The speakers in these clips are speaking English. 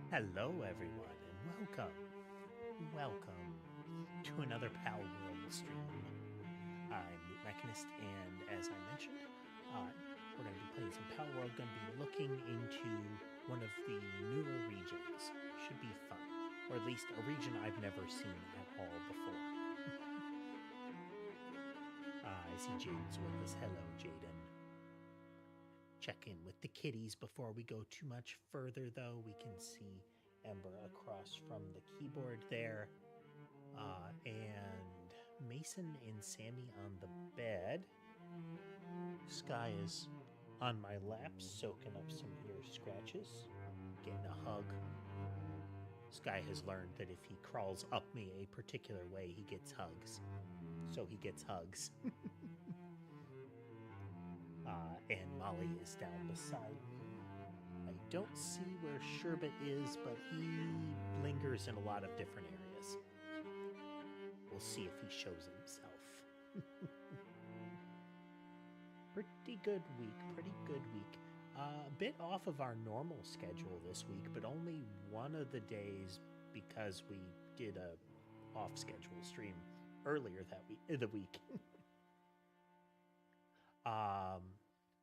Hello, everyone, and welcome to another Palworld stream. I'm newtmechanist, and as I mentioned, we're going to be playing some Palworld. Going to be looking into one of the newer regions. Should be fun, or at least a region I've never seen at all before. I see Jaden's with us. Hello, Jaden. Check in with the kitties before we go too much further, though. We can see Ember across from the keyboard there. And Mason and Sammy on the bed. Sky is on my lap, soaking up some ear scratches, getting a hug. Sky has learned that if he crawls up me a particular way, he gets hugs. So he gets hugs. And Molly is down beside me. I don't see where Sherbet is, but he lingers in a lot of different areas. We'll see if he shows himself. Pretty good week. A bit off of our normal schedule this week, but only one of the days because we did a off-schedule stream earlier the week.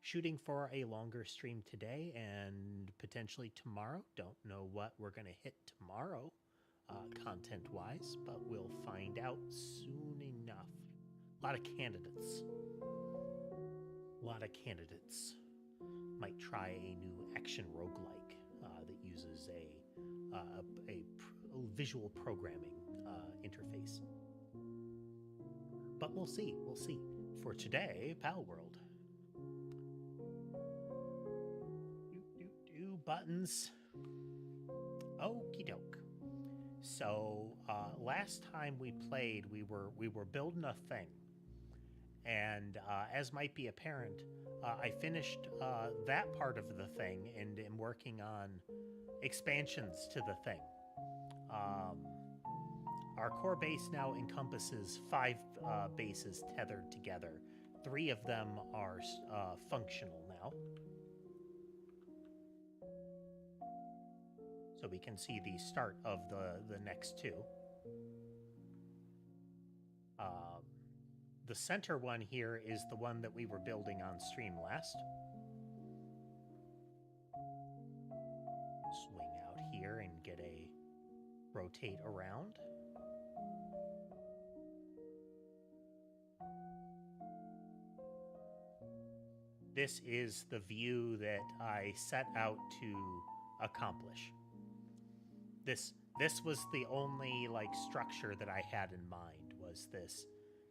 Shooting for a longer stream today and potentially tomorrow. Don't know what we're going to hit tomorrow content-wise, but we'll find out soon enough. A lot of candidates. Might try a new action roguelike that uses a visual programming interface. But we'll see. For today, Palworld. Buttons. Okie doke. So last time we played, we were building a thing, and as might be apparent, I finished that part of the thing and am working on expansions to the thing. Our core base now encompasses 5 bases tethered together. 3 of them are functional now. So we can see the start of the next 2. The center one here is the one that we were building on stream last. Swing out here and get a rotate around. This is the view that I set out to accomplish. This was the only structure that I had in mind, was this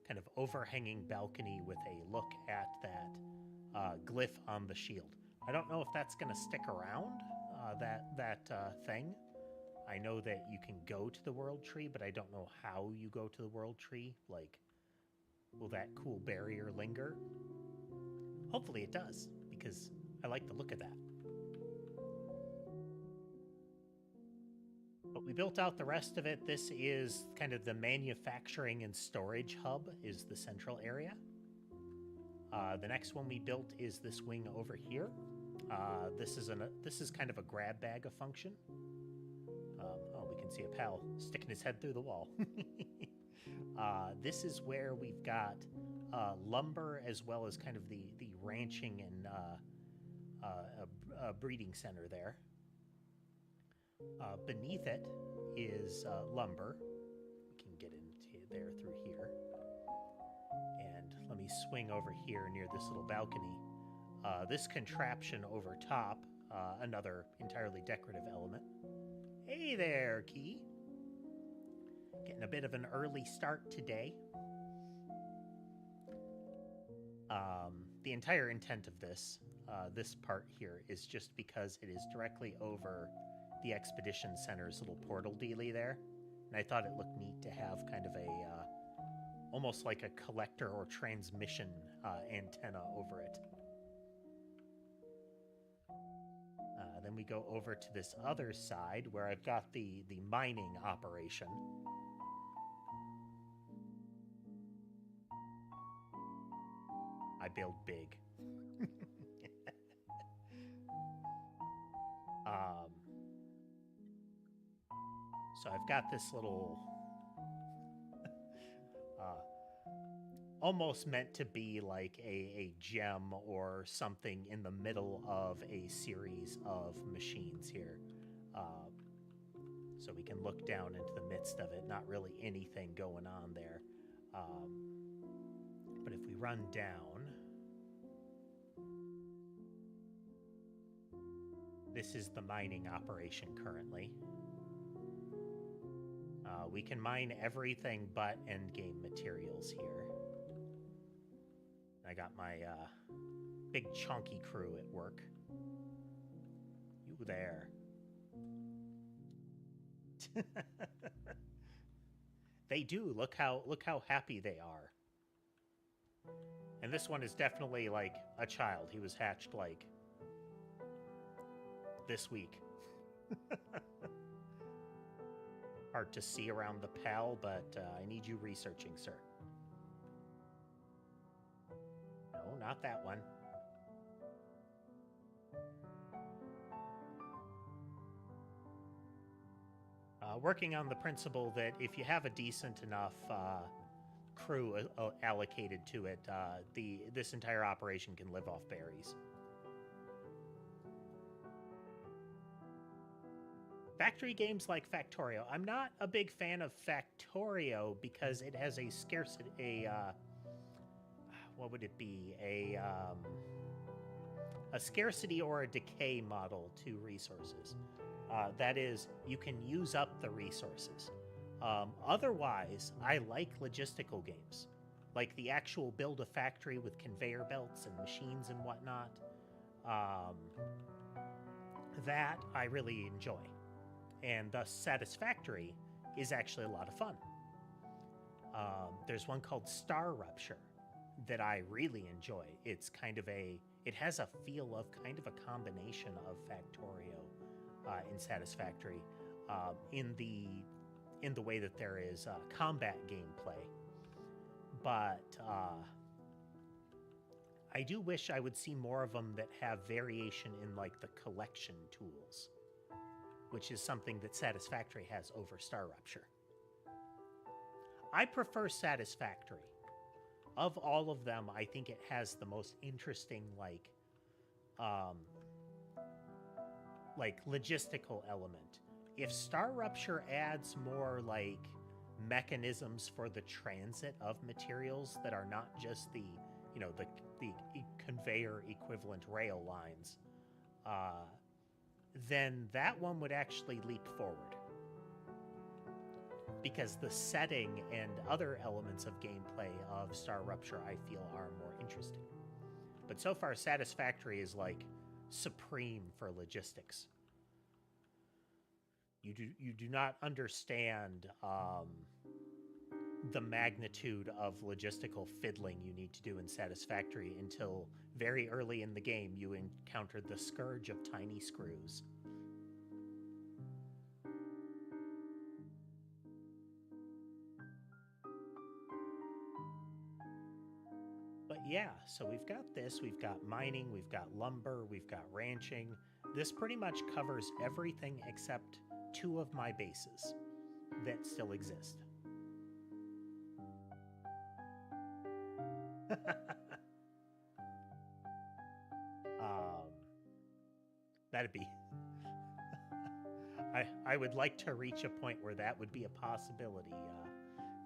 kind of overhanging balcony with a look at that glyph on the shield. I don't know if that's going to stick around, that thing. I know that you can go to the world tree, but I don't know how you go to the world tree. Will that cool barrier linger? Hopefully it does, because I like the look of that. But we built out the rest of it. This is kind of the manufacturing and storage hub, is the central area. The next one we built is this wing over here. This is kind of a grab bag of function. We can see a pal sticking his head through the wall. This is where we've got lumber, as well as kind of the ranching and breeding center there. Beneath it is lumber. We can get into there through here. And let me swing over here near this little balcony. This contraption over top, another entirely decorative element. Hey there, Key. Getting a bit of an early start today. The entire intent of this part here is just because it is directly over the Expedition Center's little portal dealie there. And I thought it looked neat to have kind of a, almost like a collector or transmission antenna over it. Then we go over to this other side where I've got the mining operation. I build big. So I've got this little, almost meant to be like a gem or something in the middle of a series of machines here. So we can look down into the midst of it, not really anything going on there. But if we run down, this is the mining operation currently. We can mine everything but endgame materials here. I got my big chunky crew at work. You there. They do. Look how happy they are. And this one is definitely like a child. He was hatched like this week. Hard to see around the PAL, but I need you researching, sir. No, not that one. Working on the principle that if you have a decent enough crew allocated to it, this entire operation can live off berries. Factory games like Factorio. I'm not a big fan of Factorio because it has a scarcity, what would it be? A scarcity or a decay model to resources. That is, you can use up the resources. Otherwise, I like logistical games, like the actual build a factory with conveyor belts and machines and whatnot. That I really enjoy. And thus Satisfactory is actually a lot of fun. There's one called Star Rupture that I really enjoy. It's kind of it has a feel of kind of a combination of Factorio in Satisfactory in the way that there is combat gameplay. But I do wish I would see more of them that have variation in like the collection tools, which is something that Satisfactory has over Star Rupture. I prefer Satisfactory. Of all of them, I think it has the most interesting, like logistical element. If Star Rupture adds more, like, mechanisms for the transit of materials that are not just the conveyor equivalent rail lines, then that one would actually leap forward. Because the setting and other elements of gameplay of Star Rupture, I feel, are more interesting. But so far, Satisfactory is, like, supreme for logistics. You do not understand the magnitude of logistical fiddling you need to do in Satisfactory until very early in the game you encountered the scourge of tiny screws. But yeah, so we've got this, we've got mining, we've got lumber, we've got ranching. This pretty much covers everything except 2 of my bases that still exist. That'd be... I would like to reach a point where that would be a possibility,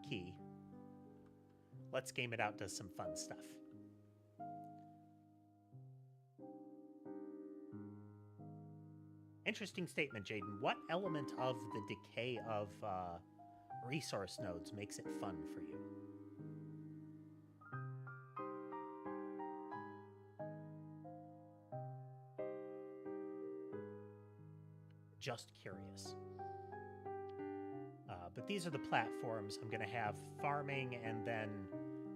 Key. Let's game it out to some fun stuff. Interesting statement, Jaden. What element of the decay of resource nodes makes it fun for you? Just curious. But these are the platforms. I'm going to have farming, and then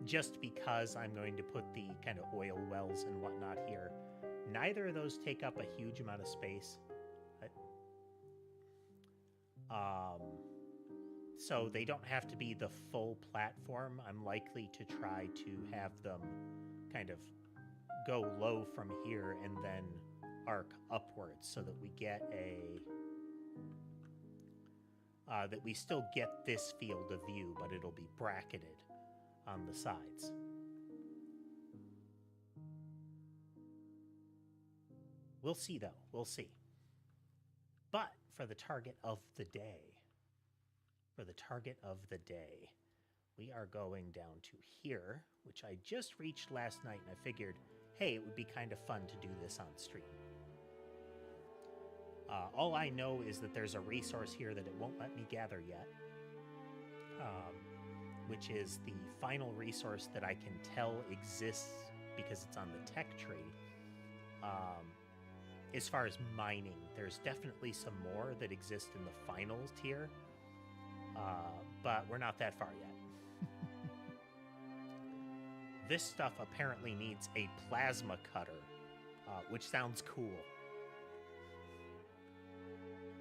just because I'm going to put the kind of oil wells and whatnot here, neither of those take up a huge amount of space. So they don't have to be the full platform. I'm likely to try to have them kind of go low from here and then arc upwards so that we get that we still get this field of view, but it'll be bracketed on the sides. We'll see, though. We'll see. But for the target of the day, we are going down to here, which I just reached last night, and I figured, hey, it would be kind of fun to do this on stream. All I know is that there's a resource here that it won't let me gather yet, which is the final resource that I can tell exists because it's on the tech tree. As far as mining, there's definitely some more that exist in the final tier, but we're not that far yet. This stuff apparently needs a plasma cutter, which sounds cool.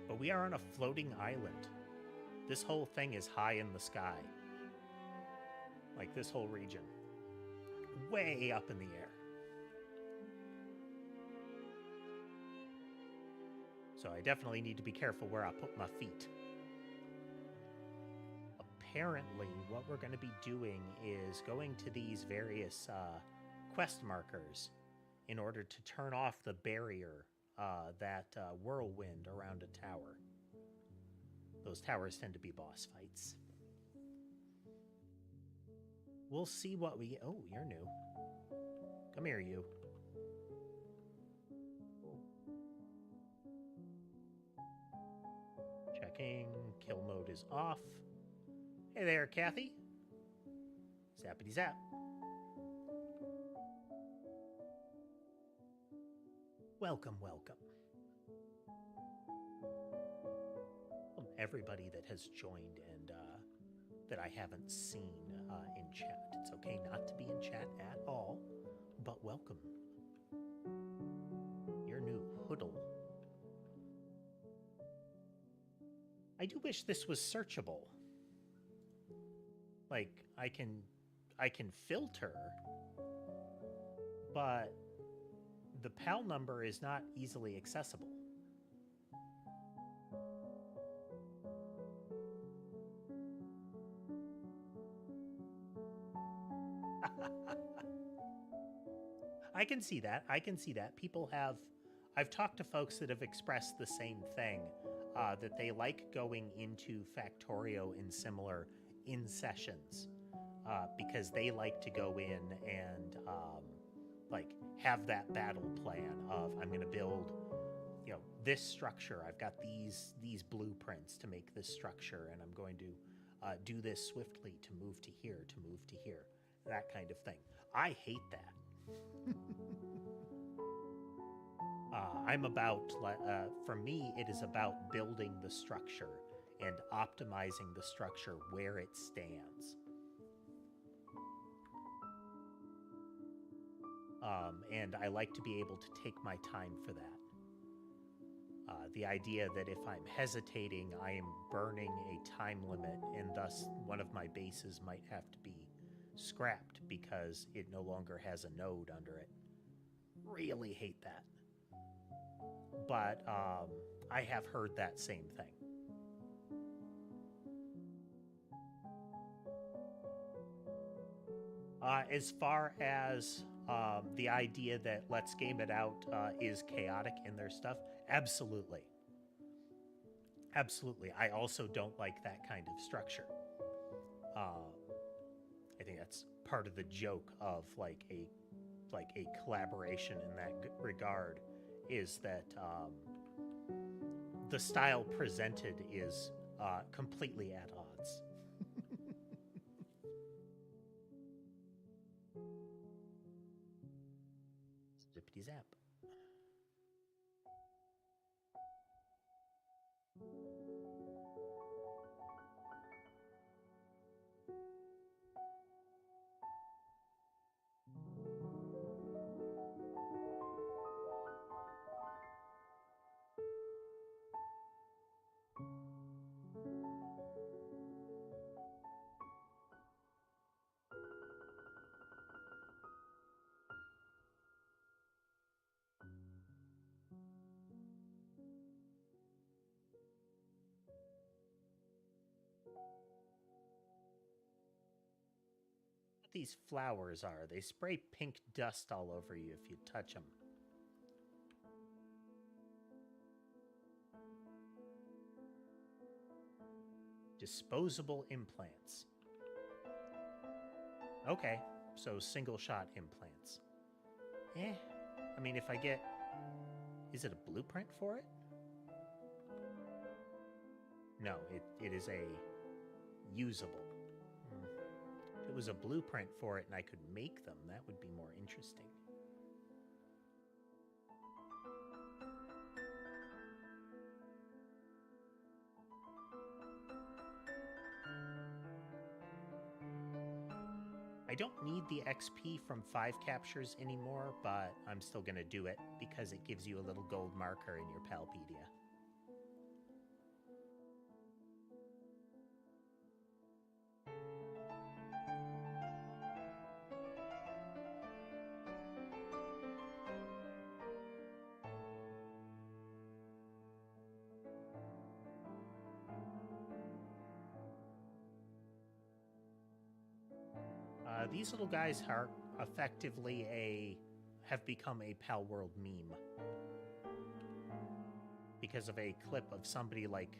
But we are on a floating island. This whole thing is high in the sky. Like this whole region. Way up in the air. So I definitely need to be careful where I put my feet. Apparently, what we're going to be doing is going to these various quest markers in order to turn off the barrier, that whirlwind around a tower. Those towers tend to be boss fights. We'll see what we... Oh, you're new. Come here, you. Checking. Kill mode is off. Hey there, Kathy. Zappity zap. Welcome, welcome. Everybody that has joined and that I haven't seen in chat. It's okay not to be in chat at all, but welcome. You're new, Hoodle. I do wish this was searchable. Like, I can filter, but the PAL number is not easily accessible. I can see that. I can see that. People have... I've talked to folks that have expressed the same thing, that they like going into Factorio in similar in-sessions, because they like to go in and, like, have that battle plan of, I'm going to build, you know, this structure. I've got these blueprints to make this structure, and I'm going to do this swiftly to move to here, that kind of thing. I hate that. I'm about, for me, it is about building the structure and optimizing the structure where it stands. And I like to be able to take my time for that. The idea that if I'm hesitating, I am burning a time limit, and thus one of my bases might have to be scrapped because it no longer has a node under it. Really hate that. But I have heard that same thing. As far as the idea that Let's Game It Out is chaotic in their stuff, absolutely. Absolutely. I also don't like that kind of structure. I think that's part of the joke of like a collaboration in that regard, is that the style presented is completely at odds. Zippity zap. what these flowers are. They spray pink dust all over you if you touch them. Disposable implants. Okay, so single-shot implants. I mean, if I get... Is it a blueprint for it? No, it is a usable. If it was a blueprint for it and I could make them, that would be more interesting. I don't need the XP from 5 captures anymore, but I'm still going to do it because it gives you a little gold marker in your Palpedia. These little guys are effectively have become a Palworld meme because of a clip of somebody like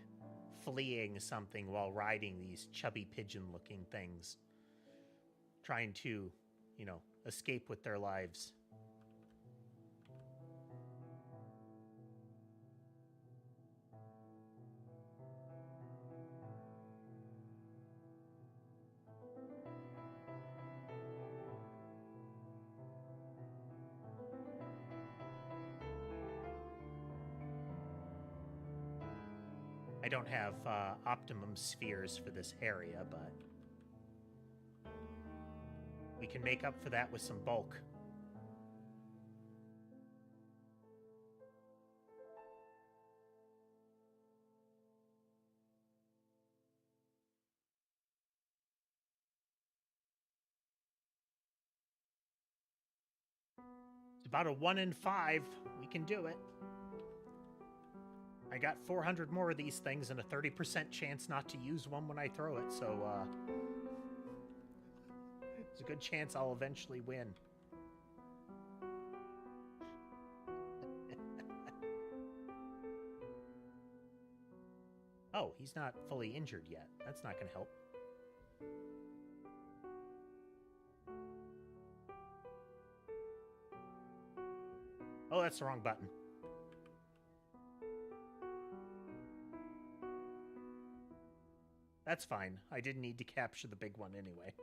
fleeing something while riding these chubby pigeon-looking things, trying to, you know, escape with their lives. I don't have optimum spheres for this area, but we can make up for that with some bulk. It's about a 1 in 5. We can do it. I got 400 more of these things and a 30% chance not to use one when I throw it, so there's a good chance I'll eventually win. Oh, he's not fully injured yet. That's not going to help. Oh, that's the wrong button. That's fine. I didn't need to capture the big one anyway.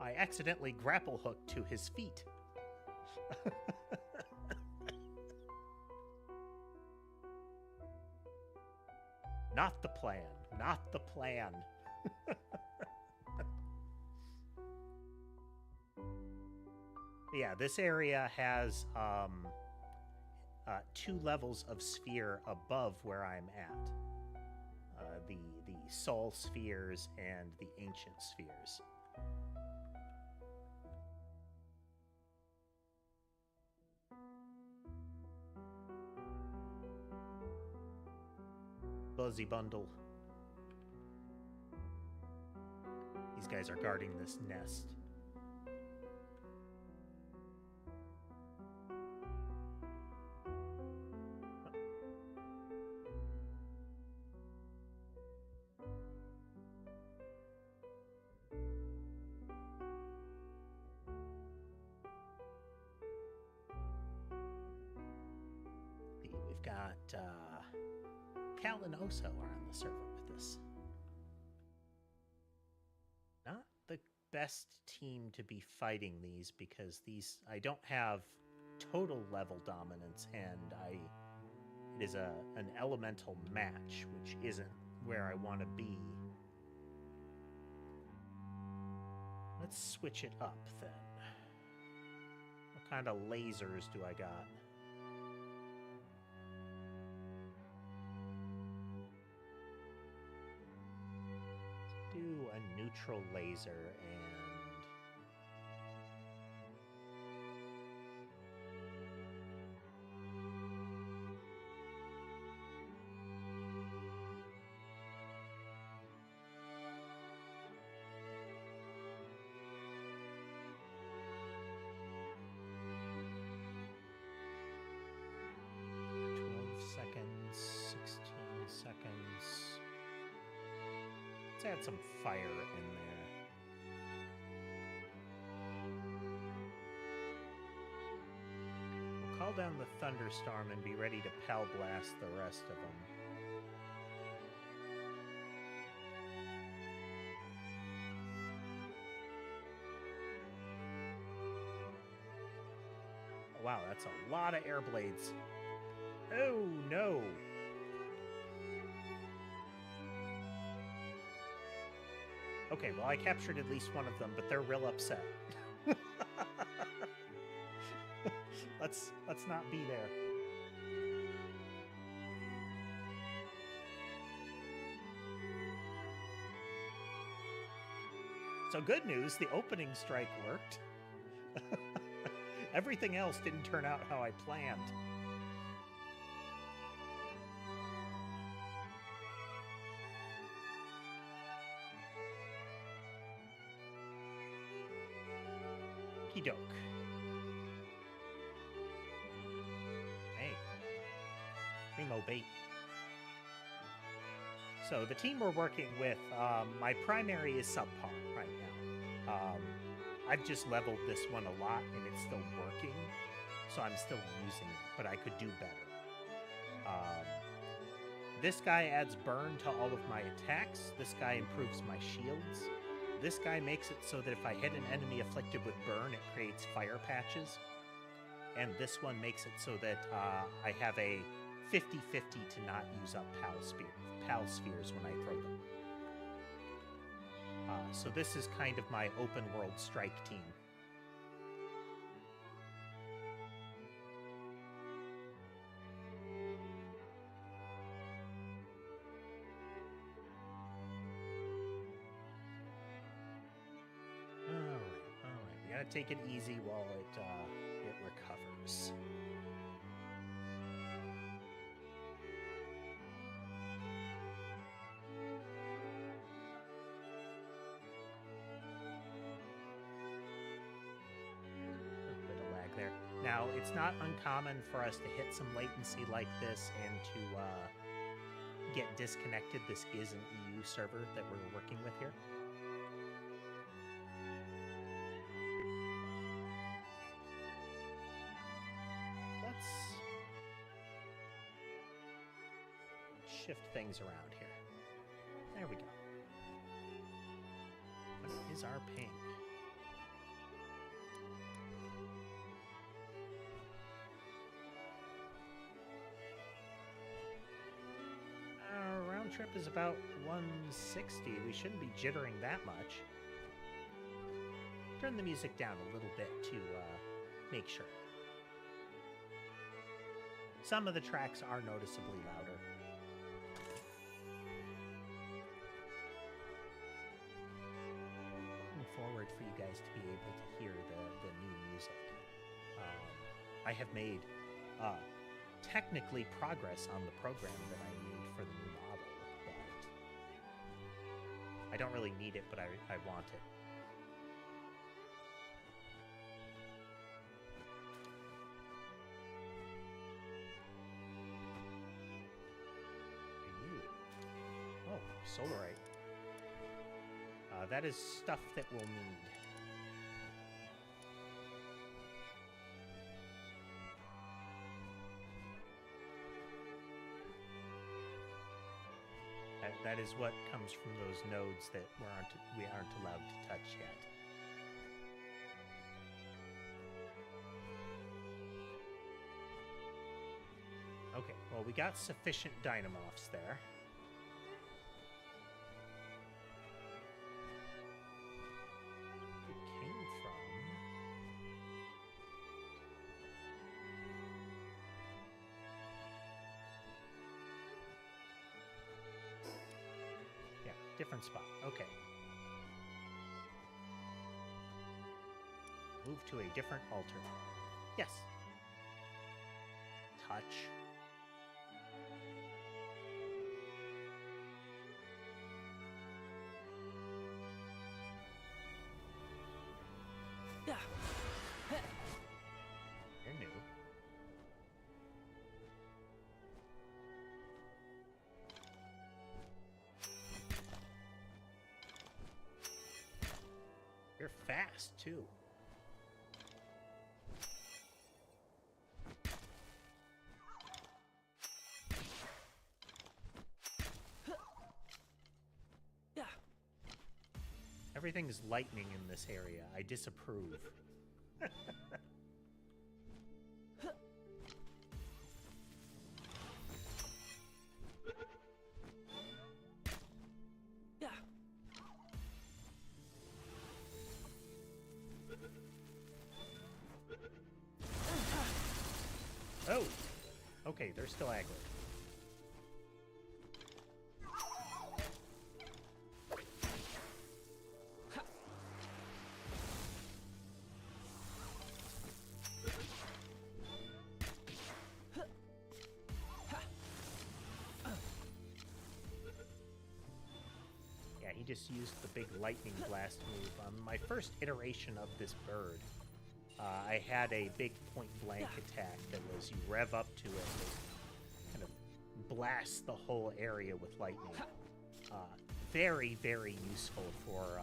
I accidentally grapple hooked to his feet. Not the plan. Not the plan. Yeah, this area has 2 levels of sphere above where I'm at. The soul spheres and the ancient spheres. Buzzy bundle. These guys are guarding this nest. We've got Cal and Oso are on the server with us. Not the best team to be fighting these because these I don't have total level dominance, and it is an elemental match, which isn't where I want to be. Let's switch it up then. What kind of lasers do I got? Do a neutral laser and Let's add some fire in there. We'll call down the thunderstorm and be ready to pal blast the rest of them. Wow, that's a lot of air blades. Oh, no. Okay, well, I captured at least one of them, but they're real upset. Let's not be there. So good news, the opening strike worked. Everything else didn't turn out how I planned. Okey doke. Hey. Primo bait. So the team we're working with, my primary is subpar right now. I've just leveled this one a lot and it's still working, so I'm still using it, but I could do better. This guy adds burn to all of my attacks. This guy improves my shields. This guy makes it so that if I hit an enemy afflicted with burn, it creates fire patches. And this one makes it so that I have a 50-50 to not use up pal spheres when I throw them. So this is kind of my open world strike team. All right. We gotta take it easy while it recovers. Now, it's not uncommon for us to hit some latency like this and to get disconnected. This is an EU server that we're working with here. Let's shift things around here. There we go. What is our ping? Trip is about 160. We shouldn't be jittering that much. Turn the music down a little bit to make sure. Some of the tracks are noticeably louder. Looking forward for you guys to be able to hear the new music. I have made technically progress on the program that I made for the new model. I don't really need it, but I want it. Oh, solarite. That is stuff that we'll need. That is what comes from those nodes that we aren't allowed to touch yet. Okay, well, we got sufficient dynamophs there. It came from... Yeah, different spot. Okay. Move to a different altar. Yes. Touch. You're new. fast, too. Everything's lightning in this area. I disapprove. Oh! Okay, they're still aggro. Yeah, he just used the big lightning blast move on my first iteration of this bird. I had a big point-blank attack that was you rev up to it and kind of blast the whole area with lightning. Very, very useful for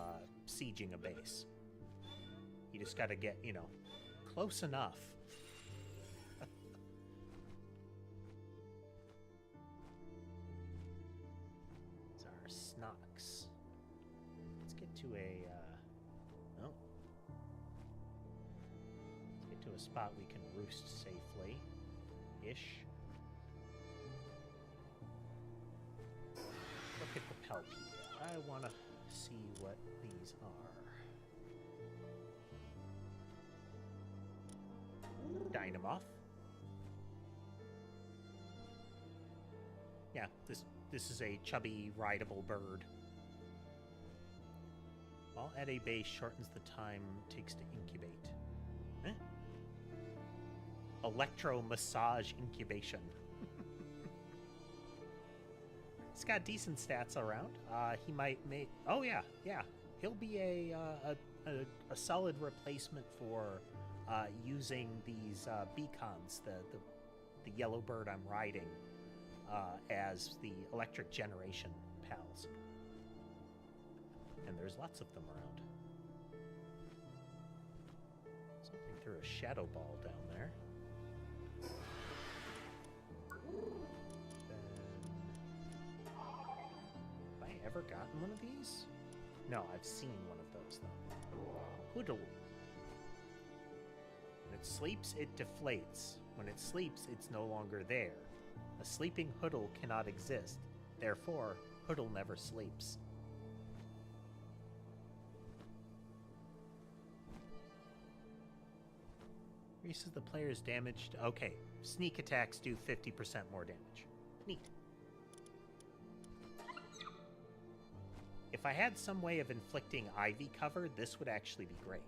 sieging a base. You just gotta get, you know, close enough. It's our Snox. Let's get to a... oh. To a spot we can roost safely-ish. Look at the Palworld. I want to see what these are. Dynamoth. Yeah, this is a chubby, rideable bird. While at a base shortens the time it takes to incubate. Eh? Electro massage incubation. He's got decent stats around. He might make. Oh yeah. He'll be a solid replacement for using these beacons, the yellow bird I'm riding, as the electric generation pals. And there's lots of them around. Something threw a shadow ball down there. Ever gotten one of these? No, I've seen one of those though. Hoodle. When it sleeps, it deflates. When it sleeps, it's no longer there. A sleeping Hoodle cannot exist. Therefore, Hoodle never sleeps. Increases the player's damage. Okay, sneak attacks do 50% more damage. Neat. If I had some way of inflicting ivy cover, this would actually be great.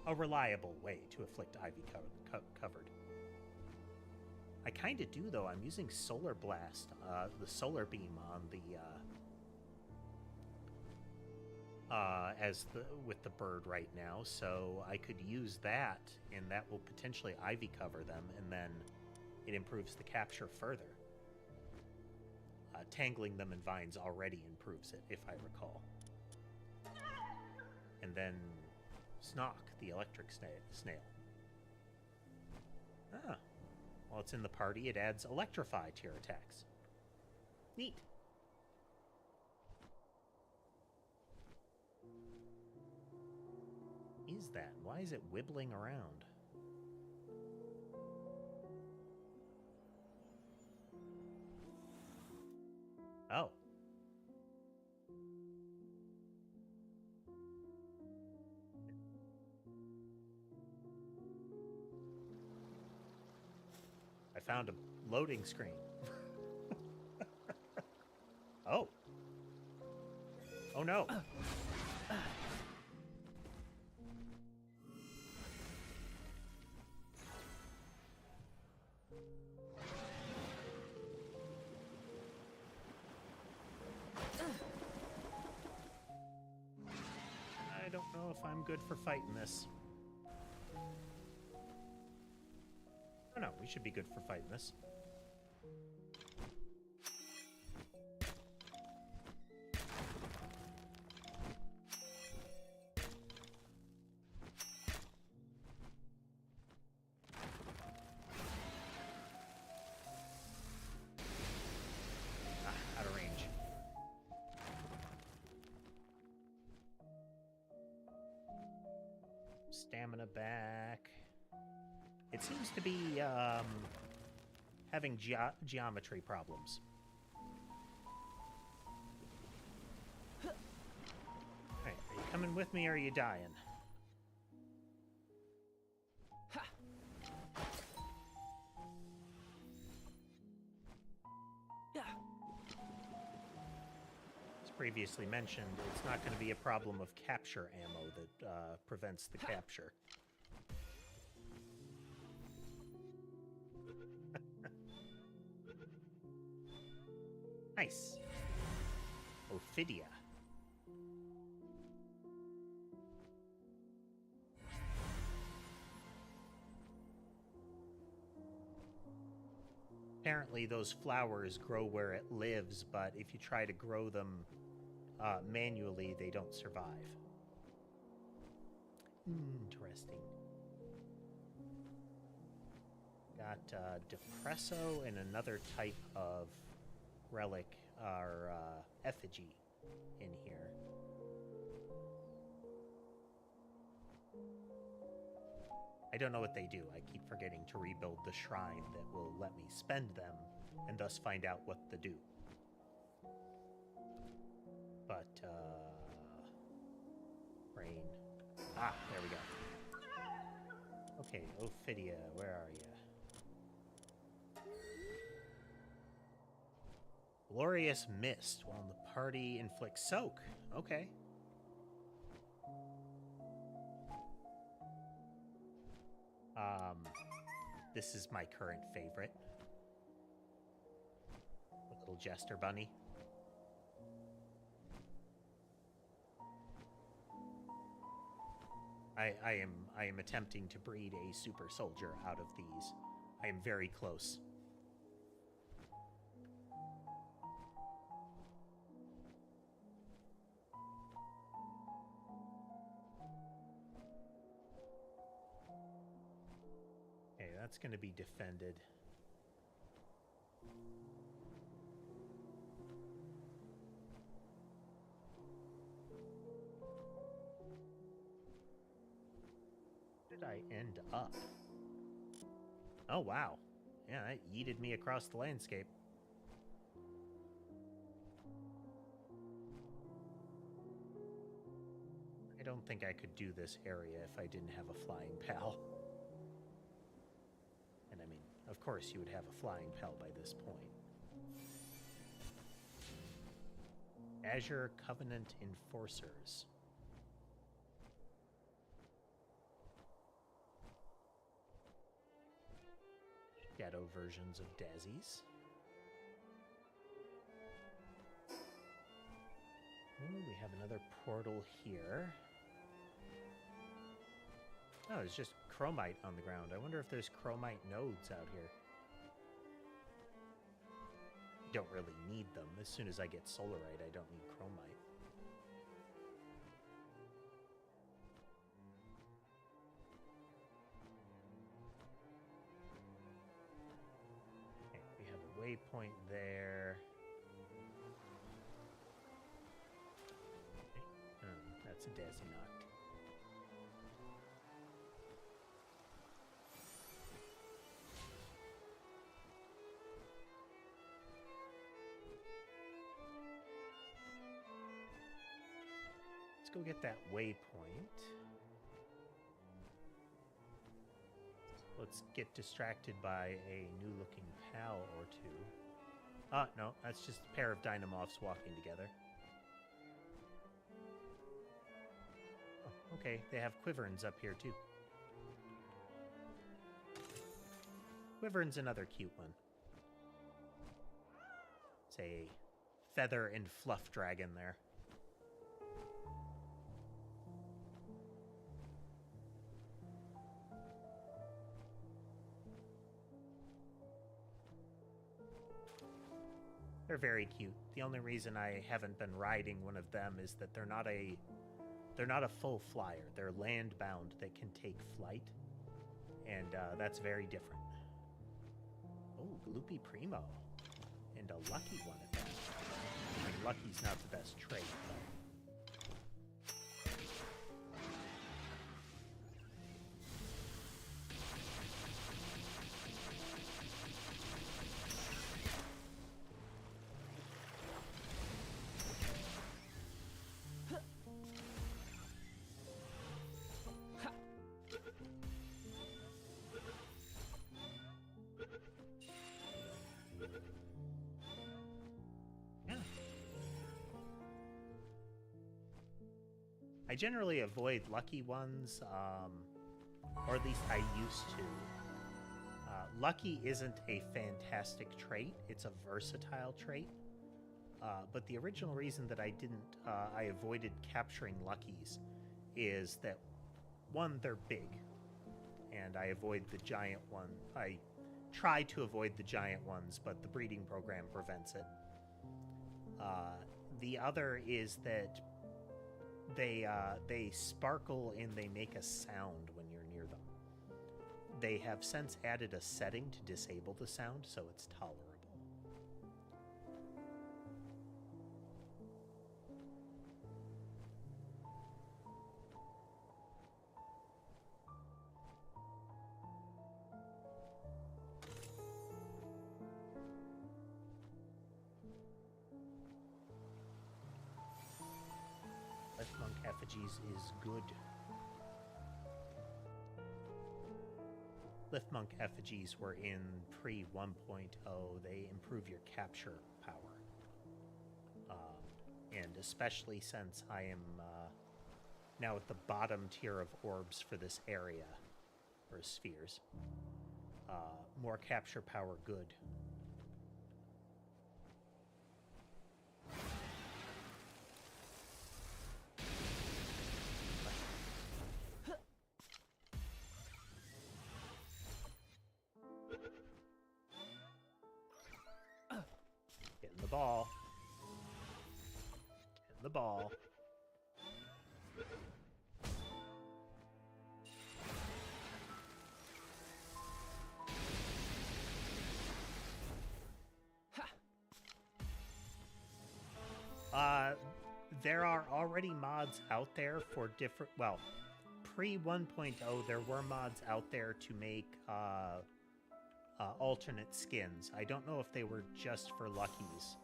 A reliable way to afflict ivy covered. I kind of do, though. I'm using Solar Blast, the solar beam on the with the bird right now, so I could use that, and that will potentially ivy cover them, and then it improves the capture further. Tangling them in vines already improves it, if I recall. And then Snock, the electric snail. Ah. While it's in the party, it adds Electrify to your attacks. Neat. Is that? Why is it wibbling around? Oh. I found a loading screen. Oh. Oh no. I don't know if I'm good for fighting this. Oh no, we should be good for fighting this. Stamina back. It seems to be having geometry problems. Alright, are you coming with me or are you dying? As previously mentioned, it's not going to be a problem of capture ammo that prevents the capture. Nice. Ophidia. Apparently those flowers grow where it lives, but if you try to grow them manually, they don't survive. Interesting. Got Depresso and another type of relic or effigy in here. I don't know what they do. I keep forgetting to rebuild the shrine that will let me spend them and thus find out what to do. But, rain. Ah, there we go. Okay, Ophidia, where are you? Glorious Mist while the party inflicts soak. Okay. This is my current favorite. The little jester bunny. I am attempting to breed a super soldier out of these. I am very close. Okay, that's going to be defended. Where did I end up? Oh, wow. Yeah, that yeeted me across the landscape. I don't think I could do this area if I didn't have a flying pal. And I mean, of course you would have a flying pal by this point. Azure Covenant Enforcers. Shadow versions of daisies. Ooh, we have another portal here. Oh, there's just chromite on the ground. I wonder if there's chromite nodes out here. Don't really need them. As soon as I get solarite, I don't need chromite. Okay, we have a waypoint there. Okay. That's a daisy knocked. Let's go get that waypoint. Let's get distracted by a new-looking pal or two. No, that's just a pair of Dynamoths walking together. Oh, okay, they have Quiverns up here, too. Quiverns another cute one. It's a feather and fluff dragon there. They're very cute. The only reason I haven't been riding one of them is that they're not a full flyer. They're land-bound that can take flight, and that's very different. Oh, Gloopy Primo, and a lucky one at that. I mean, lucky's not the best trait, but... generally avoid lucky ones, or at least I used to. Lucky isn't a fantastic trait, it's a versatile trait. But the original reason that I avoided capturing luckies is that, one, they're big, and I avoid the giant one. I try to avoid the giant ones, but the breeding program prevents it. The other is that they sparkle and they make a sound when you're near them. They have since added a setting to disable the sound, so it's tolerable. Monk effigies is good. Lift Monk effigies were in pre 1.0. They improve your capture power. And especially since I am now at the bottom tier of orbs for this area, or spheres, more capture power good. Getting the ball. Getting the ball. There are already mods out there for different, well, pre 1.0 there were mods out there to make alternate skins. I don't know if they were just for Luckies,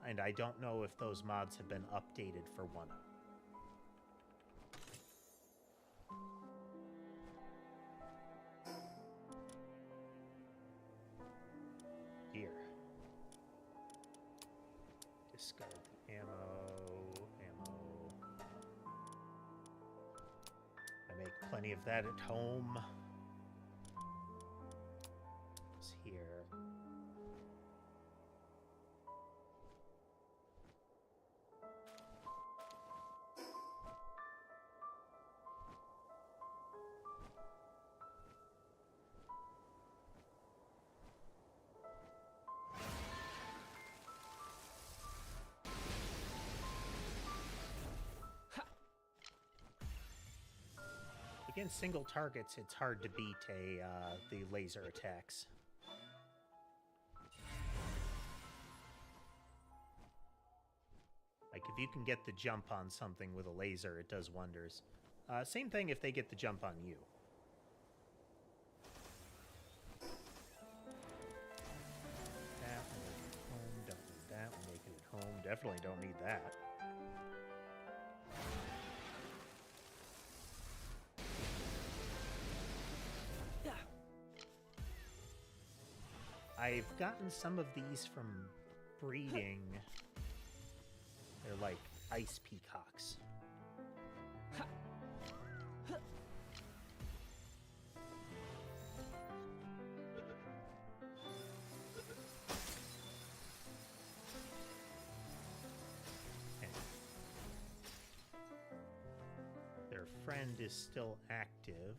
and I don't know if those mods have been updated for 1.0. Here. Discard the ammo. I make plenty of that at home. It's here. Against single targets, it's hard to beat the laser attacks. Like, if you can get the jump on something with a laser, it does wonders. Same thing if they get the jump on you. That, we'll make it at home. Don't need that. We'll make it at home. Definitely don't need that. I've gotten some of these from breeding. They're like ice peacocks. Okay. Their friend is still active.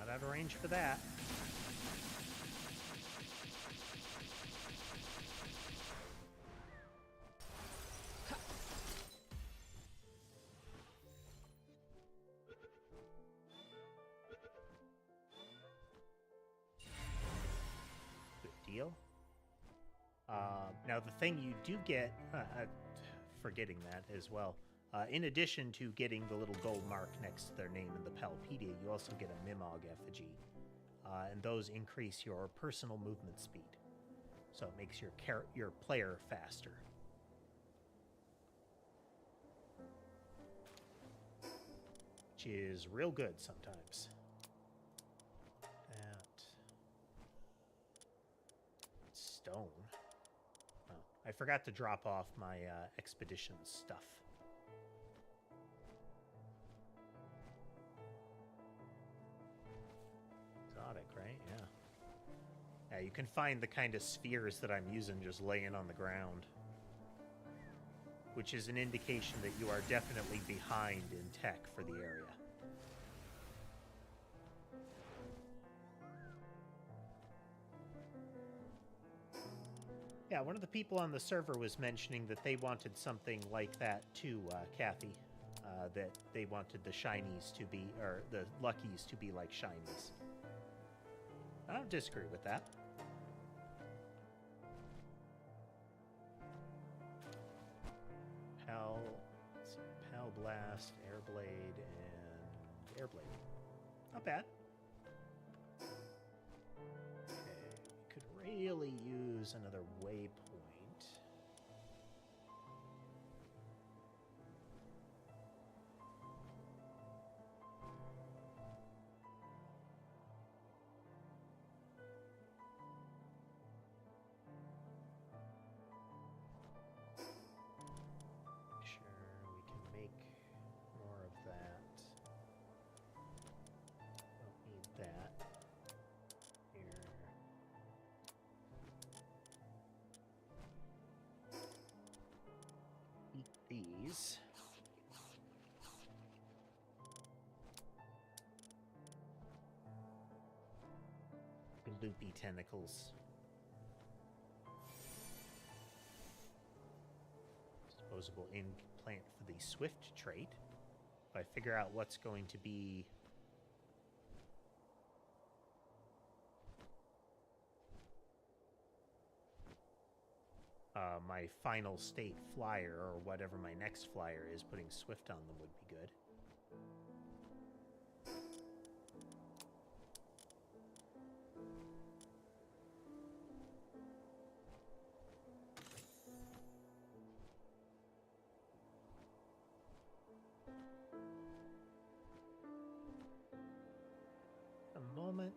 Out of range for that. Good deal. Now the thing you do get, forgetting that as well. In addition to getting the little gold mark next to their name in the Palpedia, you also get a Mimog effigy, and those increase your personal movement speed, so it makes your player faster. which is real good sometimes. That stone. Oh, I forgot to drop off my expedition stuff. Exotic, right? Yeah. Yeah, you can find the kind of spheres that I'm using just laying on the ground, which is an indication that you are definitely behind in tech for the area. Yeah, one of the people on the server was mentioning that they wanted something like that too, Kathy. That they wanted the shinies to be, or the luckies to be like shinies. I don't disagree with that. Let's see, Pal Blast, Airblade, and Airblade. Not bad. Okay, we could really use another waypoint. These. Loopy tentacles. Disposable implant for the Swift trait. If I figure out what's going to be my final state flyer, or whatever my next flyer is, putting Swift on them would be good. A moment.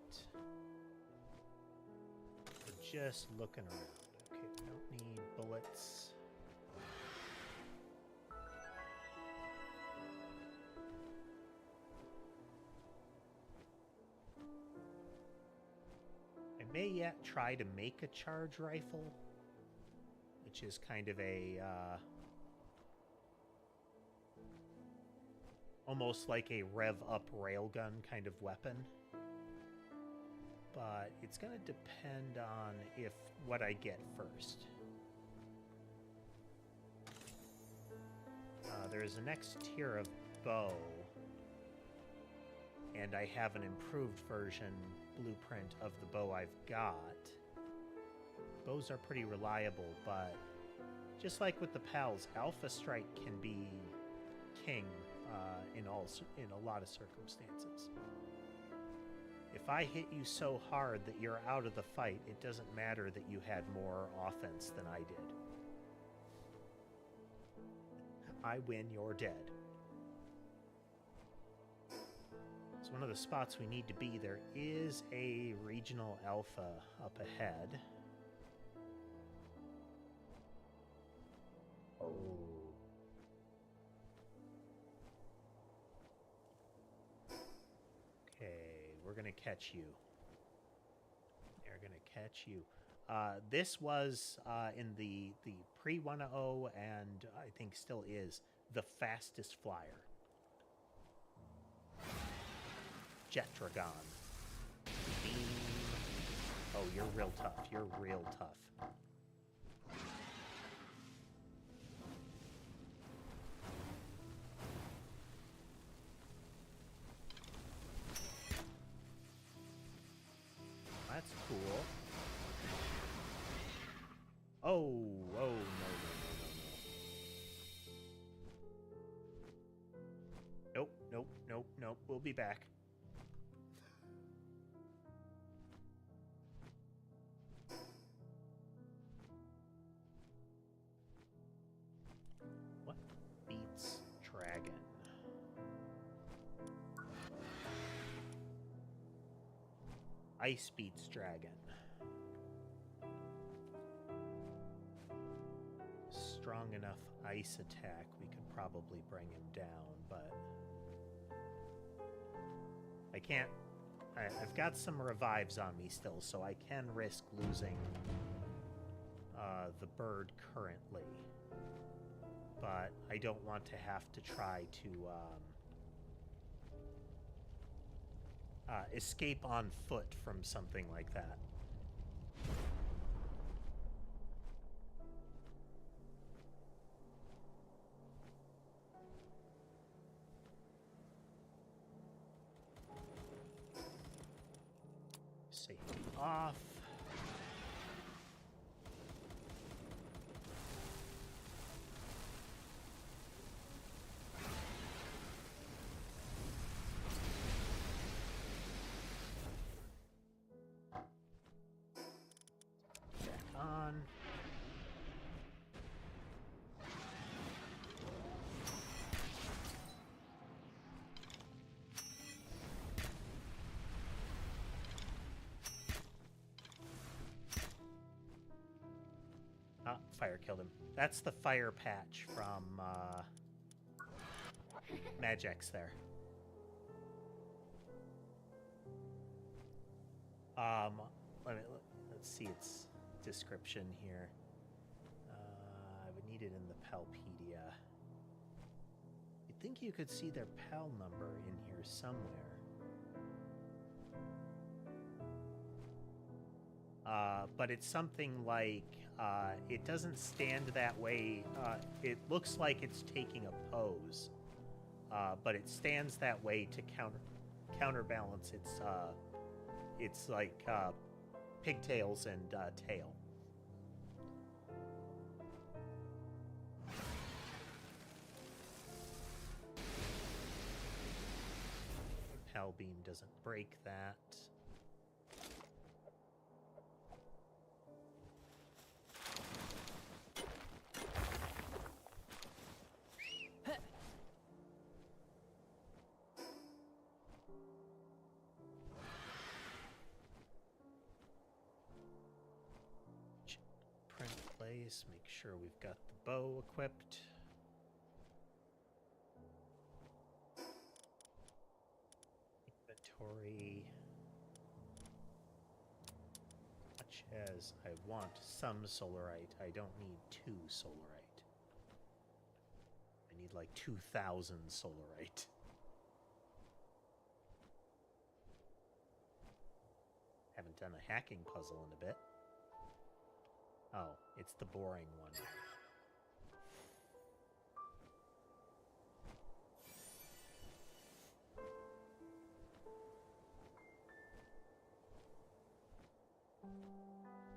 We're just looking around. Okay, we don't need bullets. I may yet try to make a charge rifle, which is kind of a almost like a rev-up railgun kind of weapon. But it's going to depend on what I get first. There's a next tier of bow, and I have an improved version blueprint of the bow I've got. Bows are pretty reliable, but just like with the PALs, Alpha Strike can be king in a lot of circumstances. If I hit you so hard that you're out of the fight, it doesn't matter that you had more offense than I did. I win, you're dead. So one of the spots we need to be, there is a regional alpha up ahead. Oh. We're going to catch you. They're going to catch you. This was in the pre-1.0 and I think still is the fastest flyer. Jet Dragon. Beam. Oh, you're real tough. You're real tough. That's cool. Oh, no. Nope. We'll be back. What beats Dragon? Ice beats dragon. Strong enough ice attack, we could probably bring him down, but I can't. I've got some revives on me still, so I can risk losing the bird currently. But I don't want to have to try to escape on foot from something like that. Safety off. Fire killed him. That's the fire patch from Magix there. Let's see its description here. I would need it in the Palpedia. You'd think you could see their Pal number in here somewhere. But it's something like, it doesn't stand that way. It looks like it's taking a pose, but it stands that way to counterbalance its like pigtails and tail. Pal beam doesn't break that. Make sure we've got the bow equipped. Inventory. Much as I want some solarite, I don't need 2 solarite. I need like 2,000 solarite. Haven't done a hacking puzzle in a bit. Oh, it's the boring one.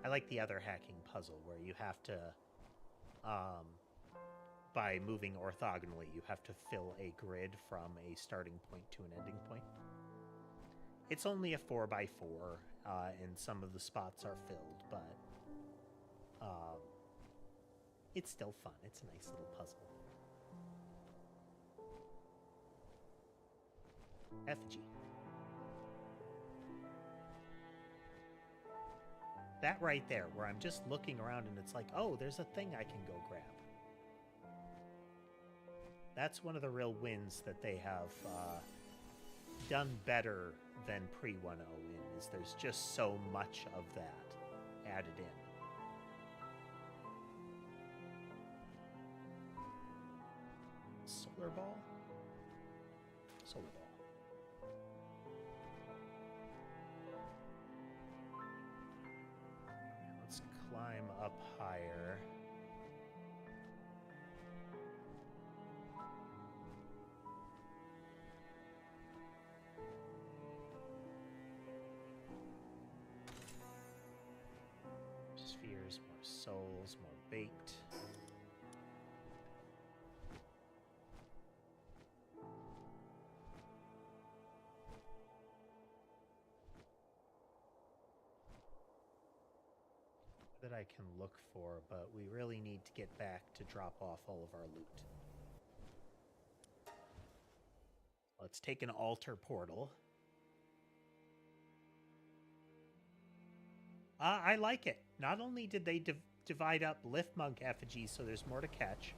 I like the other hacking puzzle where you have to, by moving orthogonally, you have to fill a grid from a starting point to an ending point. It's only a 4x4, and some of the spots are filled, but it's still fun. It's a nice little puzzle. Effigy. That right there, where I'm just looking around and it's like, oh, there's a thing I can go grab. That's one of the real wins that they have done better than pre-1.0 in, is there's just so much of that added in. Solar ball? Solar ball. Let's climb up higher. Spheres, more souls, more baked. That I can look for, but we really need to get back to drop off all of our loot. Let's take an altar portal. I like it. Not only did they divide up lift monk effigies so there's more to catch,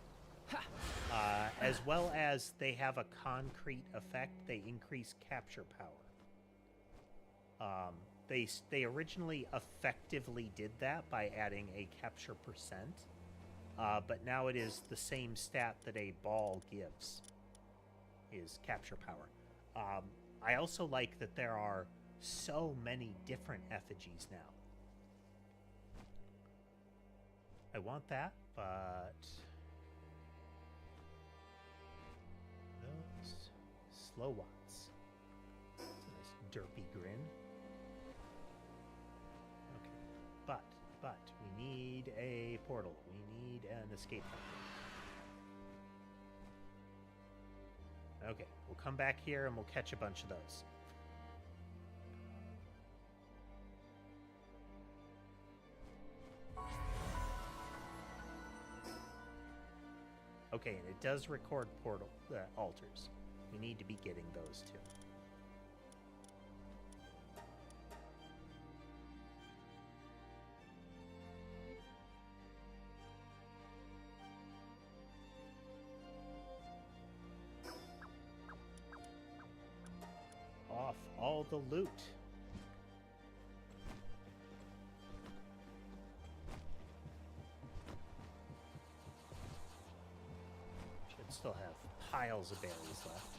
as well as they have a concrete effect. They increase capture power. They originally effectively did that by adding a capture percent, but now it is the same stat that a ball gives, is capture power. I also like that there are so many different effigies now. I want that, but those slow watts. It's a nice derpy grin. Okay, but we need a portal. We need an escape factory. Okay, we'll come back here and we'll catch a bunch of those. Okay, and it does record portal altars. We need to be getting those too. Off all the loot. Still have piles of berries left.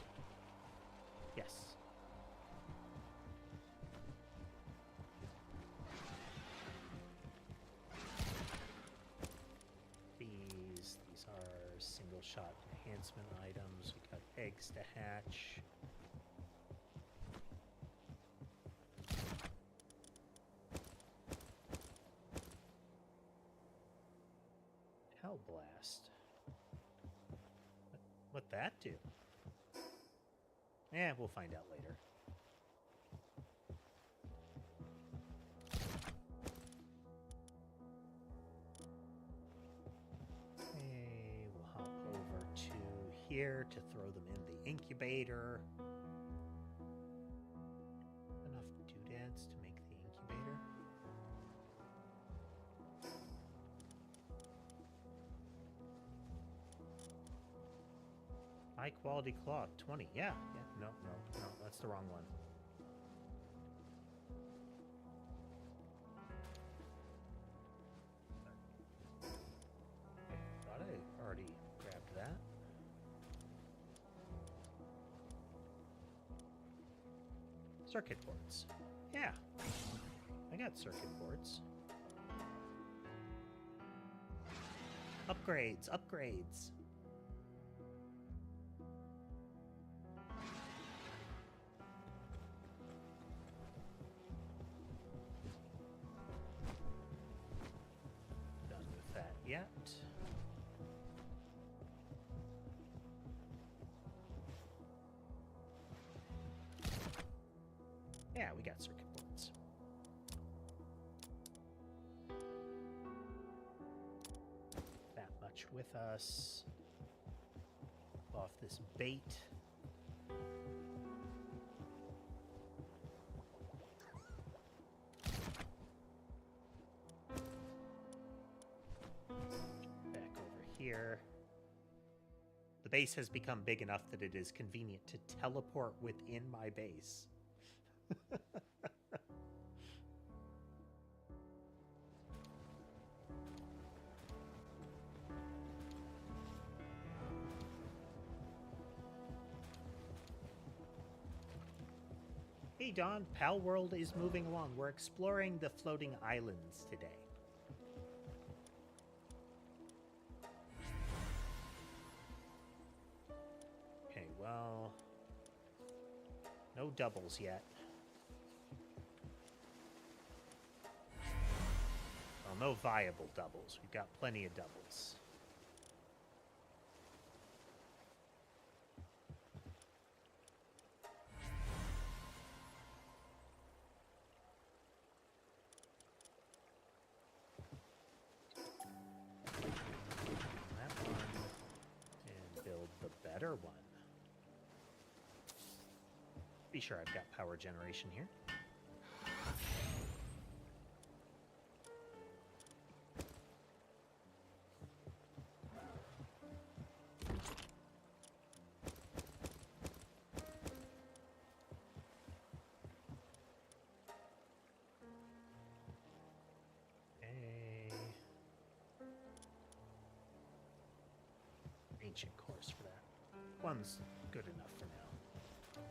Yes. These are single shot enhancement items. We got eggs to hatch. Hell blast. What'd that do? Eh, we'll find out later. Okay, we'll hop over to here to throw them in the incubator. Enough doodads to make the incubator. High quality cloth, 20. Yeah. No, that's the wrong one. I thought I already grabbed that. Circuit boards. Yeah. I got circuit boards. Upgrades. Yet. Yeah, we got circuit boards. That much with us. Off this bait. Here. The base has become big enough that it is convenient to teleport within my base. Hey Don, Palworld is moving along. We're exploring the floating islands today. Well, no doubles yet. Well, no viable doubles. We've got plenty of doubles. That one, and build the better one. Be sure I've got power generation here. ancient cores for that. One's good enough for now.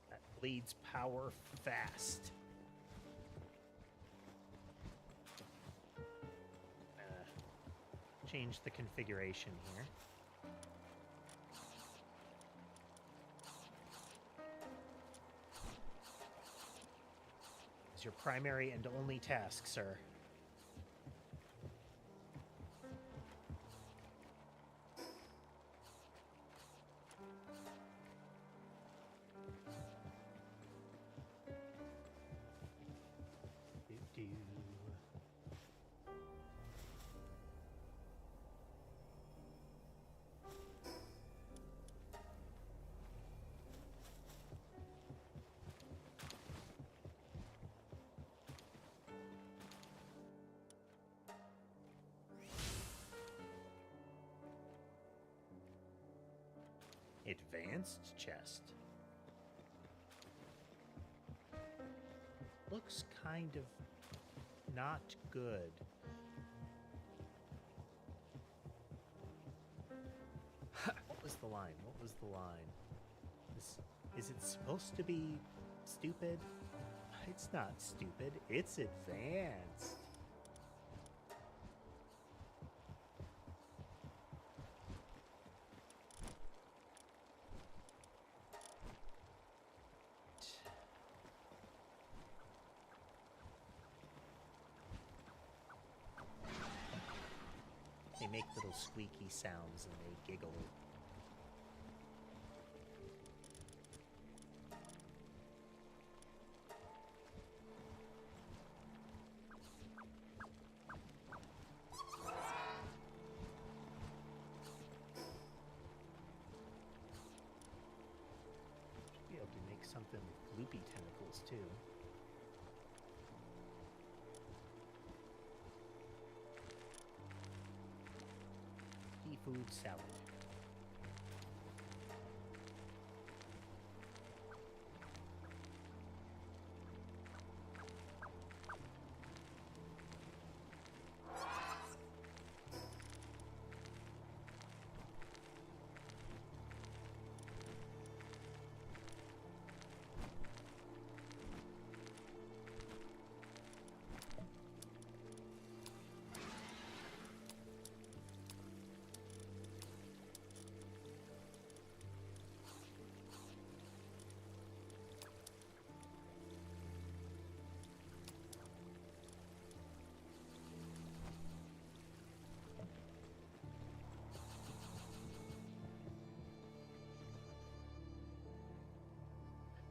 That bleeds power fast. Change the configuration here. It's your primary and only task, sir. Advanced chest. Looks kind of not good. What was the line? What was the line? Is it supposed to be stupid? It's not stupid. It's advanced. They make little squeaky sounds and they giggle. Should be able to make something with loopy tentacles too. Seafood salad.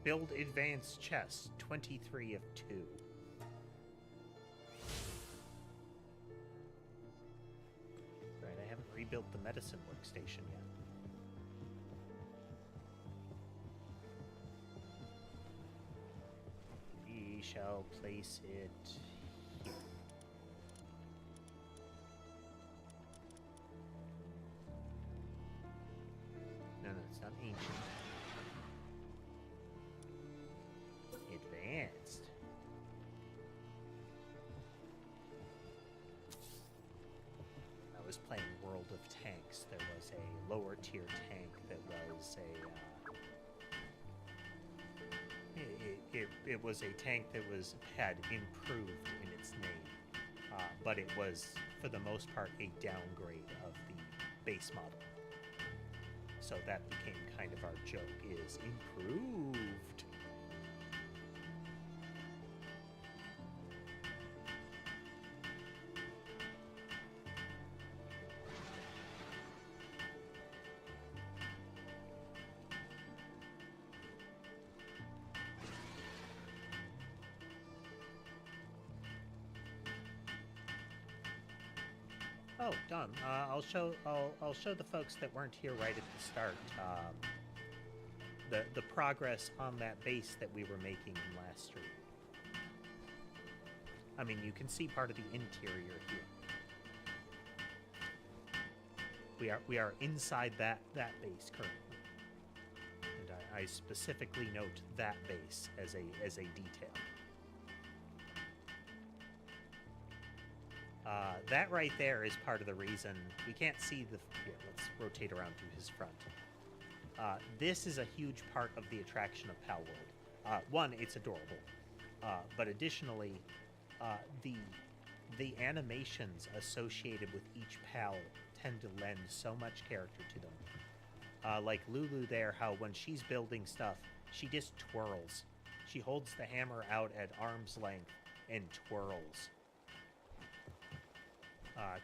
Build advanced chest, 23 of 2. Right, I haven't rebuilt the medicine workstation yet. We shall place it here. No, it's not ancient. Advanced. I was playing World of Tanks. There was a lower tier tank that was it was a tank that had improved in its name, but it was for the most part a downgrade of the base model. So that became kind of our joke: is improved. Oh, done. I'll show the folks that weren't here right at the start the progress on that base that we were making in last stream. I mean, you can see part of the interior here. We are inside that base currently, and I specifically note that base as a detail. That right there is part of the reason we can't see the... Here, let's rotate around to his front. This is a huge part of the attraction of Palworld. One, it's adorable. But additionally, the animations associated with each pal tend to lend so much character to them. Like Lulu there, how when she's building stuff, she just twirls. She holds the hammer out at arm's length and twirls.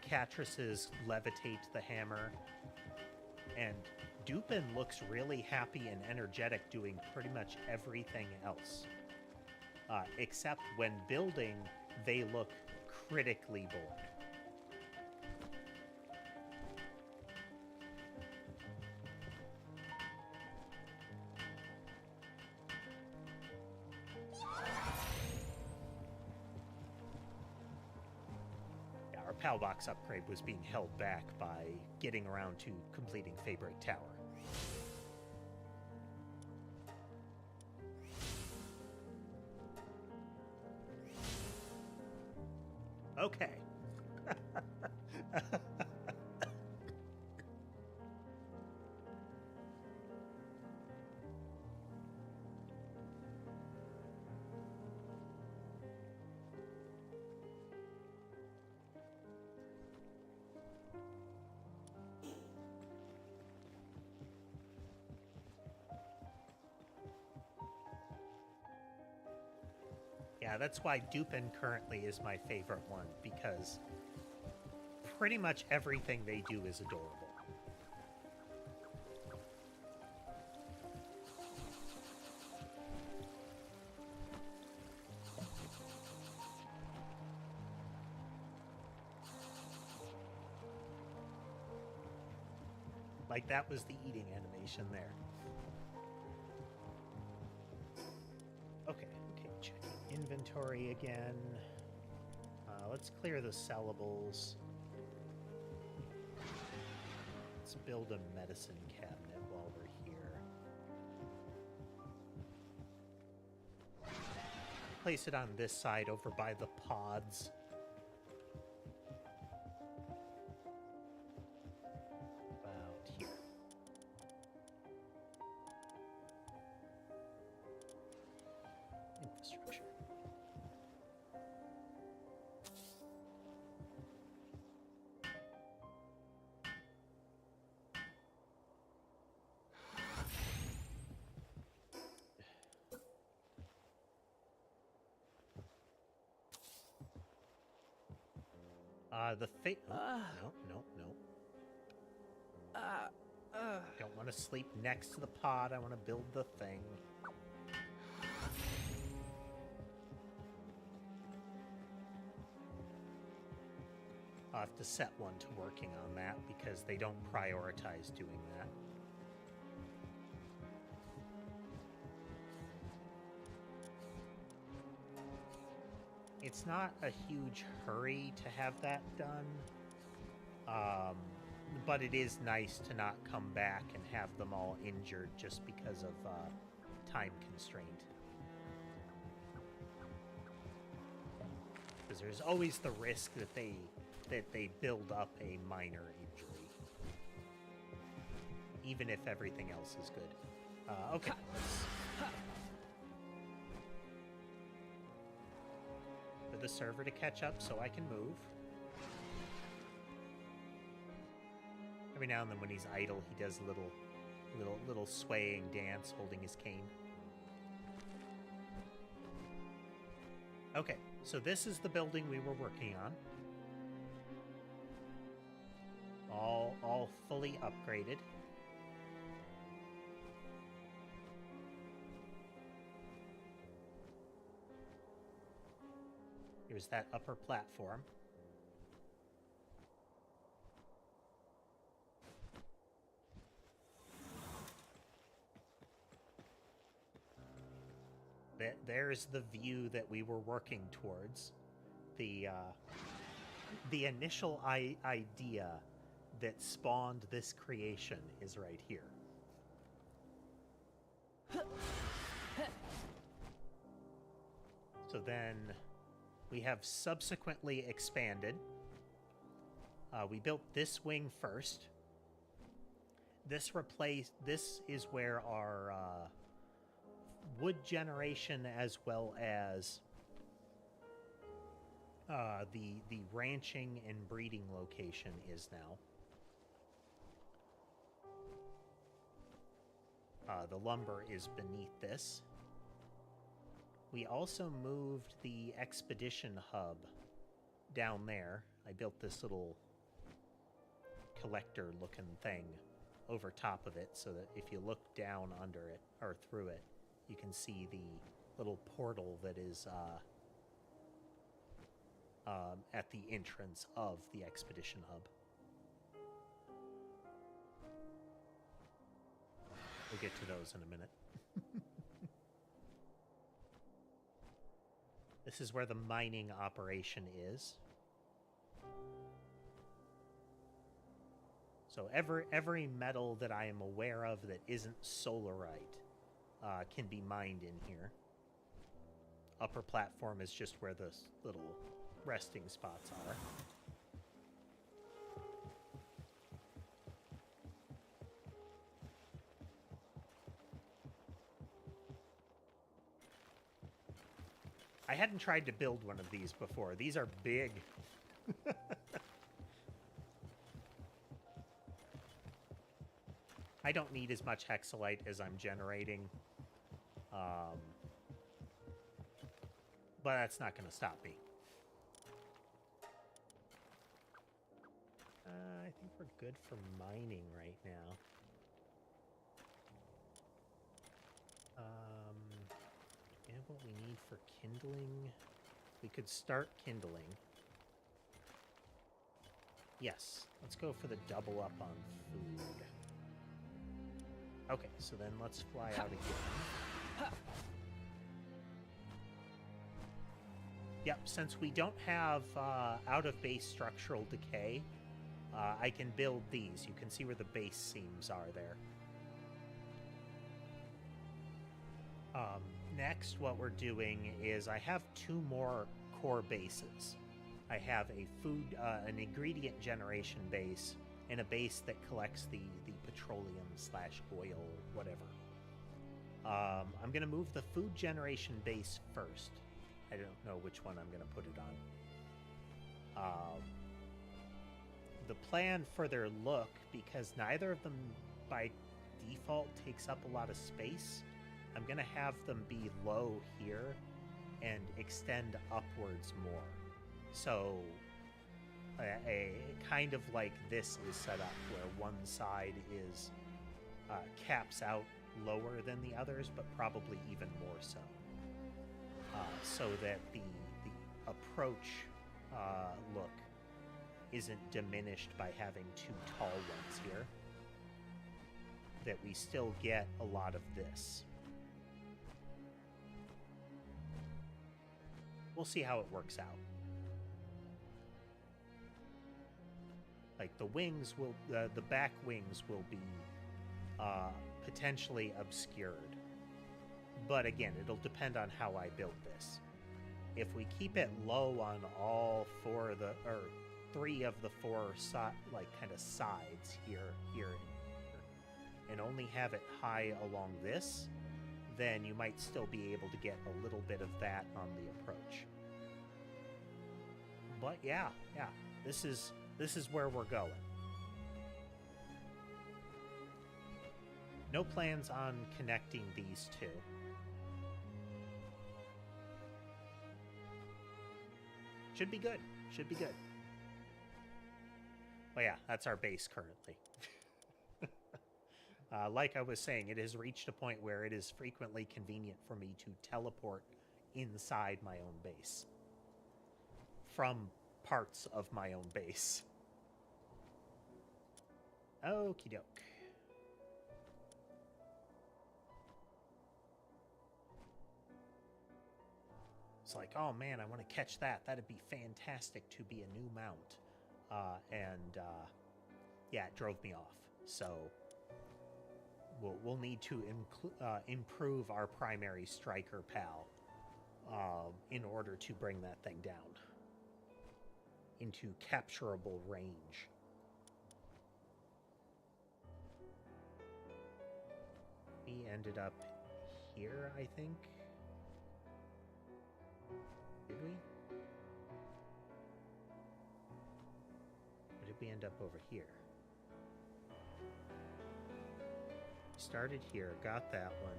Catrices levitate the hammer, and Dupin looks really happy and energetic doing pretty much everything else. Except when building, they look critically bored. Our PAL box upgrade was being held back by getting around to completing Fabric Tower. Okay. Yeah, that's why Dupin currently is my favorite one, because pretty much everything they do is adorable. Like, that was the eating animation there. Okay, checking inventory again. Let's clear the sellables. Let's build a medicine cabinet while we're here. Place it on this side over by the pods. About here. Infrastructure. No. Don't want to sleep next to the pod. I want to build the thing. I'll have to set one to working on that because they don't prioritize doing that. It's not a huge hurry to have that done, but it is nice to not come back and have them all injured just because of time constraint. Because there's always the risk that they build up a minor injury, even if everything else is good. Okay. For the server to catch up so I can move. Every now and then when he's idle, he does a little swaying dance holding his cane. Okay, so this is the building we were working on. All fully upgraded. Here's that upper platform. There's the view that we were working towards. The initial idea that spawned this creation is right here. So then we have subsequently expanded We built this wing first. This is where our wood generation as well as the ranching and breeding location is now. The lumber is beneath this. We also moved the expedition hub down there. I built this little collector-looking thing over top of it so that if you look down under it, or through it, you can see the little portal that is at the entrance of the expedition hub. We'll get to those in a minute. This is where the mining operation is. So every metal that I am aware of that isn't solarite can be mined in here. Upper platform is just where the little resting spots are. I hadn't tried to build one of these before. These are big. I don't need as much hexalite as I'm generating. But that's not going to stop me. I think we're good for mining right now. We have what we need for kindling. We could start kindling. Yes, let's go for the double up on food. Okay, so then let's fly out again. Yep, since we don't have out-of-base structural decay, I can build these. You can see where the base seams are there. Next, what we're doing is I have 2 more core bases. I have a an ingredient generation base, and a base that collects the petroleum/oil, whatever. I'm going to move the food generation base first. I don't know which one I'm going to put it on. The plan for their look, because neither of them by default takes up a lot of space, I'm going to have them be low here and extend upwards more. So a kind of like this is set up, where one side is caps out lower than the others, but probably even more so. So that the approach look isn't diminished by having 2 tall ones here. That we still get a lot of this. We'll see how it works out. Like the wings will, the back wings will be potentially obscured. But again, it'll depend on how I build this. If we keep it low on all 4 of the, or 3 of the 4 like kind of sides here, and here, and only have it high along this, then you might still be able to get a little bit of that on the approach. But yeah, this is where we're going. No plans on connecting these 2. Should be good. Should be good. Well, yeah, that's our base currently. Like I was saying, it has reached a point where it is frequently convenient for me to teleport inside my own base. From parts of my own base. Okie doke. It's like, oh man, I want to catch that. That'd be fantastic to be a new mount. Yeah, it drove me off. So we'll need to improve our primary striker pal in order to bring that thing down. into capturable range. We ended up here, I think. Did we? Or did we end up over here? Started here, got that one,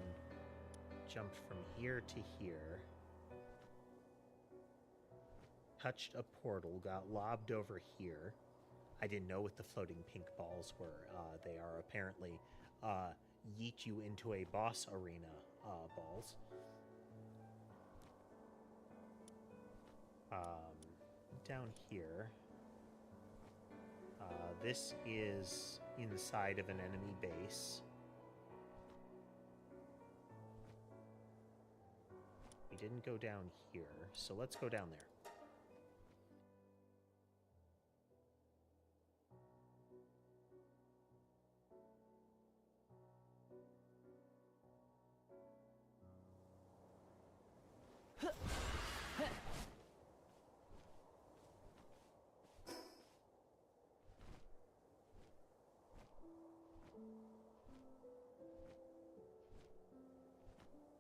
jumped from here to here, touched a portal, got lobbed over here. I didn't know what the floating pink balls were. They are apparently yeet you into a boss arena balls. Down here, this is inside of an enemy base. We didn't go down here, so let's go down there.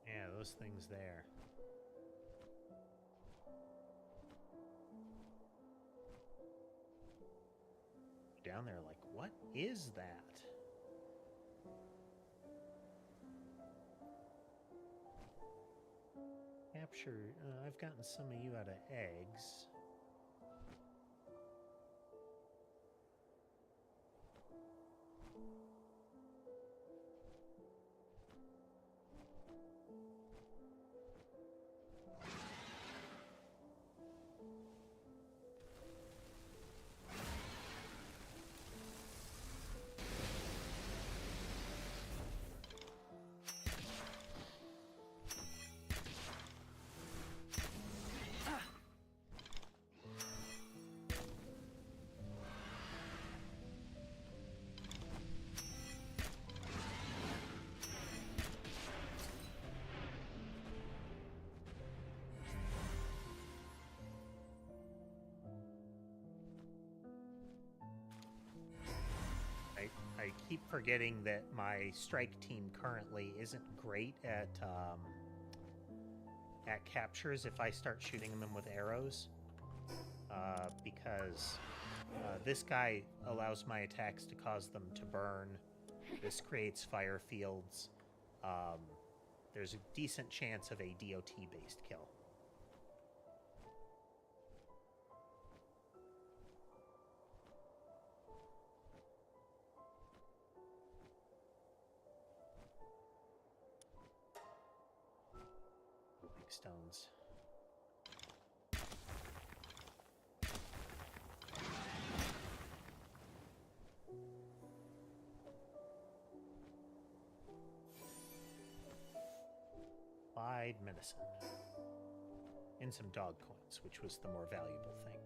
Yeah, those things there. Down there like, what is that? Capture, I've gotten some of you out of eggs. I keep forgetting that my strike team currently isn't great at captures if I start shooting them with arrows, because this guy allows my attacks to cause them to burn. This creates fire fields. There's a decent chance of a DOT-based kill. Stones. Applied medicine. And some dog coins, which was the more valuable thing.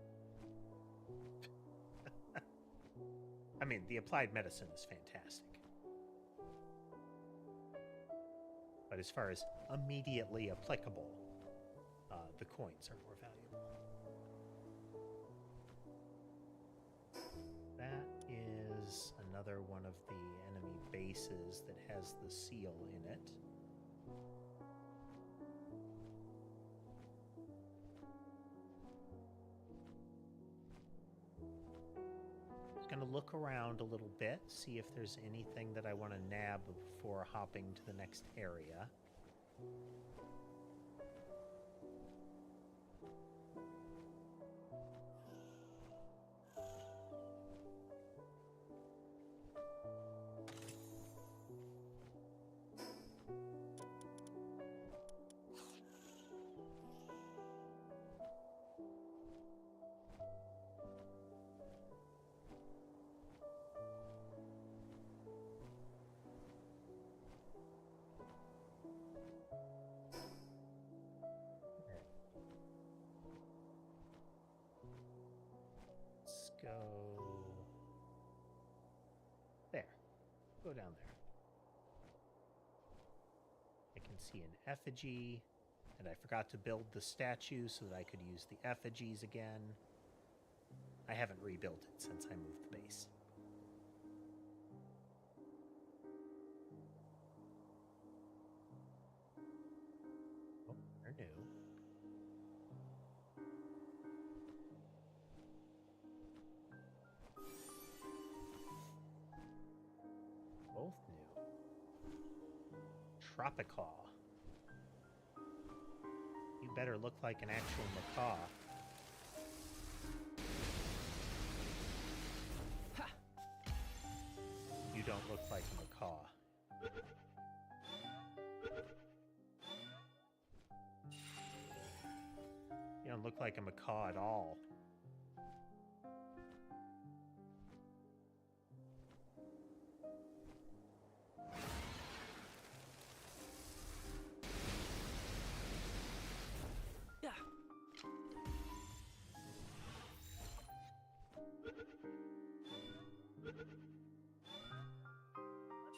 I mean, the applied medicine is fantastic. But as far as immediately applicable, the coins are more valuable. That is another one of the enemy bases that has the seal in it. I'm going to look around a little bit, see if there's anything that I want to nab before hopping to the next area. Go there. Go down there. I can see an effigy, and I forgot to build the statue so that I could use the effigies again. I haven't rebuilt it since I moved the base. Oh, they're new. Both new. Tropicaw. You better look like an actual macaw. Ha! You don't look like a macaw. You don't look like a macaw at all.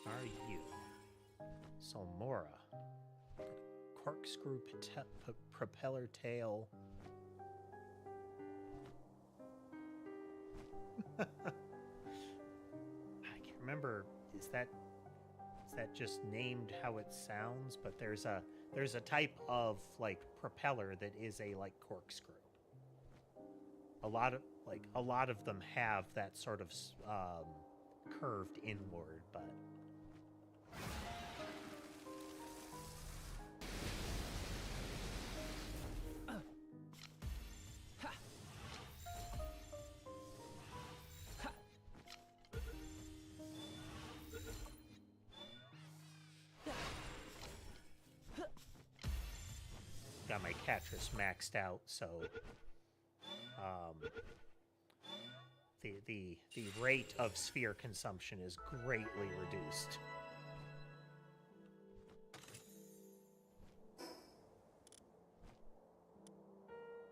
Are you? Salmora. Corkscrew propeller tail. I can't remember. Is that just named how it sounds? But there's a type of like propeller that is a like corkscrew. A lot of them have that sort of curved inward, but. Got my Catris maxed out, so the rate of sphere consumption is greatly reduced.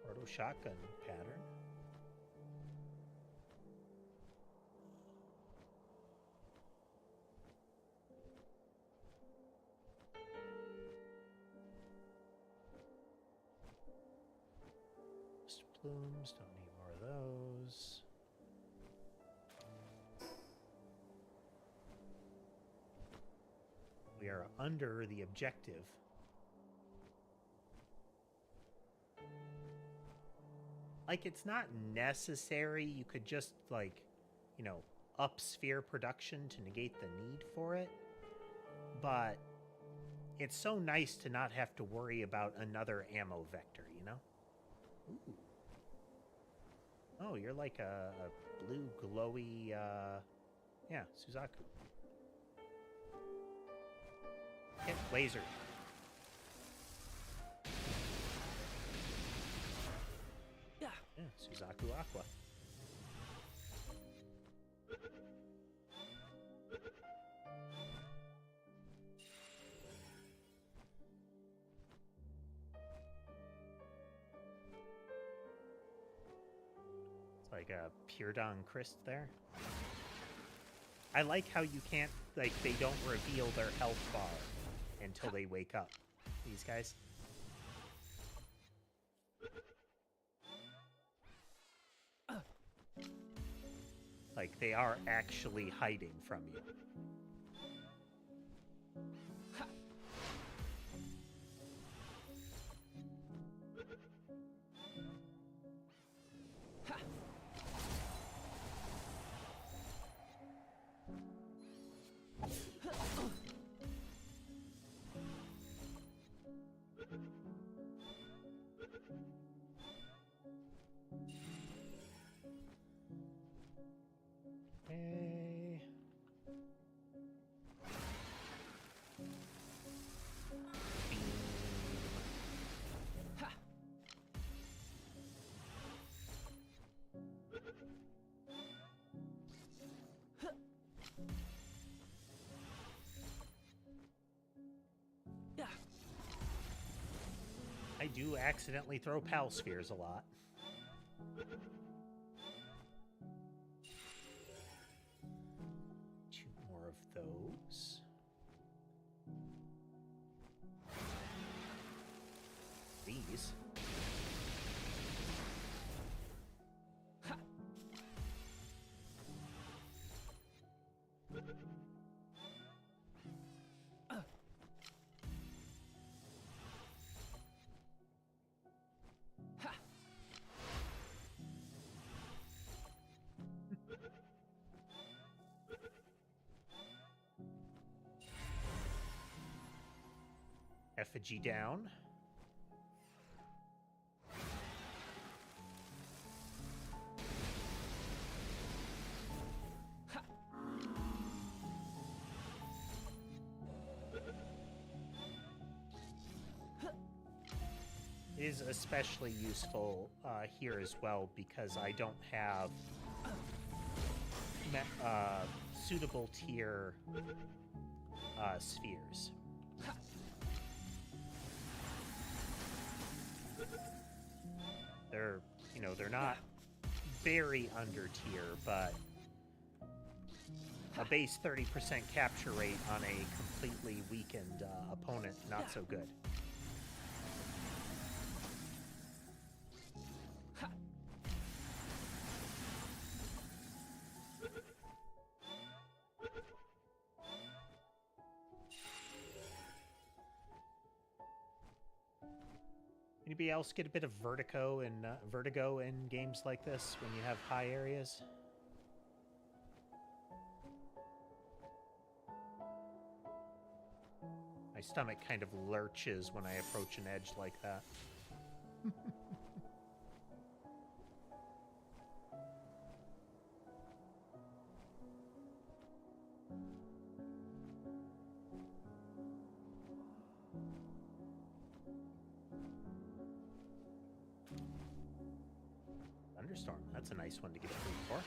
Proto shotgun pattern. Blooms, don't need more of those. We are under the objective. Like, it's not necessary. You could just, like, you know, up sphere production to negate the need for it. But it's so nice to not have to worry about another ammo vector, you know? Ooh. Oh, you're like a blue glowy, yeah, Suzaku. Hit laser. Yeah, Suzaku Aqua. Like a Pure Dawn Christ there. I like how you can't, like, they don't reveal their health bar until they wake up. These guys. Like, they are actually hiding from you. I do accidentally throw pal spheres a lot. Two more of those. These. effigy down. Is especially useful here as well because I don't have suitable tier spheres. They're, you know, they're not very under tier, but a base 30% capture rate on a completely weakened opponent, not so good. Anybody else get a bit of vertigo in games like this when you have high areas? My stomach kind of lurches when I approach an edge like that. Thunderstorm, that's a nice one to get a food for.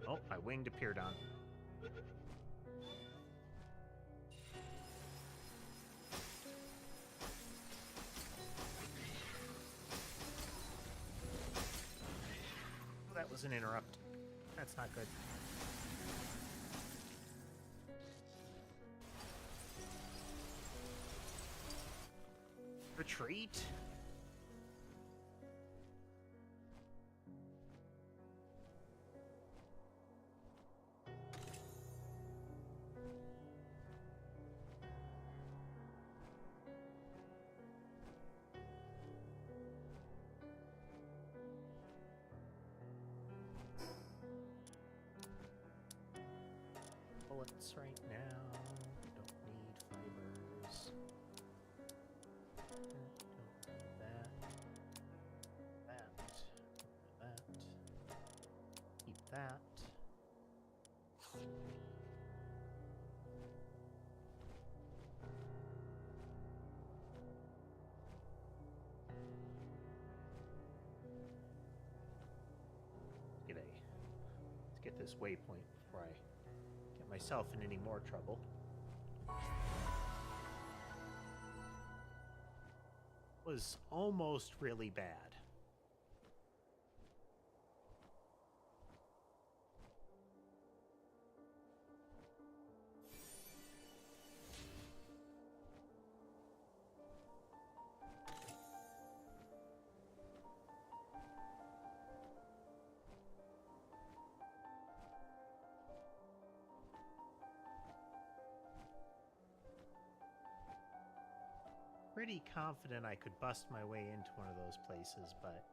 Oh, my winged appeared on. Oh, that was an interrupt. That's not good. Retreat? Bullets right now. Don't need fibers. Don't need that. That. Keep that. Let's get this waypoint before I get myself in any more trouble. Was almost really bad. Pretty confident I could bust my way into one of those places, but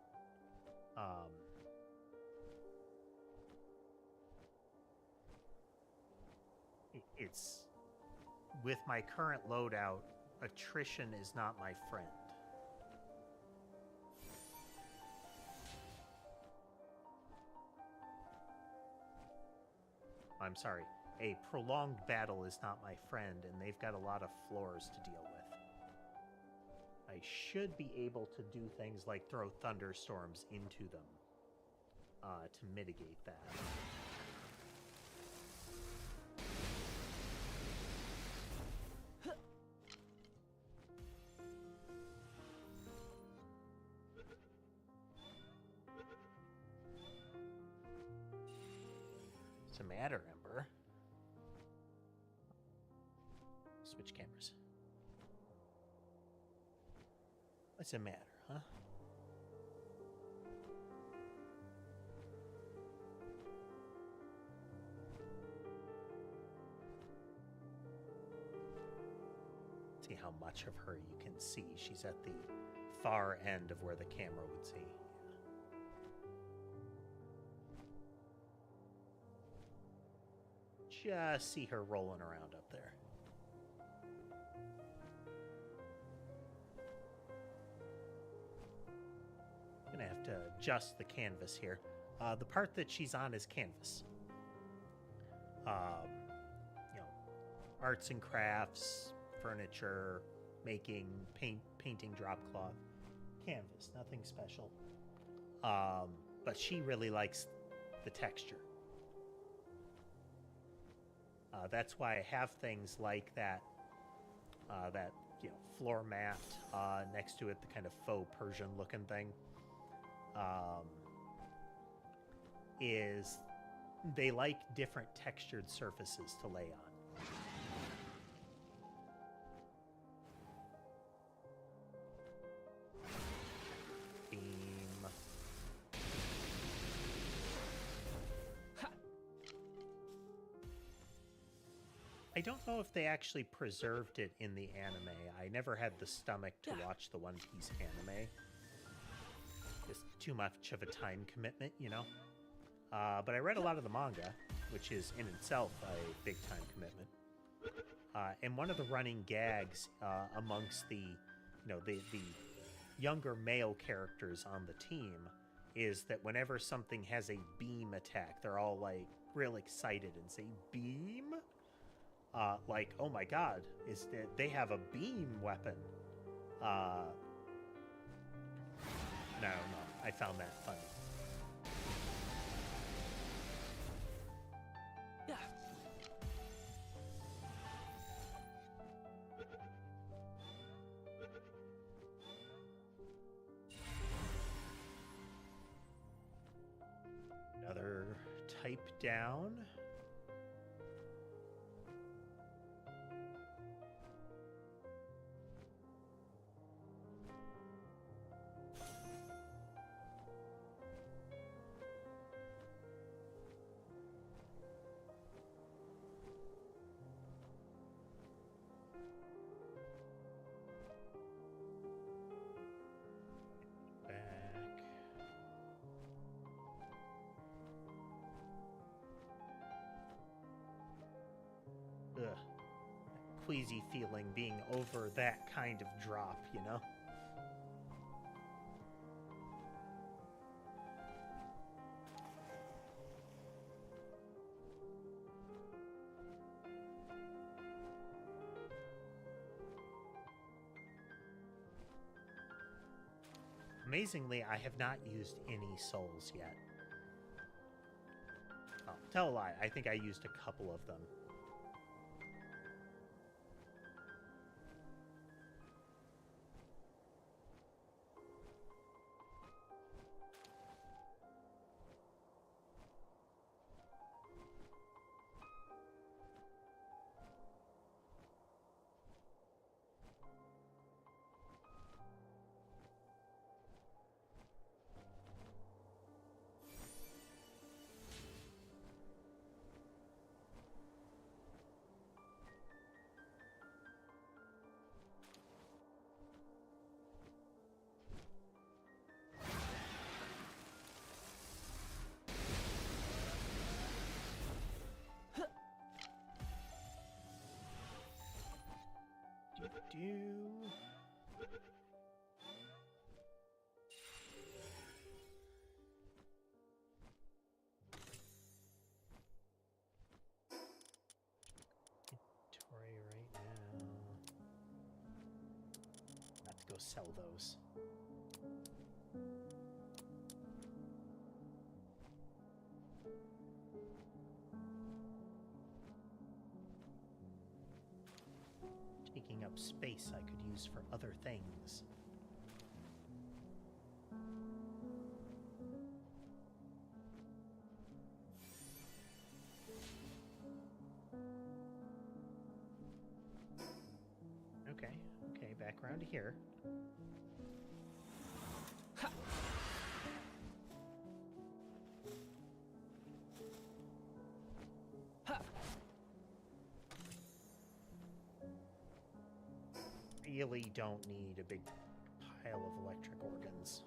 it's with my current loadout, attrition is not my friend. I'm sorry, a prolonged battle is not my friend, and they've got a lot of floors to deal with. I should be able to do things like throw thunderstorms into them to mitigate that. What's the matter, Ember? What's the matter, huh? See how much of her you can see. She's at the far end of where the camera would see. Just see her rolling around up there. Gonna have to adjust the canvas here. The part that she's on is canvas. You know, arts and crafts, furniture, making, painting drop cloth, canvas, nothing special. But she really likes the texture. That's why I have things like that, that floor mat next to it, the kind of faux Persian looking thing. Is they like different textured surfaces to lay on. I don't know if they actually preserved it in the anime. I never had the stomach to watch the One Piece anime. Just too much of a time commitment, you know? But I read a lot of the manga, which is in itself a big time commitment. And one of the running gags amongst the younger male characters on the team is that whenever something has a beam attack, they're all like real excited and say, "Beam?" Like, oh my god, is that they have a beam weapon? No, I found that funny. Yeah. Another type down. Queasy feeling being over that kind of drop, you know? Amazingly, I have not used any souls yet. Oh, tell a lie, I think I used a couple of them. Inventory right now. Have to go sell those. Taking up space I could use for other things. Okay, back around to here. Really don't need a big pile of electric organs.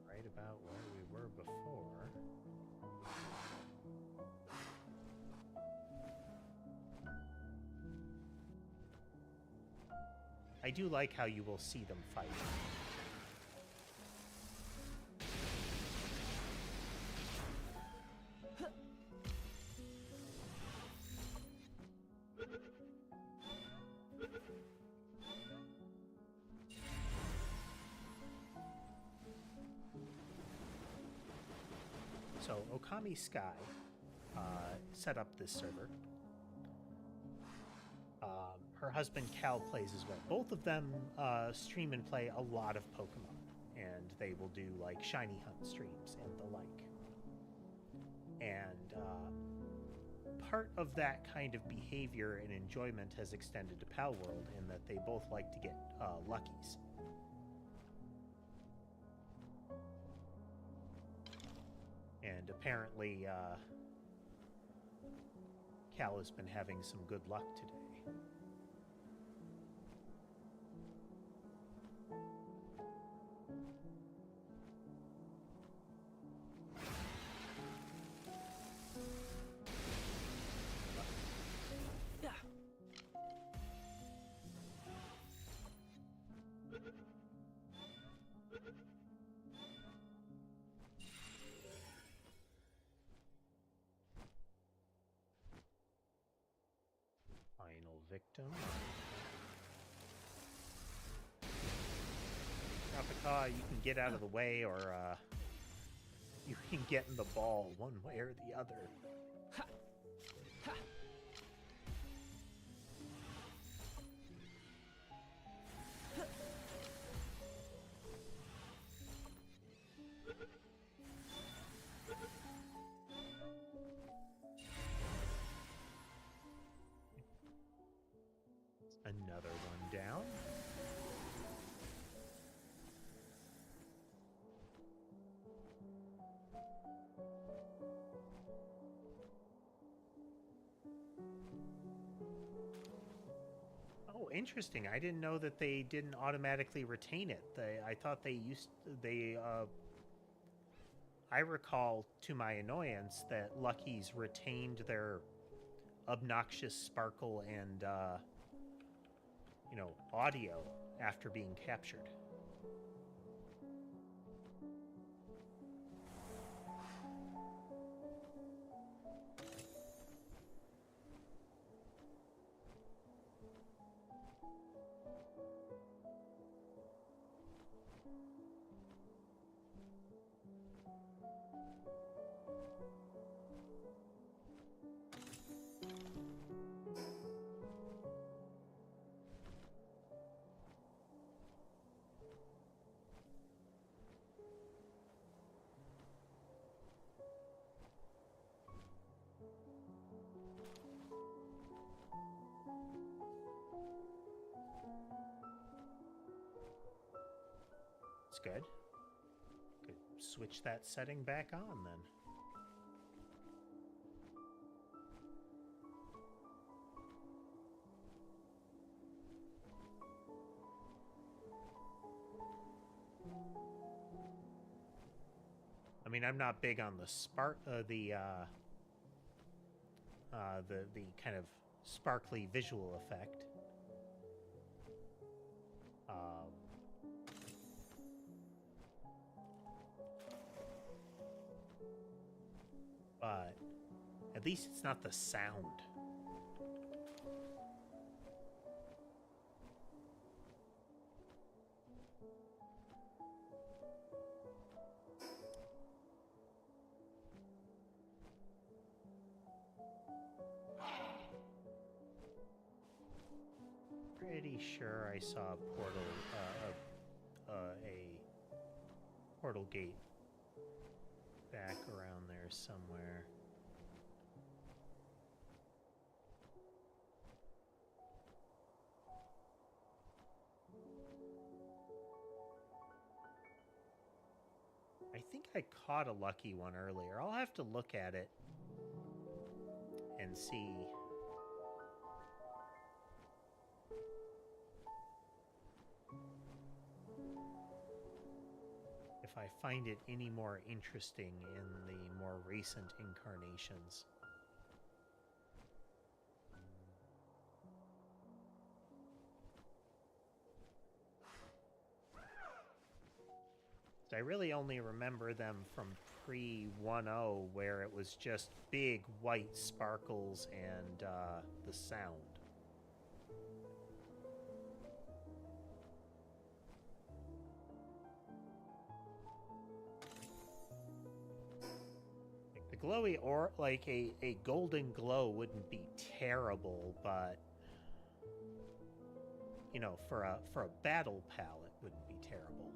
Right about where we were before. I do like how you will see them fight. So Okami Sky set up this server. Her husband Cal plays as well. Both of them stream and play a lot of Pokemon, and they will do like shiny hunt streams and the like. And part of that kind of behavior and enjoyment has extended to Palworld in that they both like to get luckies. And apparently, Cal has been having some good luck today. Final victim. Kappa, you can get out of the way, or you can get in the ball one way or the other. Another one down. Oh, interesting. I didn't know that they didn't automatically retain it. I thought they used... I recall, to my annoyance, that Lucky's retained their obnoxious sparkle and, audio after being captured. It's good. Could switch that setting back on then. I mean, I'm not big on the the kind of sparkly visual effect. But at least it's not the sound. pretty sure I saw a portal, a portal gate back around there somewhere. I think I caught a lucky one earlier. I'll have to look at it and see. If I find it any more interesting in the more recent incarnations. I really only remember them from pre-1.0, where it was just big white sparkles and the sound. Like the glowy, or like a golden glow wouldn't be terrible, but you know, for a battle pal, it wouldn't be terrible.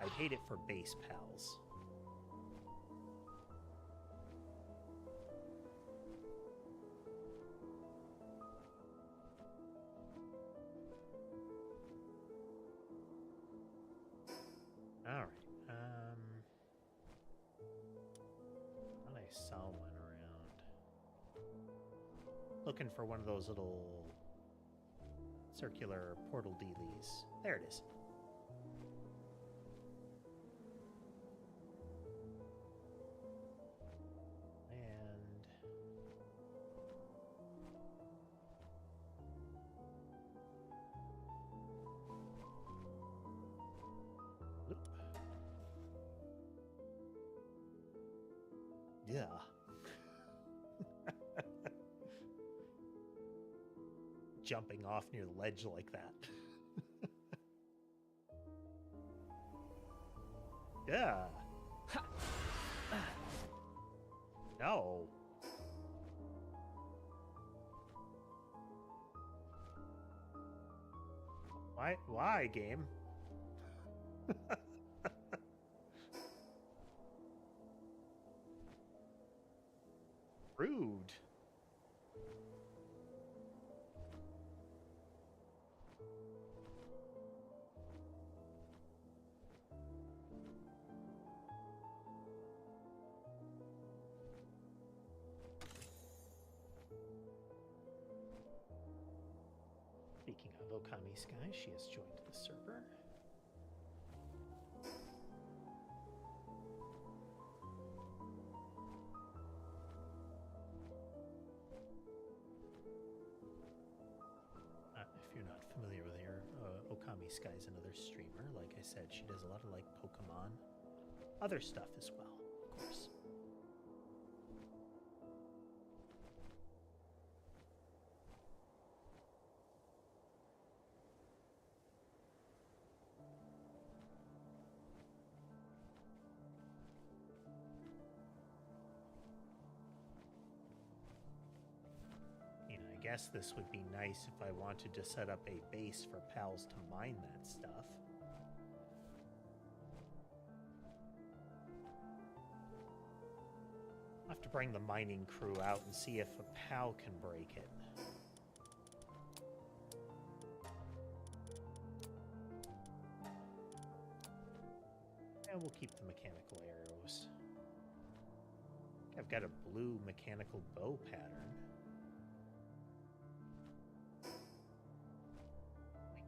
I'd hate it for base pals. All right. Thought I saw one around. Looking for one of those little circular portal dealies. There it is. Yeah. Jumping off near the ledge like that. Yeah. No. Why, game? Rude. Speaking of Okami Sky, she has joined the server. If you're not familiar with her, Okami Sky is another streamer. Like I said, she does a lot of like Pokemon, other stuff as well, of course. I guess this would be nice if I wanted to set up a base for pals to mine that stuff. I'll have to bring the mining crew out and see if a pal can break it. And we'll keep the mechanical arrows. I've got a blue mechanical bow pattern.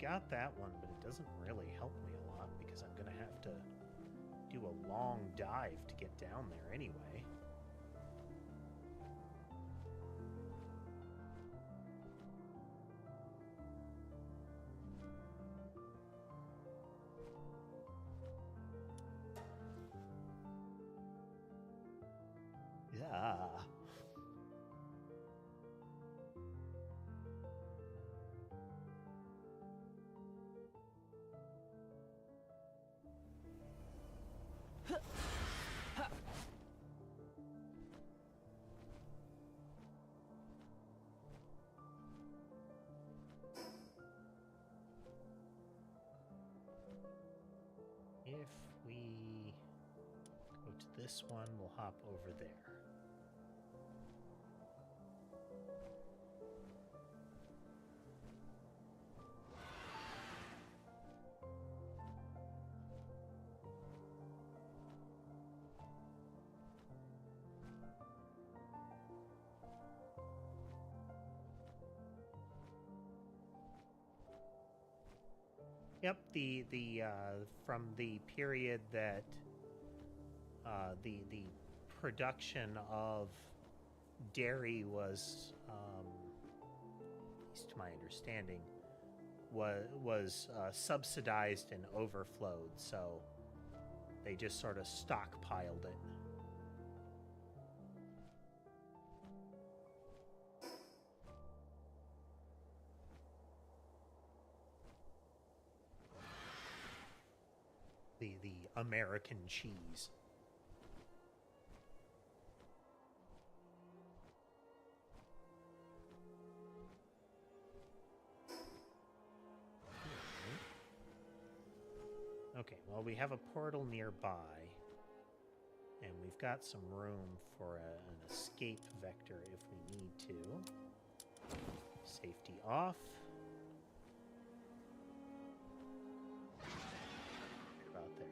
Got that one, but it doesn't really help me a lot because I'm gonna have to do a long dive to get down there anyway. Yeah. this one will hop over there. Yep, the from the period that the production of dairy was, at least to my understanding, was subsidized and overflowed, so they just sort of stockpiled it. The American cheese. Okay, well, we have a portal nearby, and we've got some room for an escape vector if we need to. Safety off. About there.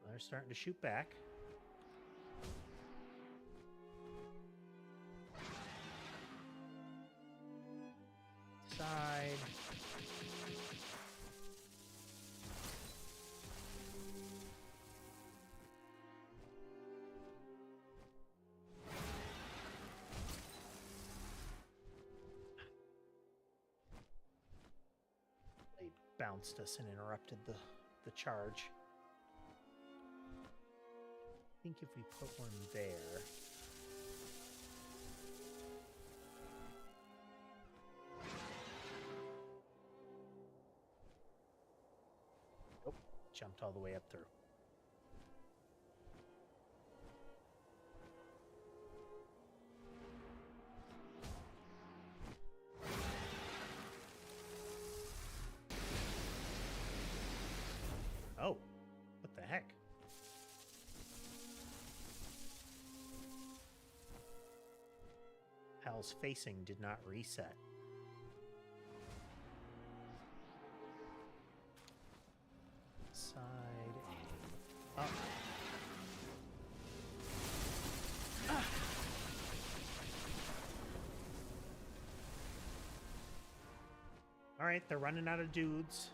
They're starting to shoot back. Side. They bounced us and interrupted the charge. I think if we put one there... Oh, jumped all the way up through. Oh, what the heck? Hal's facing did not reset. Side aim up. Ah. All right, they're running out of dudes.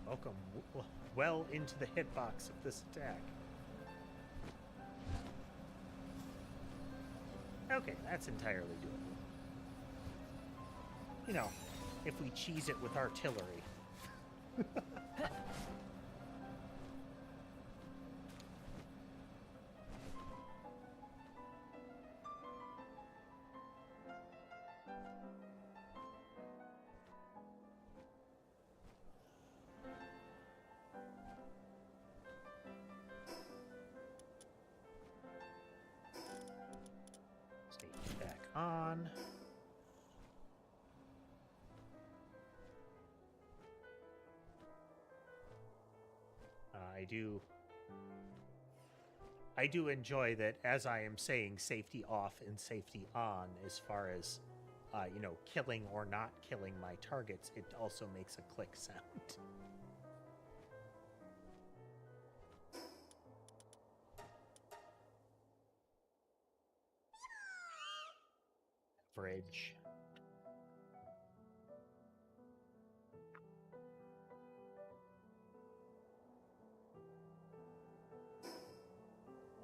Welcome well into the hitbox of this attack. Okay, that's entirely doable. You know, if we cheese it with artillery. on. I do enjoy that as I am saying safety off and safety on as far as, you know, killing or not killing my targets, it also makes a click sound. Average.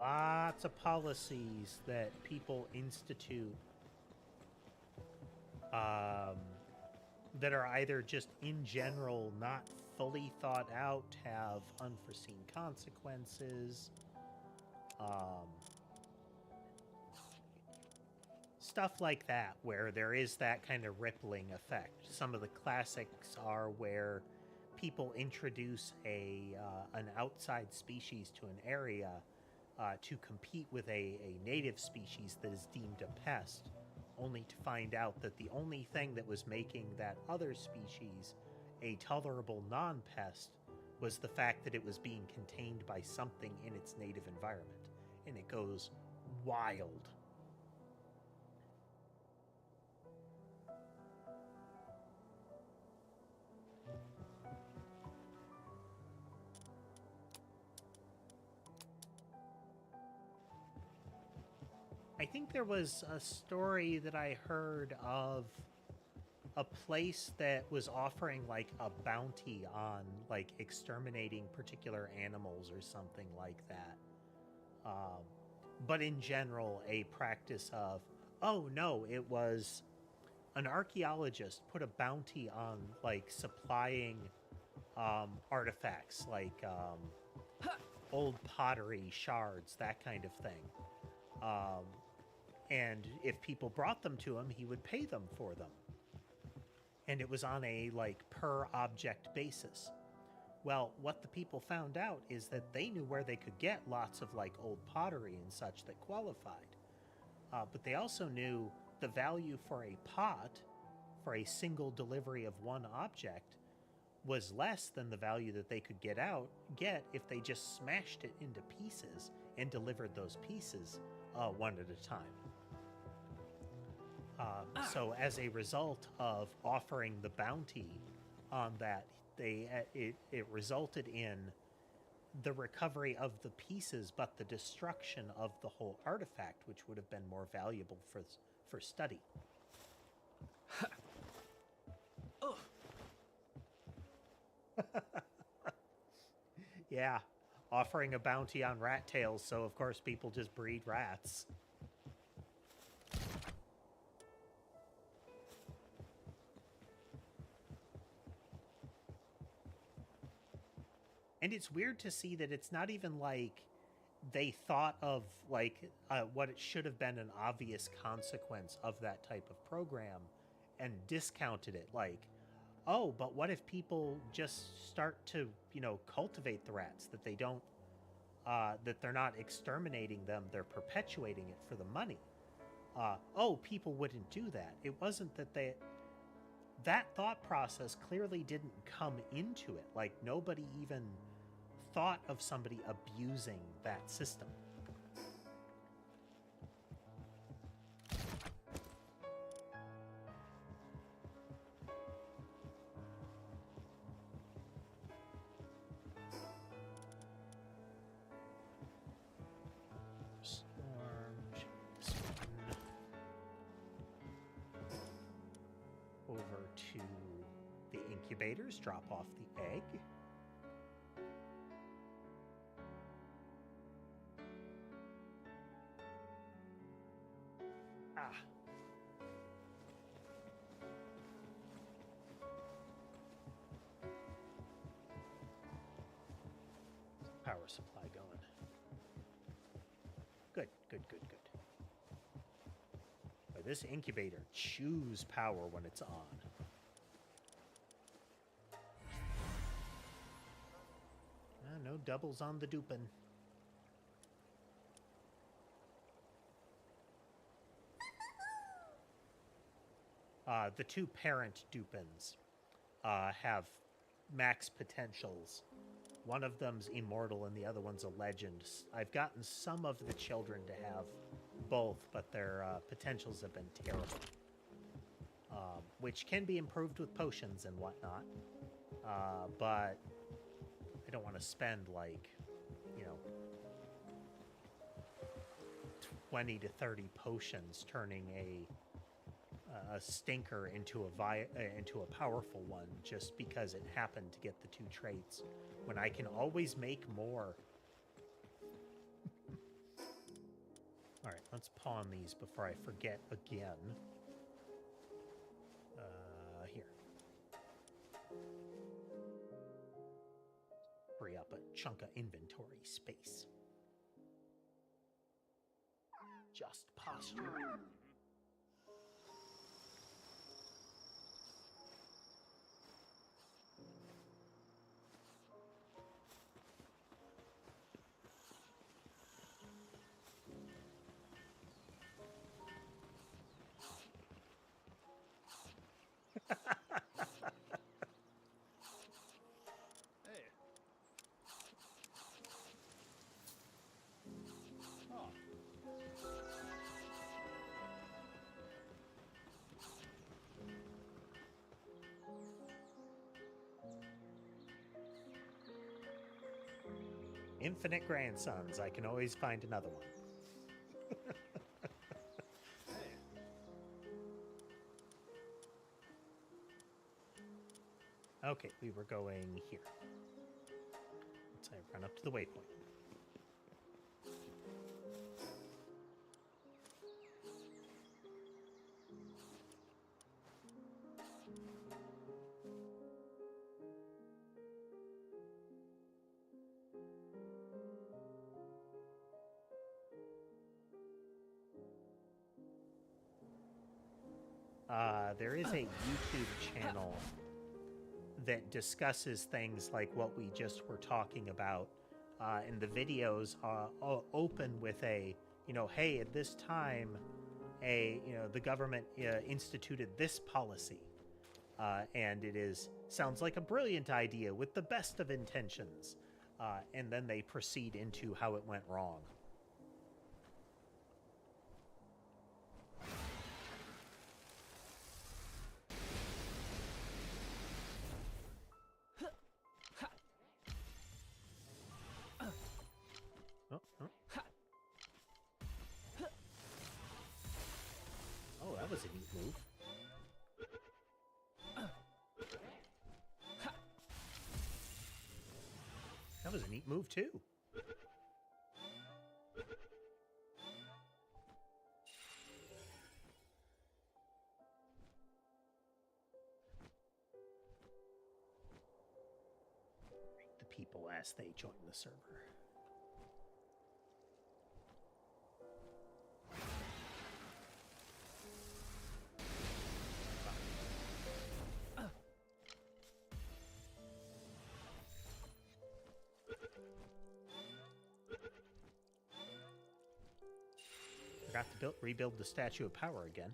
Lots of policies that people institute that are either just in general not fully thought out, have unforeseen consequences, stuff like that, where there is that kind of rippling effect. Some of the classics are where people introduce an outside species to an area to compete with a native species that is deemed a pest, only to find out that the only thing that was making that other species a tolerable non-pest was the fact that it was being contained by something in its native environment. And it goes wild. I think there was a story that I heard of a place that was offering like a bounty on like exterminating particular animals or something like that. But in general, a practice of, oh no, it was an archaeologist put a bounty on like supplying artifacts like old pottery, shards, that kind of thing. And if people brought them to him, he would pay them for them. And it was on a like per object basis. Well, what the people found out is that they knew where they could get lots of like old pottery and such that qualified. But they also knew the value for a pot, for a single delivery of one object, was less than the value that they could get if they just smashed it into pieces and delivered those pieces one at a time. So as a result of offering the bounty on that, it resulted in the recovery of the pieces, but the destruction of the whole artifact, which would have been more valuable for study. Yeah, offering a bounty on rat tails, so of course people just breed rats. And it's weird to see that it's not even like they thought of like what it should have been an obvious consequence of that type of program and discounted it, like, oh, but what if people just start to, you know, cultivate the rats, that they don't that they're not exterminating them, they're perpetuating it for the money. Oh, people wouldn't do that. It wasn't that that thought process clearly didn't come into it. Like, nobody even thought of somebody abusing that system. Over to the incubators, drop off the egg. Power supply going. Good. But this incubator chews power when it's on. No doubles on the dupin. The two parent Dupins have max potentials. One of them's immortal and the other one's a legend. I've gotten some of the children to have both, but their potentials have been terrible. Which can be improved with potions and whatnot. But I don't want to spend, like, you know, 20 to 30 potions turning a stinker into a powerful one just because it happened to get the two traits, when I can always make more. All right, let's pawn these before I forget again. Here. Free up a chunk of inventory space. Just posture. Infinite grandsons. I can always find another one. Okay, we were going here. Let's run up to the waypoint. There is a YouTube channel that discusses things like what we just were talking about, and the videos open with a, you know, hey, at this time, the government instituted this policy, and sounds like a brilliant idea with the best of intentions, and then they proceed into how it went wrong. Oh, that was a neat move. That was a neat move, too. Rate the people as they join the server. Forgot to rebuild the Statue of Power again.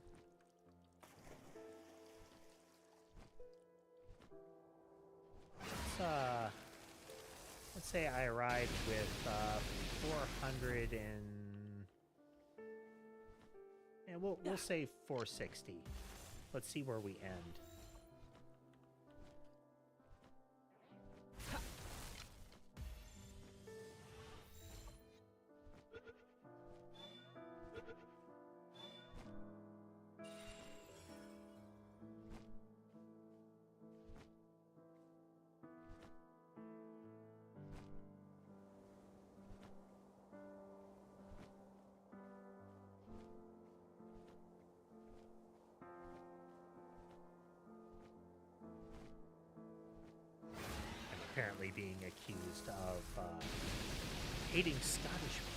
Let's say I arrived with 400 and... Yeah, we'll say 460. Let's see where we end. Apparently being accused of hating Scottish people.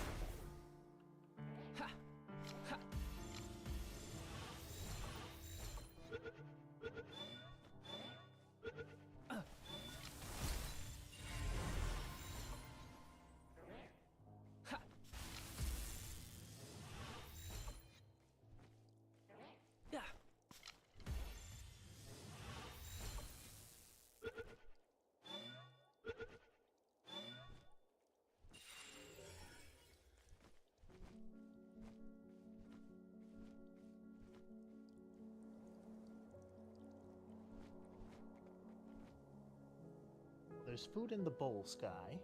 there's food in the bowl, Sky.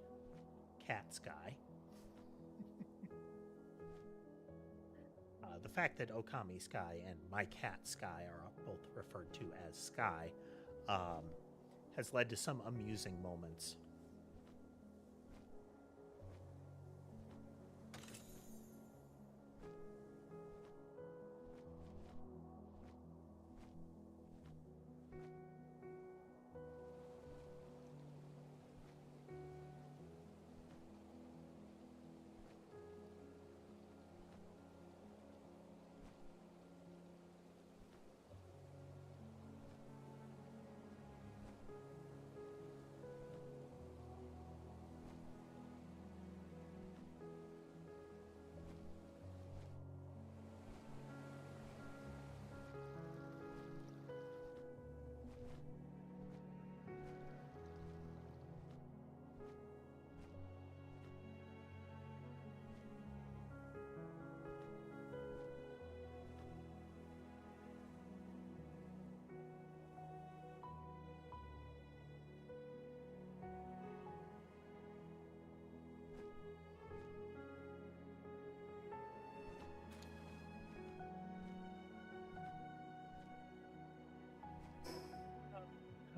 Cat Sky. The fact that Okami Sky and my cat Sky are both referred to as Sky has led to some amusing moments.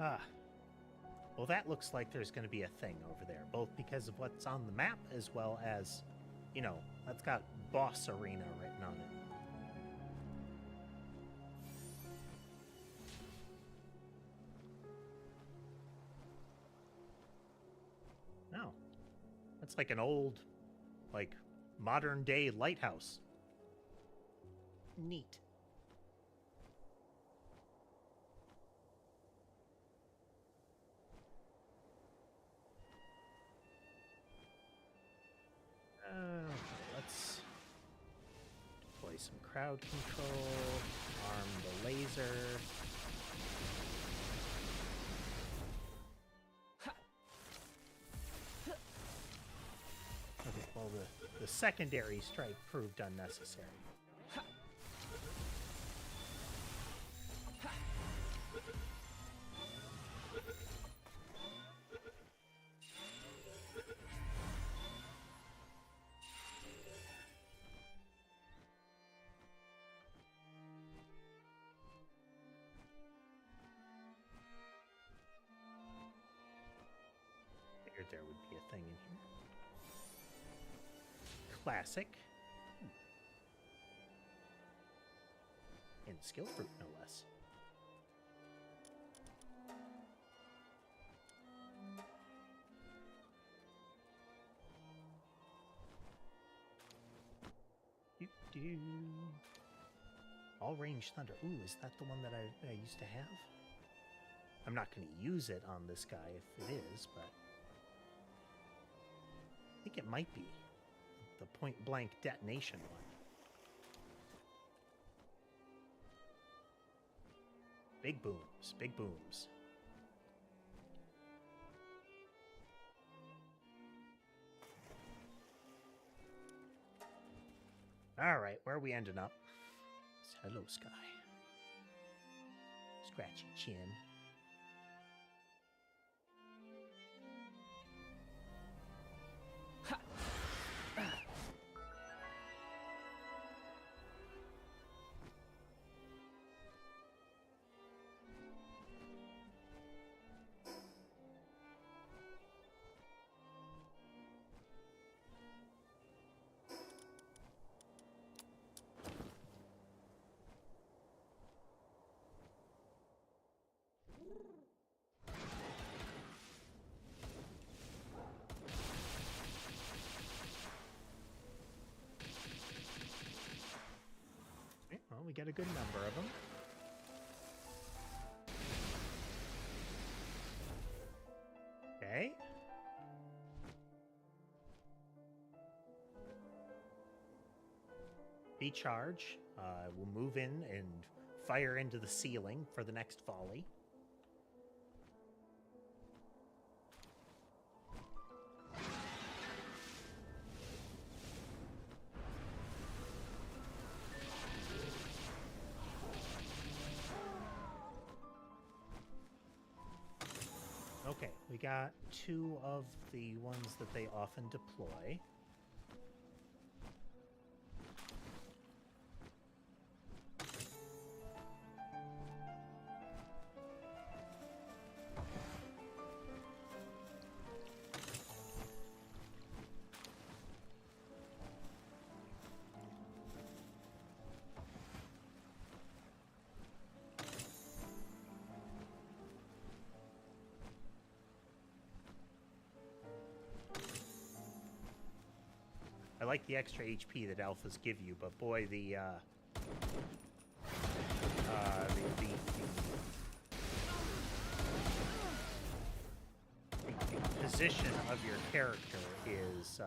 Ah. Well, that looks like there's going to be a thing over there, both because of what's on the map as well as, you know, that's got Boss Arena written on it. No. That's like an old, like, modern-day lighthouse. Neat. Let's deploy some crowd control, arm the laser. Okay, well, the secondary strike proved unnecessary. Figured there would be a thing in here. Classic. And skill fruit, no less. Doo-doo. All range thunder. Ooh, is that the one that I used to have? I'm not going to use it on this guy if it is, but I think it might be the point-blank detonation one. Big booms, big booms. All right, where are we ending up? Hello, Sky. Scratchy chin. Well, we get a good number of them. Okay. Recharge. We'll move in and fire into the ceiling for the next volley. Okay, We got 2 of the ones that they often deploy. I like the extra HP that alphas give you, but boy, the position of your character is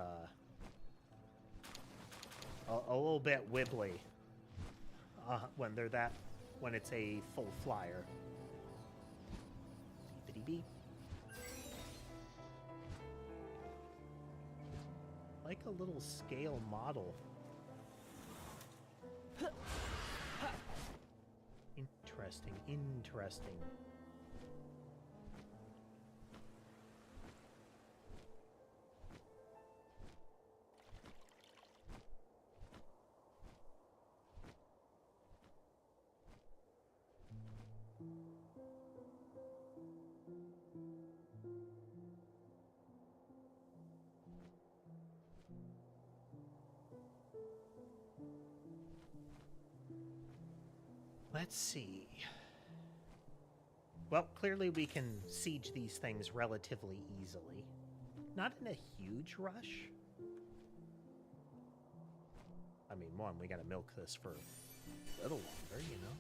a little bit wibbly when it's a full flyer. Beepity beep. Like a little scale model. Interesting, interesting. Let's see. Well, clearly we can siege these things relatively easily. Not in a huge rush. I mean, one, we gotta milk this for a little longer, you know?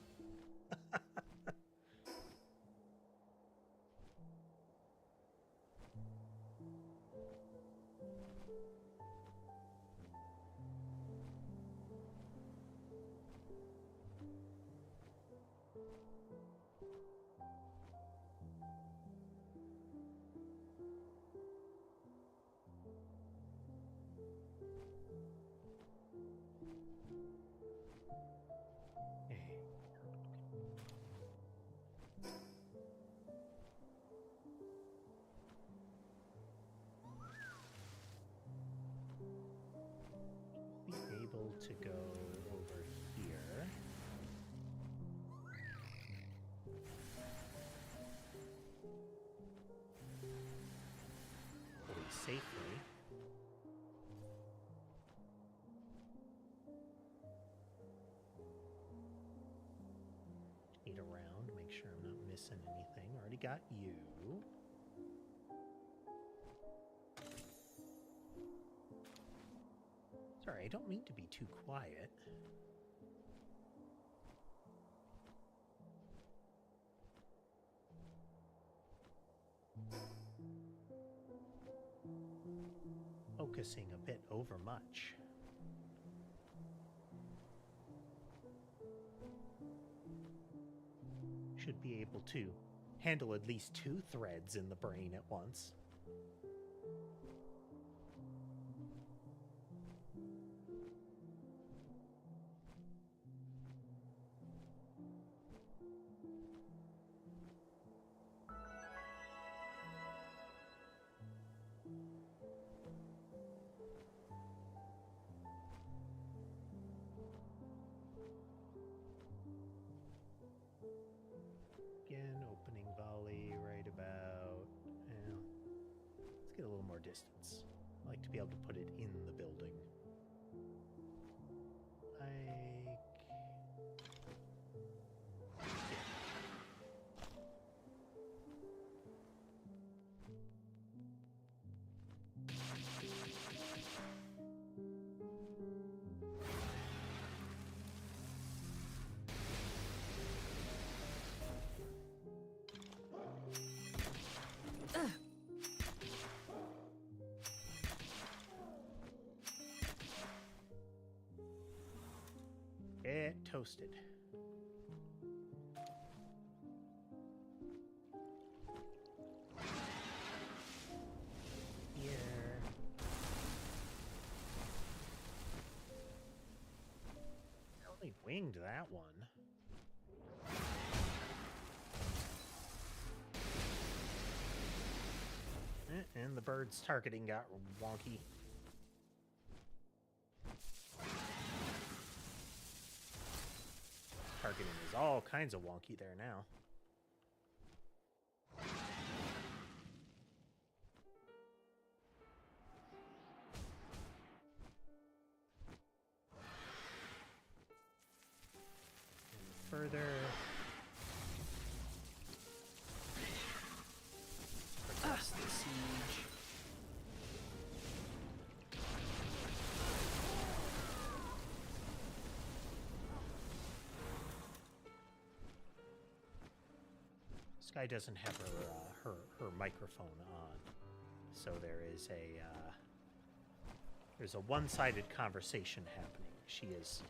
To go over here. Fully safely. Need around, make sure I'm not missing anything. Already got you. Sorry, I don't mean to be too quiet. Focusing a bit over much. Should be able to handle at least 2 threads in the brain at once. Distance. I like to be able to put it in the building. Get toasted. Here. I only winged that one. And the bird's targeting got wonky. Targeting is all kinds of wonky there now. And further. Protects the siege. Sky doesn't have her microphone on, so there's a one-sided conversation happening. She is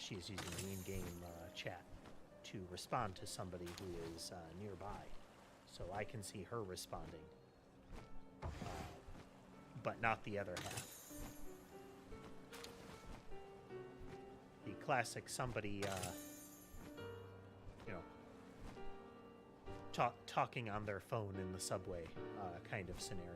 using the in-game chat to respond to somebody who is nearby, so I can see her responding, but not the other half. The classic somebody, talking on their phone in the subway kind of scenario.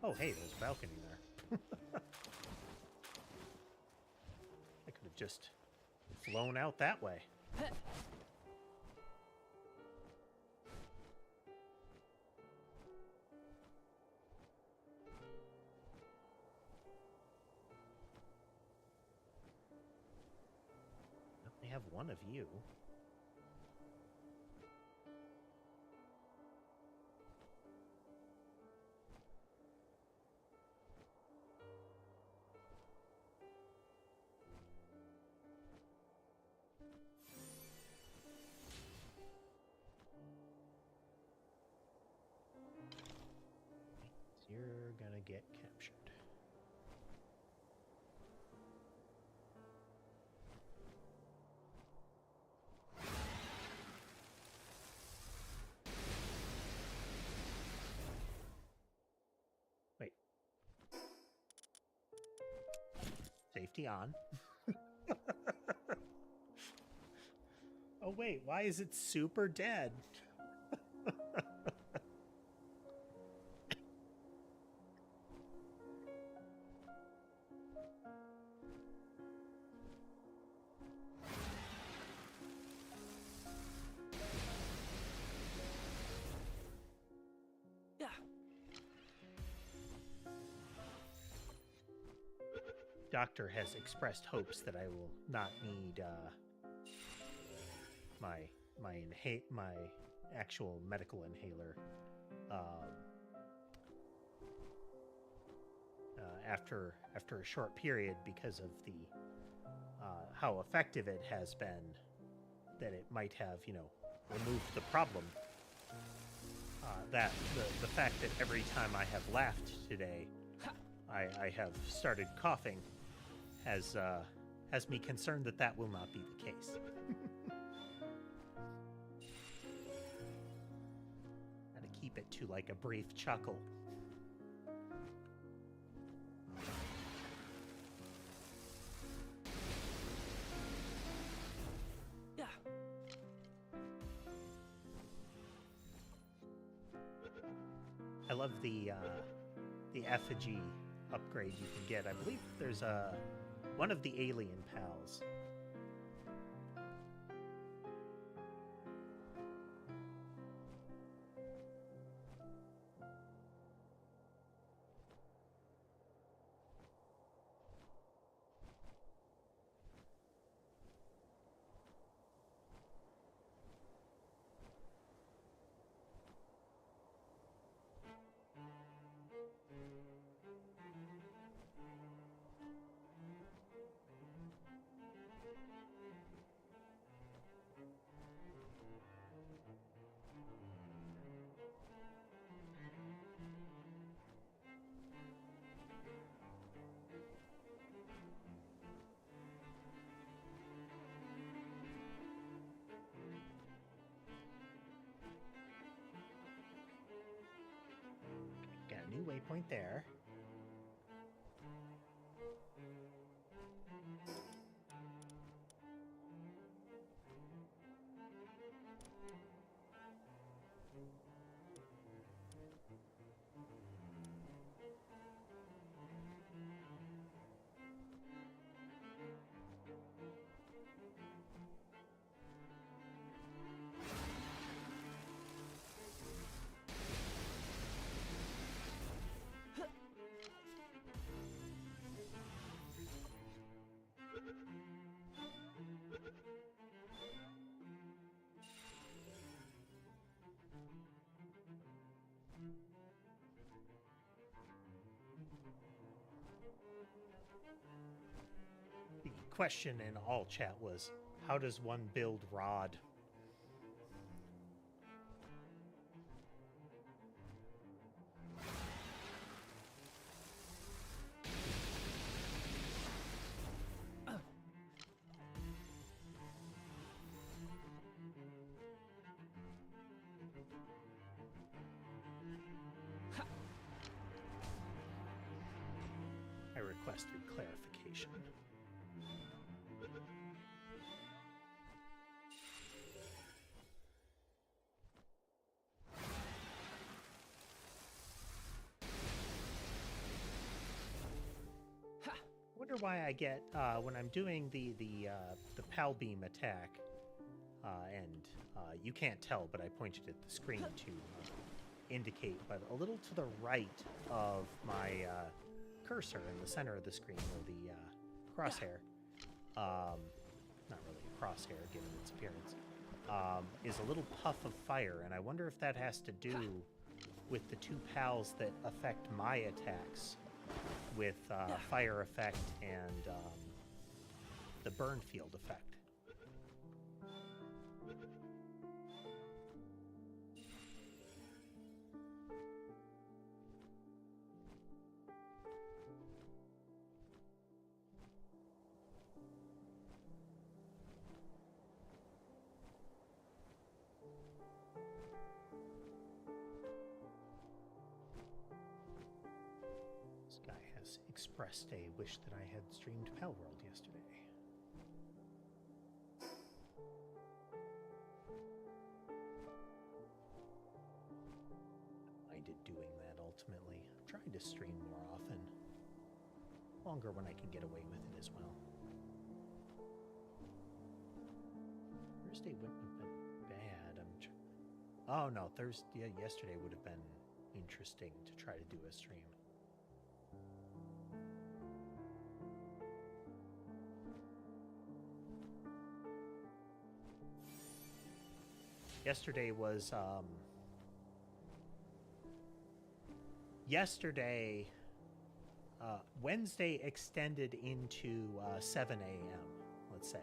Oh, hey, there's a balcony there. I could have just flown out that way. I have one of you. You're gonna get captured. Wait. Safety on. Oh wait, why is it super dead? Doctor has expressed hopes that I will not need my actual medical inhaler after a short period because of the how effective it has been. That it might have removed the problem. That the fact that every time I have laughed today, I have started coughing. Has me concerned that will not be the case. Gotta keep it to like a brief chuckle. Yeah. I love the effigy upgrade you can get. I believe there's one of the alien pals. Got a new waypoint there. The question in all chat was, how does one build rod? I requested clarification. I wonder why I get when I'm doing the pal beam attack, and you can't tell, but I pointed at the screen to indicate, but a little to the right of my cursor in the center of the screen, or the crosshair, not really a crosshair given its appearance, is a little puff of fire, and I wonder if that has to do with the two pals that affect my attacks with fire effect and the burn field effect. Expressed a wish that I had streamed Palworld yesterday. I did doing that ultimately. I'm trying to stream more often. Longer when I can get away with it as well. Thursday wouldn't have been bad. Oh no, Thursday, yesterday would have been interesting to try to do a stream. Yesterday was, Wednesday extended into 7 a.m., let's say.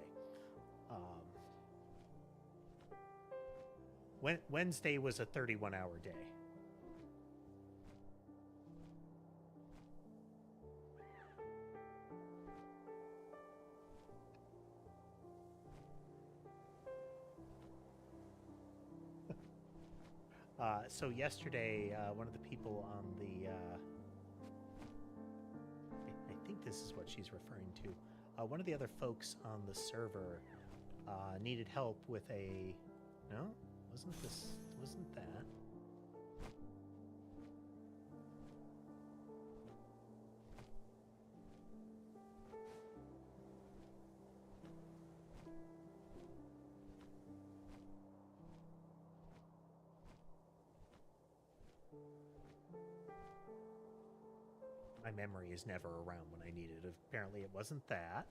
Wednesday was a 31-hour day. So yesterday, one of the people on the, I think this is what she's referring to. One of the other folks on the server needed help with a, no, wasn't that. My memory is never around when I need it. Apparently it wasn't that.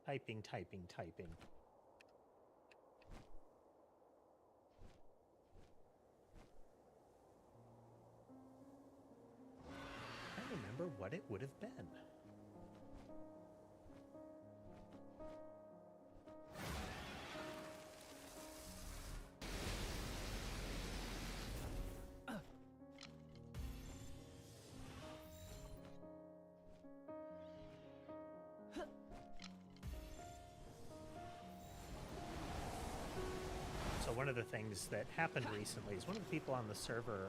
Typing. I remember what it would have been. So one of the things that happened recently is one of the people on the server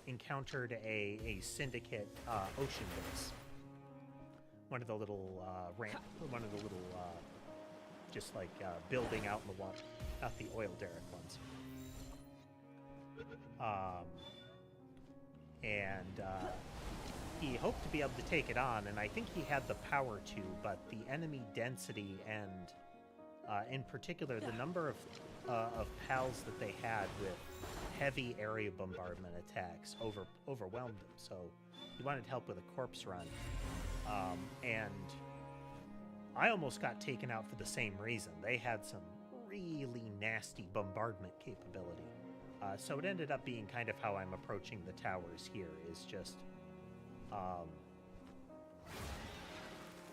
encountered a syndicate ocean base. One of the little just like building out in the water, not the oil derrick ones. And he hoped to be able to take it on, and I think he had the power to, but the enemy density and In particular, the number of pals that they had with heavy area bombardment attacks overwhelmed him. So he wanted help with a corpse run, and I almost got taken out for the same reason. They had some really nasty bombardment capability. So it ended up being kind of how I'm approaching the towers here, is just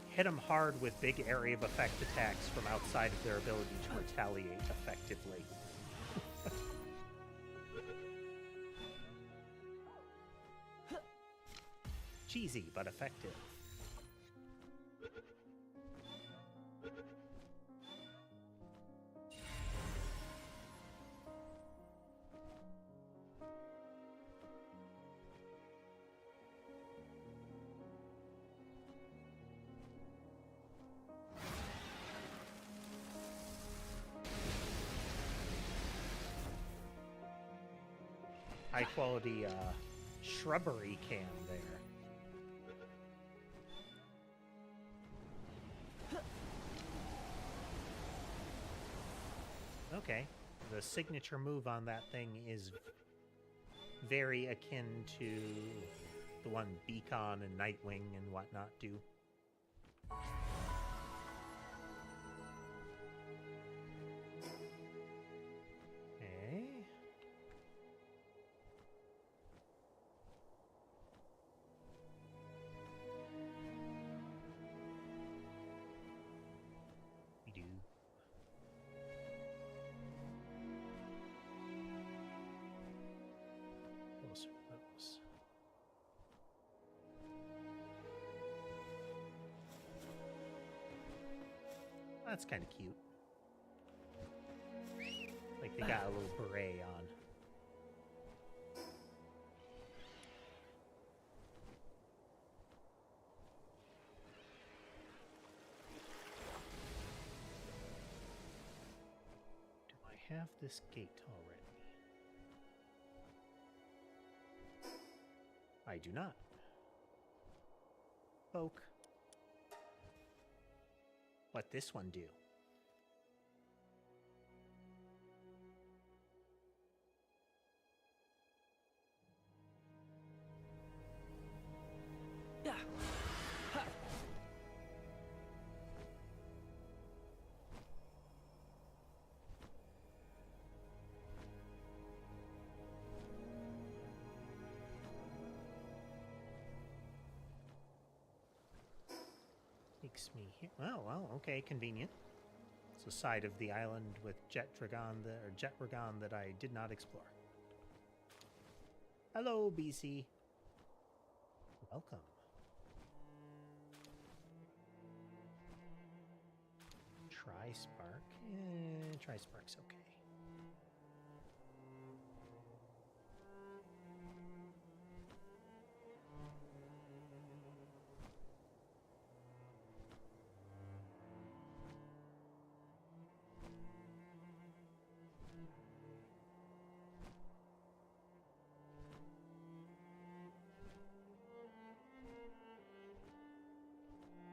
hit them hard with big area of effect attacks from outside of their ability to retaliate effectively. Cheesy, but effective. High quality shrubbery cam there. Okay, the signature move on that thing is very akin to the one Beacon and Nightwing and whatnot do. Okay. We do. Those are those. That's kind of cute. Like they got a little beret on. Do I have this gate already? I do not. Poke. What this one do? Yeah. Ha. Takes me here. Oh, well, okay, convenient. It's a side of the island with Jet Dragon that I did not explore. Hello, BC. Welcome. Tri-Spark. Tri-Spark's okay.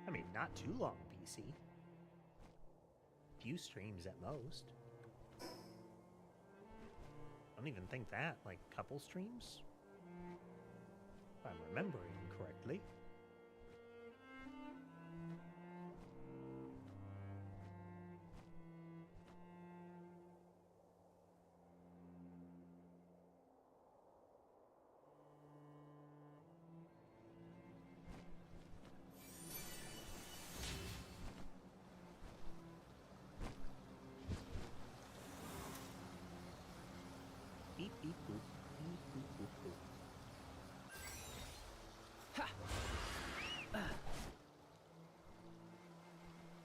I mean, not too long, BC. Few streams at most. I don't even think that, like, couple streams? If I'm remembering correctly. Beep, beep, boop. Beep, boop, boop, boop. Ha.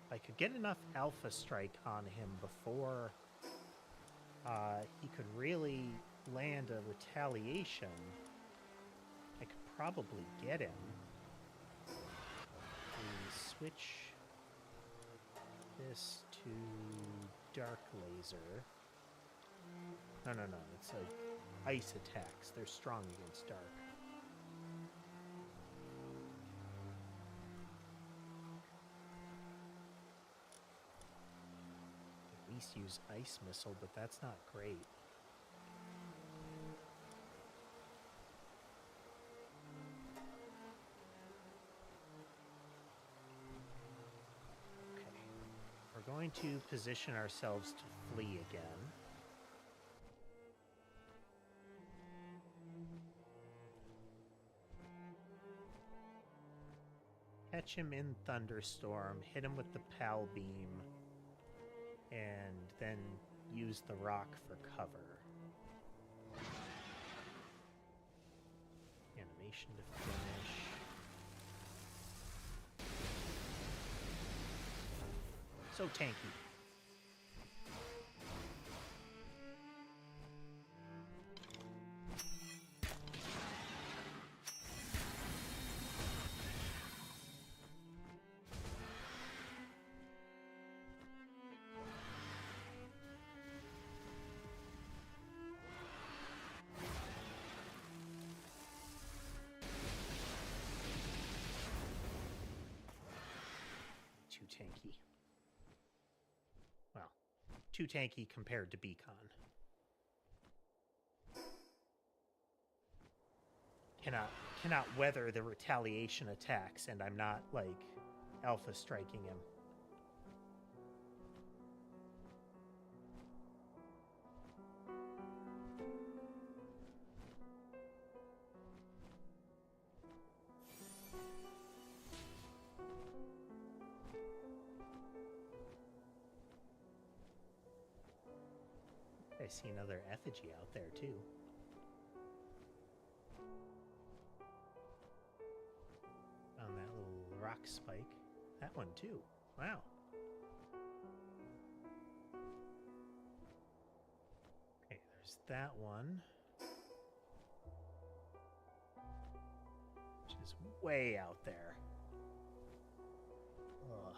If I could get enough Alpha Strike on him before he could really land a retaliation, I could probably get him. We switch this to Dark Laser. No, it's like ice attacks. They're strong against dark. least use ice missile, but that's not great. Okay. We're going to position ourselves to flee again. Catch him in thunderstorm, hit him with the pal beam, and then use the rock for cover. Animation to finish. So tanky. Too tanky. Well, too tanky compared to Beacon. Cannot weather the retaliation attacks, and I'm not, like, alpha striking him. I see another effigy out there, too. Found that little rock spike. That one, too. Wow. Okay, there's that one. Which is way out there. Ugh.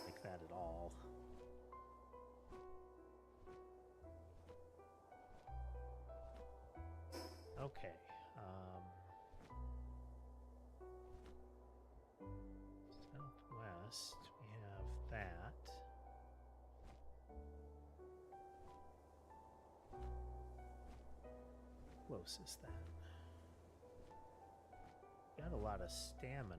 Like that at all. Okay. Southwest, we have that. Close is that? Got a lot of stamina.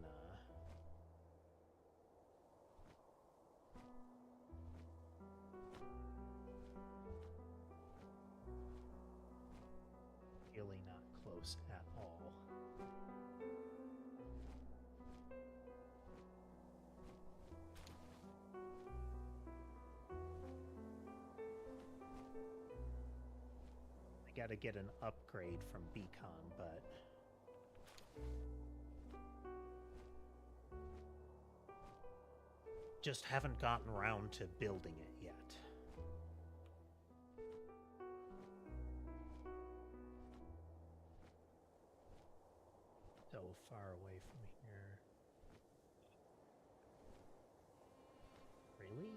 Really not close at all. I gotta get an upgrade from Beacon, but just haven't gotten around to building it yet. So far away from here. Really?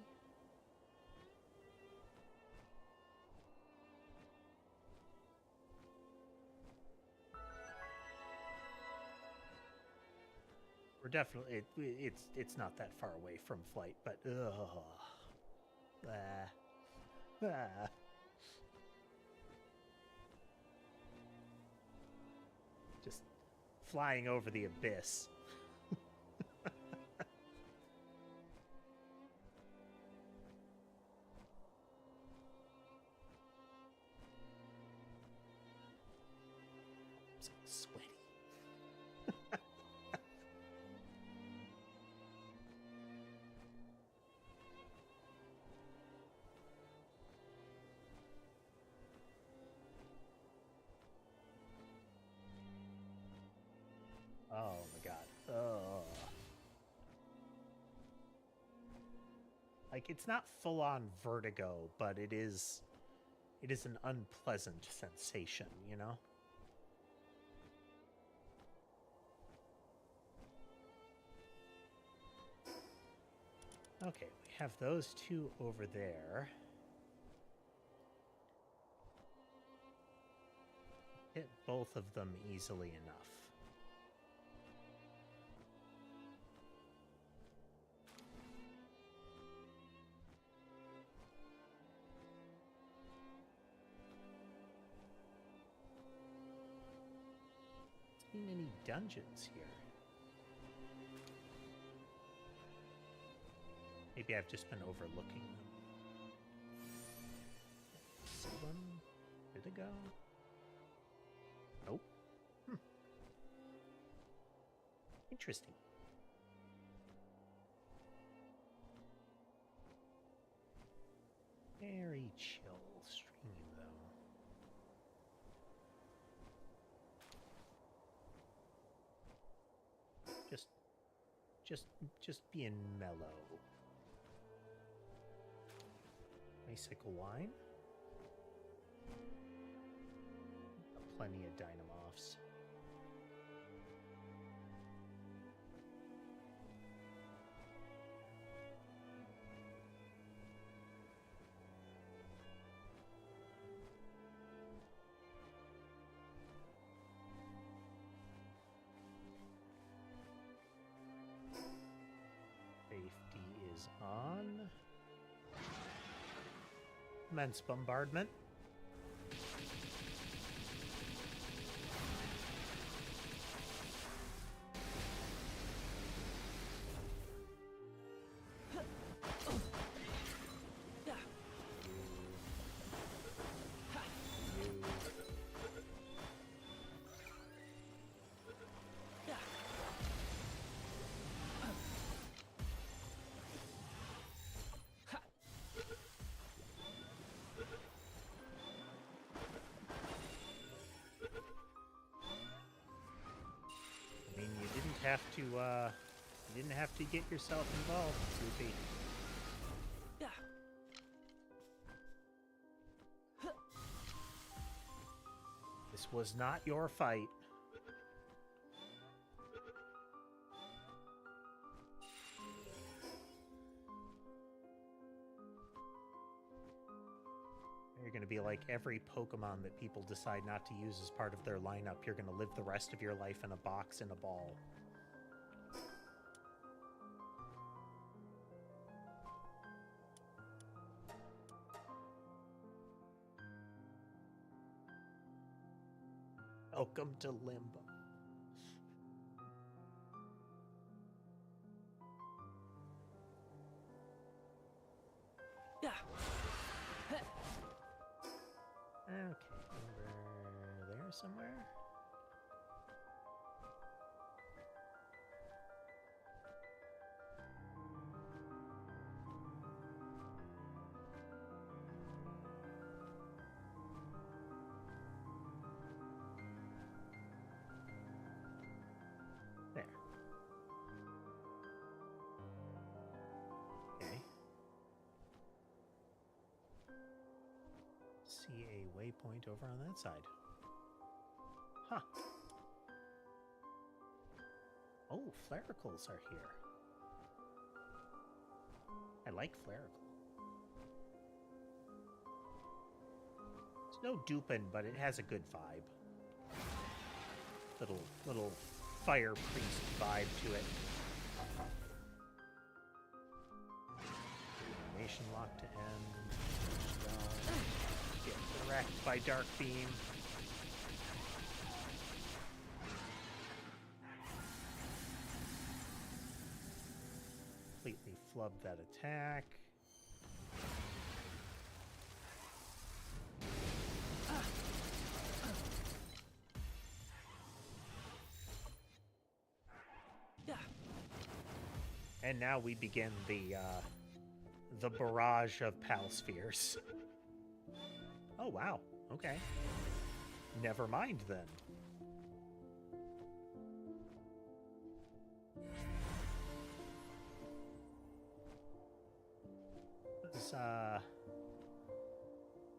We're definitely it's not that far away from flight, but just flying over the abyss. I'm so sweaty. Oh my god. Oh. Like, it's not full-on vertigo, but it is an unpleasant sensation, you know? Okay, we have those two over there. Hit both of them easily enough. dungeons here. Maybe I've just been overlooking them. See them? Where'd they go? Nope. Interesting. Very chill stream, though. Just being mellow. Icicle wine. Plenty of dynamophs. Safety is on. Immense bombardment. You didn't have to get yourself involved, Goofy. This was not your fight. You're going to be like every Pokemon that people decide not to use as part of their lineup. You're going to live the rest of your life in a box in a ball. Welcome to Limbo. Okay, over there somewhere. There. Okay. See a waypoint over on that side. Huh. Oh, Flaricles are here. I like Flaricle. It's no dupin, but it has a good vibe. Little fire priest vibe to it. Animation lock to end. Get wrecked by Dark Beam. Completely flub that attack. And now we begin the barrage of Pal Spheres. Oh wow, okay. Never mind then. This, I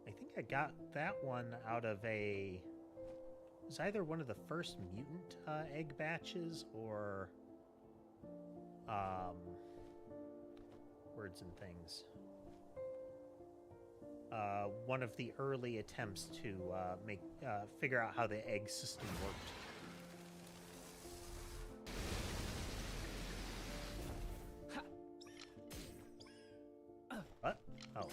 think I got that one out of it was either one of the first mutant egg batches or words and things. One of the early attempts to figure out how the egg system worked. What? Oh.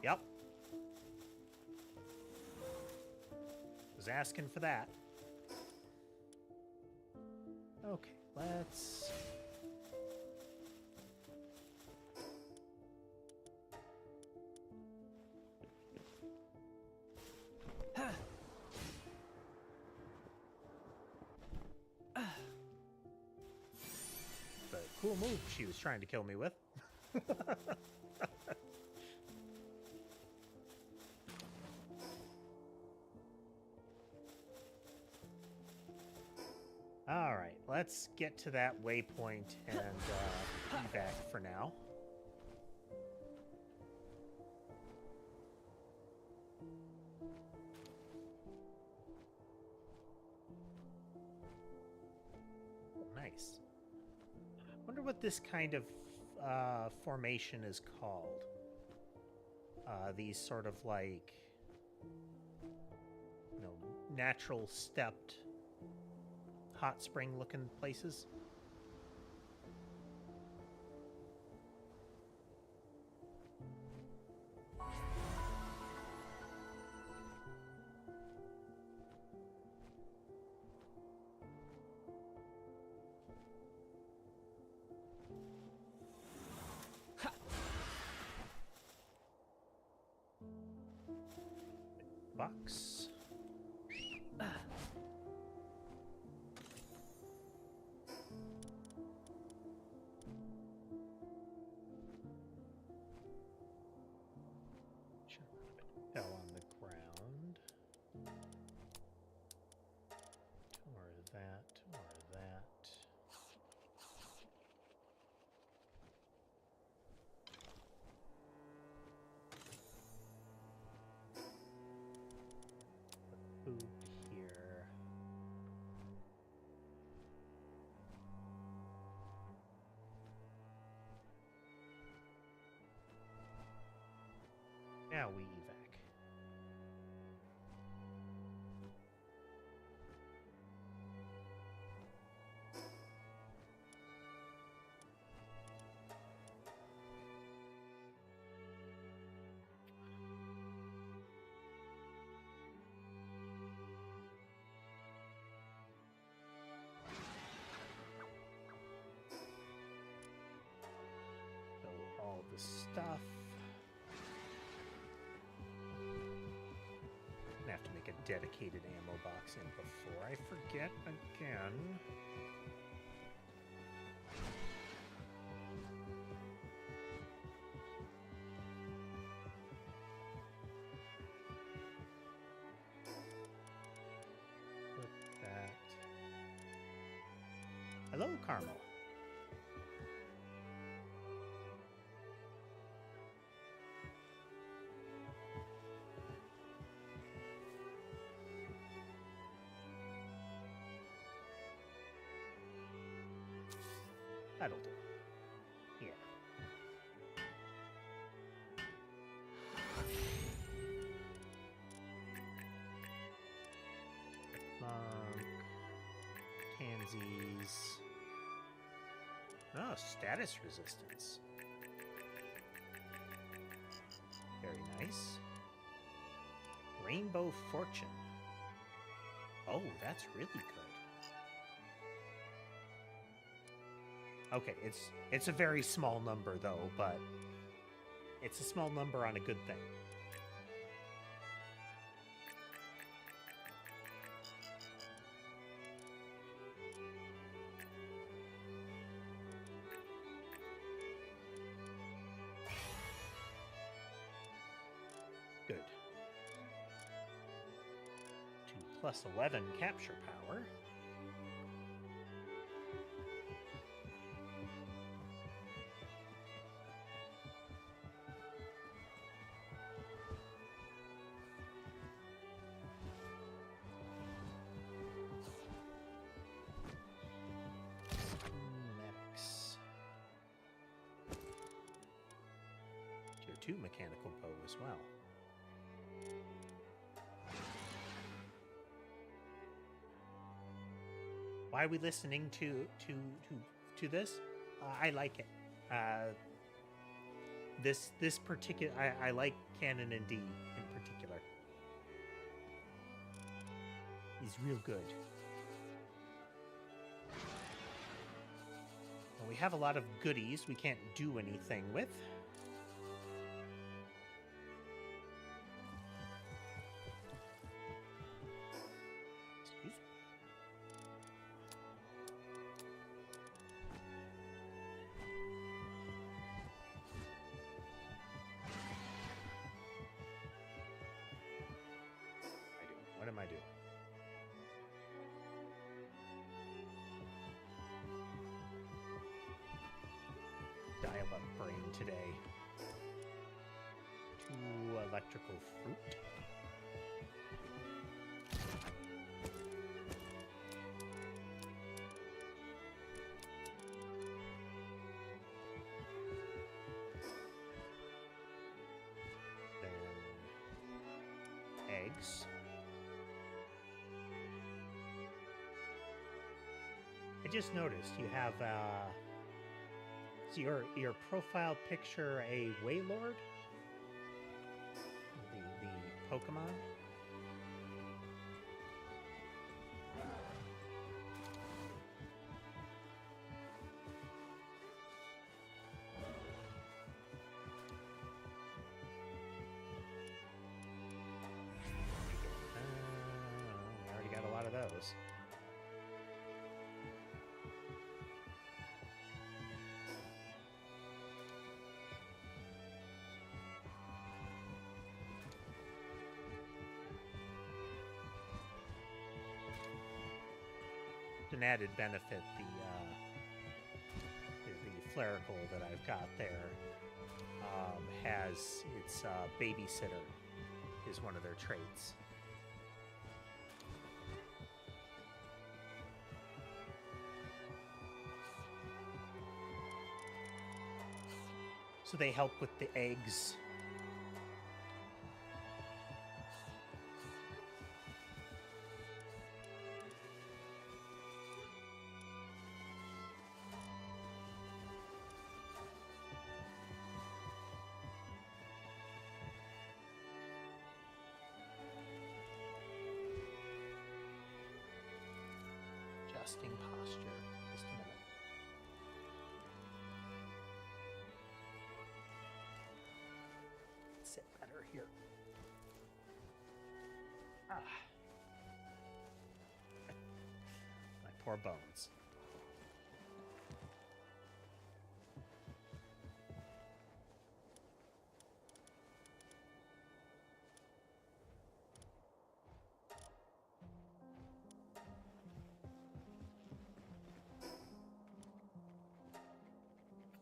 Yep. Was asking for that. Okay, let's... The cool move she was trying to kill me with. All right, let's get to that waypoint and be back for now. Nice. Wonder what this kind of formation is called. These sort of like, you know, natural stepped hot spring looking places. Box. Fell on the ground. Or that, or that. Food here. Now we evac. All the stuff. I'm gonna have to make a dedicated ammo box in before I forget again. Put that. Hello, Carmel. That'll do. Yeah. Monk. Pansies. Oh, status resistance. Very nice. Rainbow Fortune. Oh, that's really good. Okay, it's a very small number though, but it's a small number on a good thing. Good. 2+11 capture power. Tier 2 mechanical bow as well. Why are we listening to this? I like it. This particular, I like Canon and D in particular. He's real good. Well, we have a lot of goodies we can't do anything with. Excuse me. What am I doing? Dial-up brain today. 2 electrical fruit. Then eggs. I just noticed you have is your profile picture a Waylord? The Pokemon? We already got a lot of those. An added benefit, the Flaricle that I've got there has its babysitter is one of their traits. So they help with the eggs. Adjusting posture. Just a minute. Sit better here. Ah. My poor bones.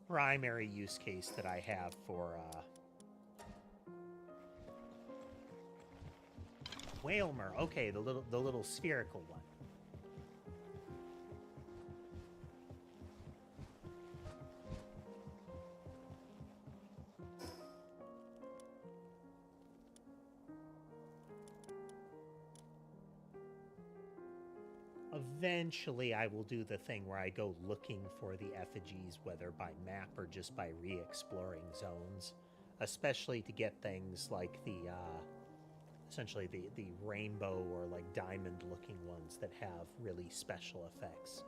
Primary use case that I have for Whalmer. Okay, the little spherical one. Eventually, I will do the thing where I go looking for the effigies, whether by map or just by re-exploring zones, especially to get things like the, essentially the rainbow or like diamond-looking ones that have really special effects.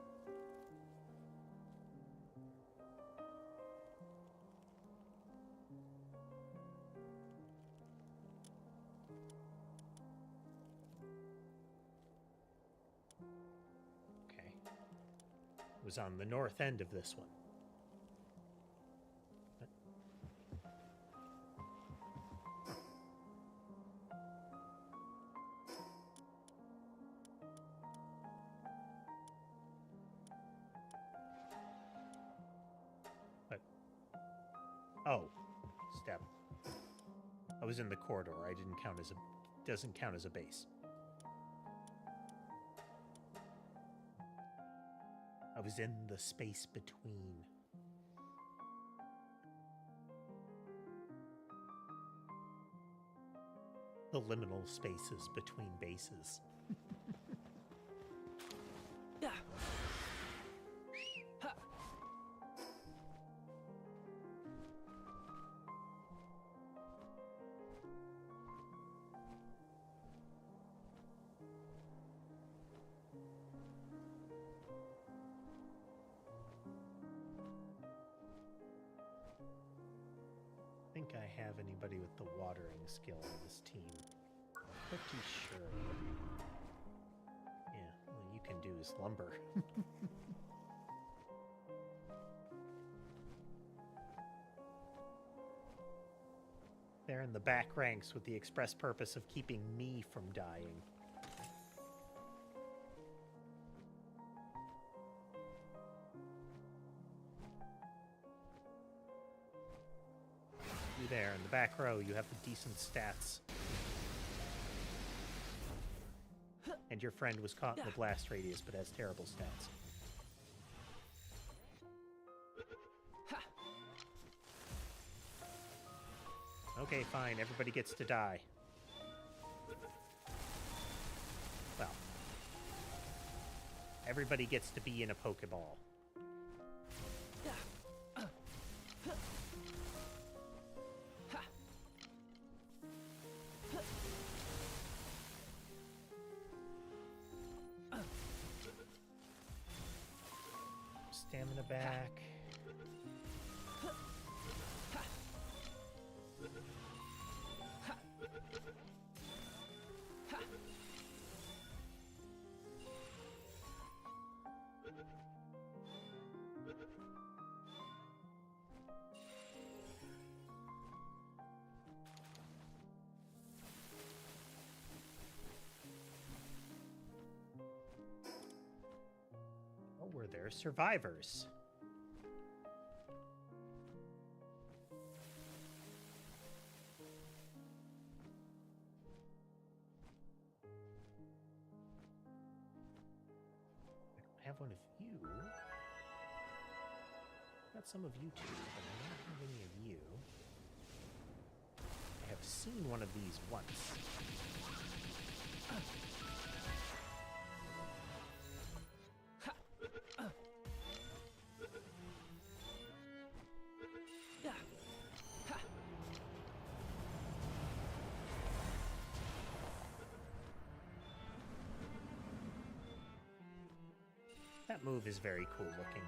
Was on the north end of this one. But oh, step. I was in the corridor. I didn't count as a doesn't count as a base. I was in the space between. The liminal spaces between bases. Yeah. Ha. think I have anybody with the watering skill on this team. Pretty sure. Yeah, all you can do is lumber. They're in the back ranks with the express purpose of keeping me from dying. You there in the back row, you have the decent stats. And your friend was caught in the blast radius but has terrible stats. Okay, fine. Everybody gets to die. Well, everybody gets to be in a Pokeball. Stamina back. Oh, were there survivors? I have one of you. Got some of you too, but I don't have any of you. I have seen one of these once. That move is very cool looking.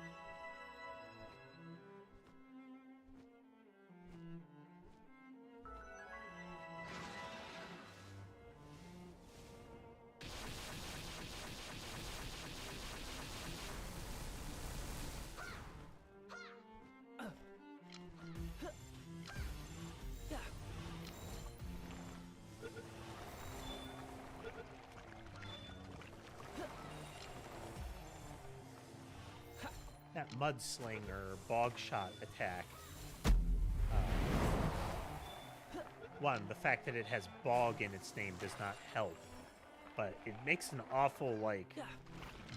That mudslinger bog shot attack. One, the fact that it has bog in its name does not help, but it makes an awful, like,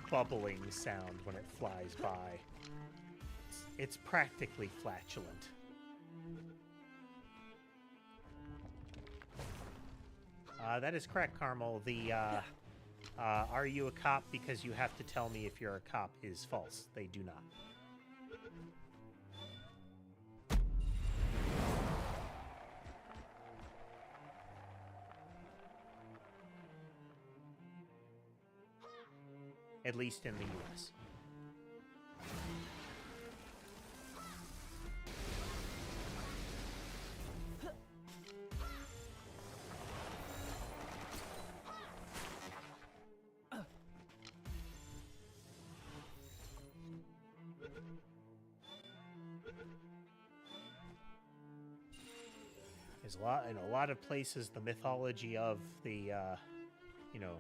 bubbling sound when it flies by. It's practically flatulent. That is correct, Carmel. The, are you a cop because you have to tell me if you're a cop is false. They do not. At least in the US. There's a lot, in a lot of places, the mythology of the, you know,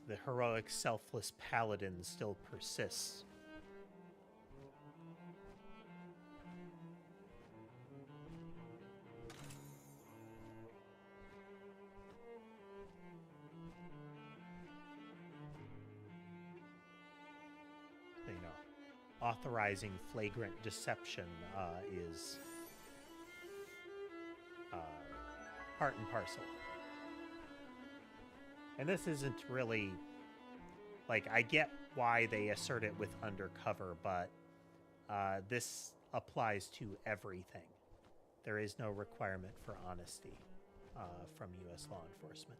the heroic, selfless paladin still persists. You know, authorizing flagrant deception is part and parcel. And this isn't really, like, I get why they assert it with undercover, but this applies to everything. There is no requirement for honesty from U.S. law enforcement.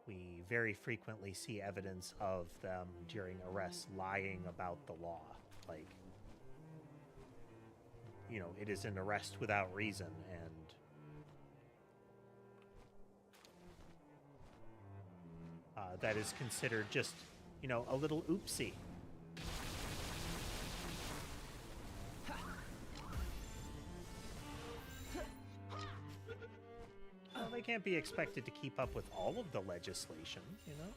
We very frequently see evidence of them during arrests lying about the law. Like, you know, it is an arrest without reason, and that is considered just, you know, a little oopsie. Well, they can't be expected to keep up with all of the legislation, you know?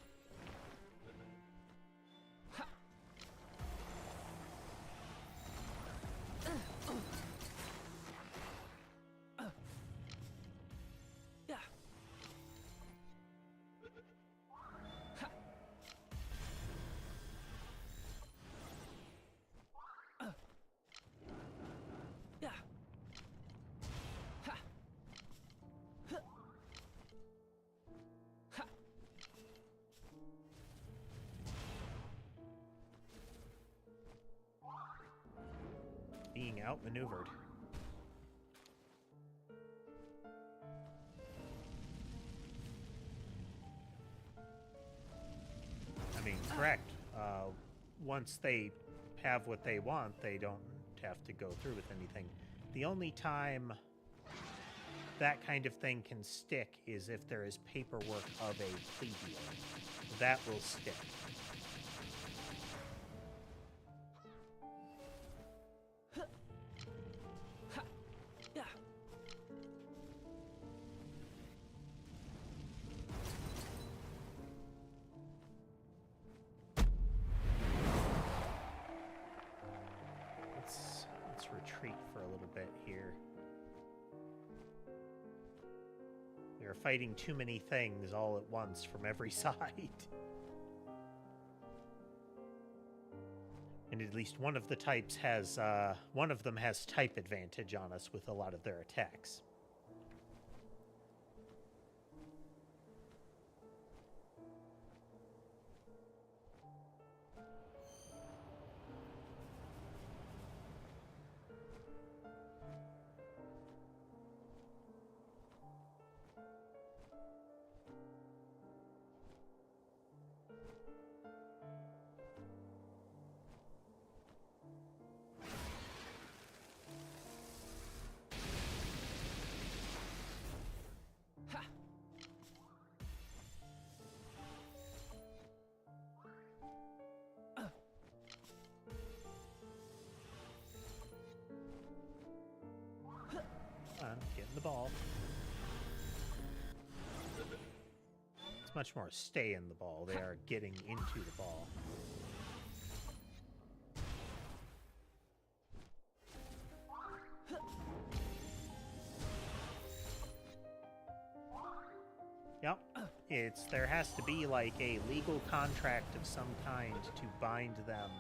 Being outmaneuvered. I mean, correct. Once they have what they want, they don't have to go through with anything. The only time that kind of thing can stick is if there is paperwork of a plea deal. That will stick. Let's retreat for a little bit here. We are fighting too many things all at once from every side. And at least one of the types has, one of them has type advantage on us with a lot of their attacks. Get in the ball. It's much more stay in the ball. They are getting into the ball. Yep. There has to be like a legal contract of some kind to bind them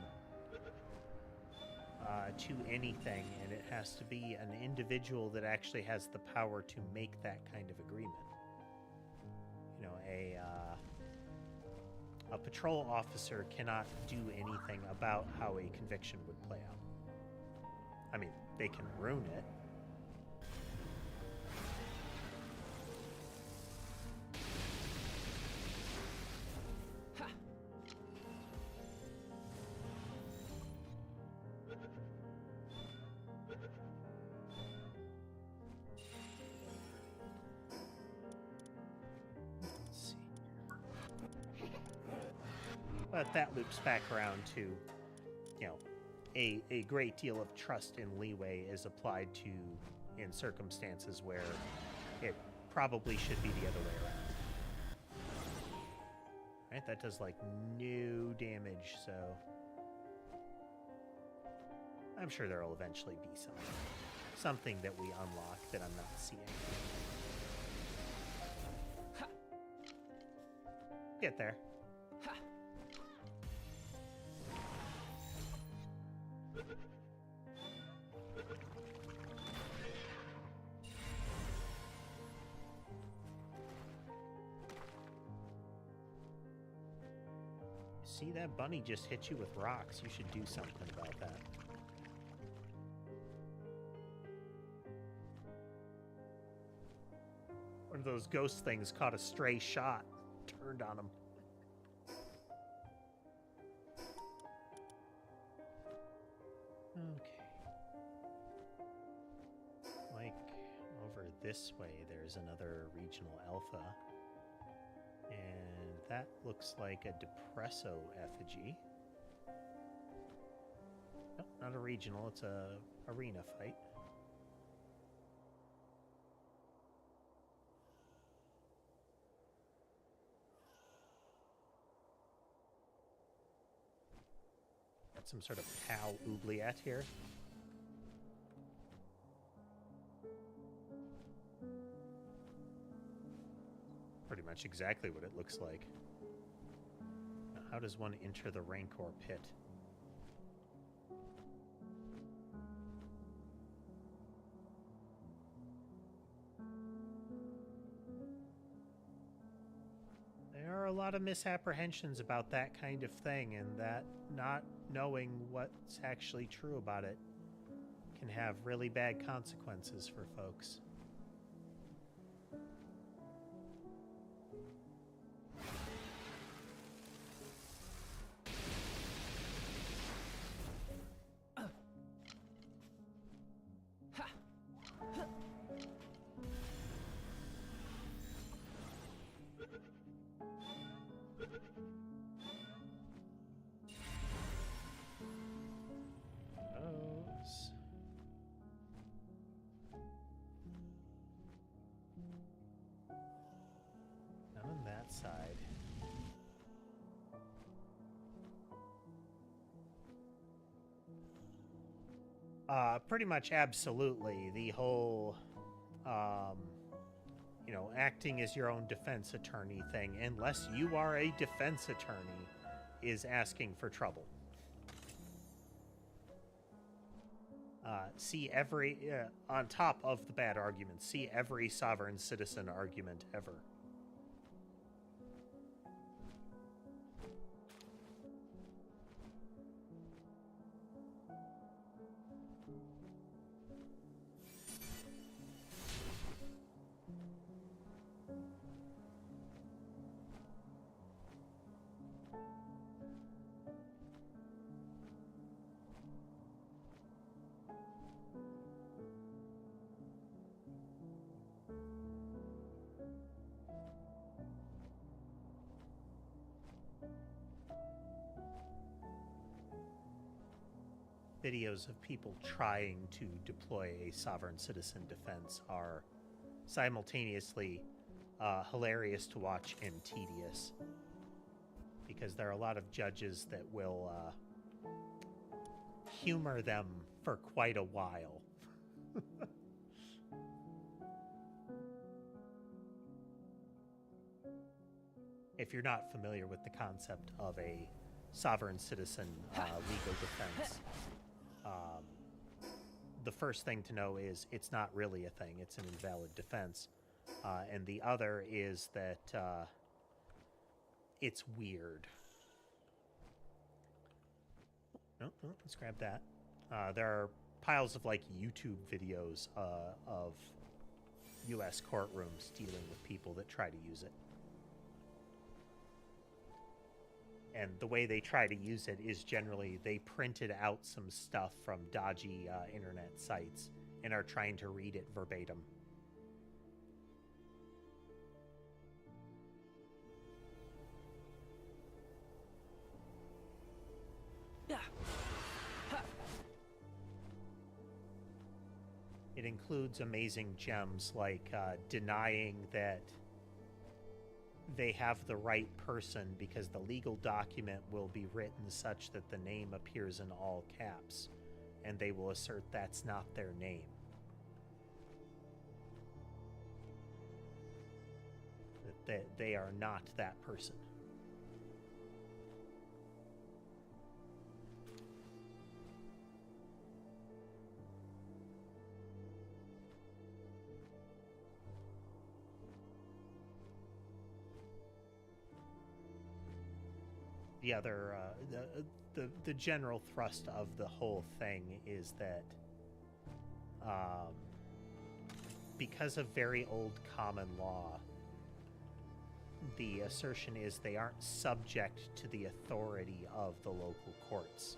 to anything, and it has to be an individual that actually has the power to make that kind of agreement. You know, a patrol officer cannot do anything about how a conviction would play out. I mean, they can ruin it. But that loops back around to, you know, a great deal of trust and leeway is applied to in circumstances where it probably should be the other way around. Right? That does like no damage, so I'm sure there will eventually be something that we unlock that I'm not seeing. Get there. See, that bunny just hit you with rocks. You should do something about that. One of those ghost things caught a stray shot, turned on him. Okay. this way, there's another regional alpha. And that looks like a Depresso effigy. Nope, not a regional, it's a arena fight. Got some sort of Pal oubliette here. Pretty much exactly what it looks like. Now, how does one enter the Rancor pit? There are a lot of misapprehensions about that kind of thing, and that not knowing what's actually true about it can have really bad consequences for folks. None on that side. Pretty much absolutely. The whole, you know, acting as your own defense attorney thing, unless you are a defense attorney, is asking for trouble. See every, on top of the bad arguments, see every sovereign citizen argument ever. Videos of people trying to deploy a sovereign citizen defense are simultaneously hilarious to watch and tedious, because there are a lot of judges that will humor them for quite a while. If you're not familiar with the concept of a sovereign citizen legal defense, the first thing to know is it's not really a thing. It's an invalid defense. And the other is that it's weird. Oh, let's grab that. There are piles of, like, YouTube videos of U.S. courtrooms dealing with people that try to use it. And the way they try to use it is generally they printed out some stuff from dodgy internet sites and are trying to read it verbatim. It includes amazing gems like denying that they have the right person because the legal document will be written such that the name appears in all caps, and they will assert that's not their name. That they are not that person. The other, the general thrust of the whole thing is that because of very old common law, the assertion is they aren't subject to the authority of the local courts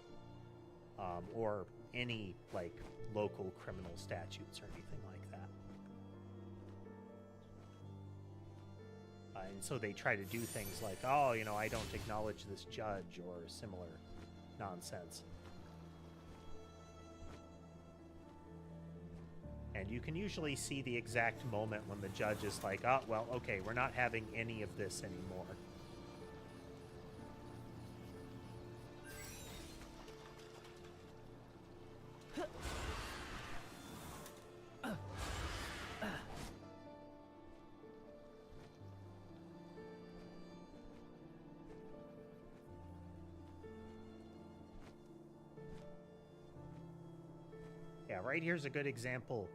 or any, like, local criminal statutes or anything like that. And so they try to do things like, oh, you know, I don't acknowledge this judge or similar nonsense. And you can usually see the exact moment when the judge is like, oh, well, okay, we're not having any of this anymore. Yeah, right here's a good example.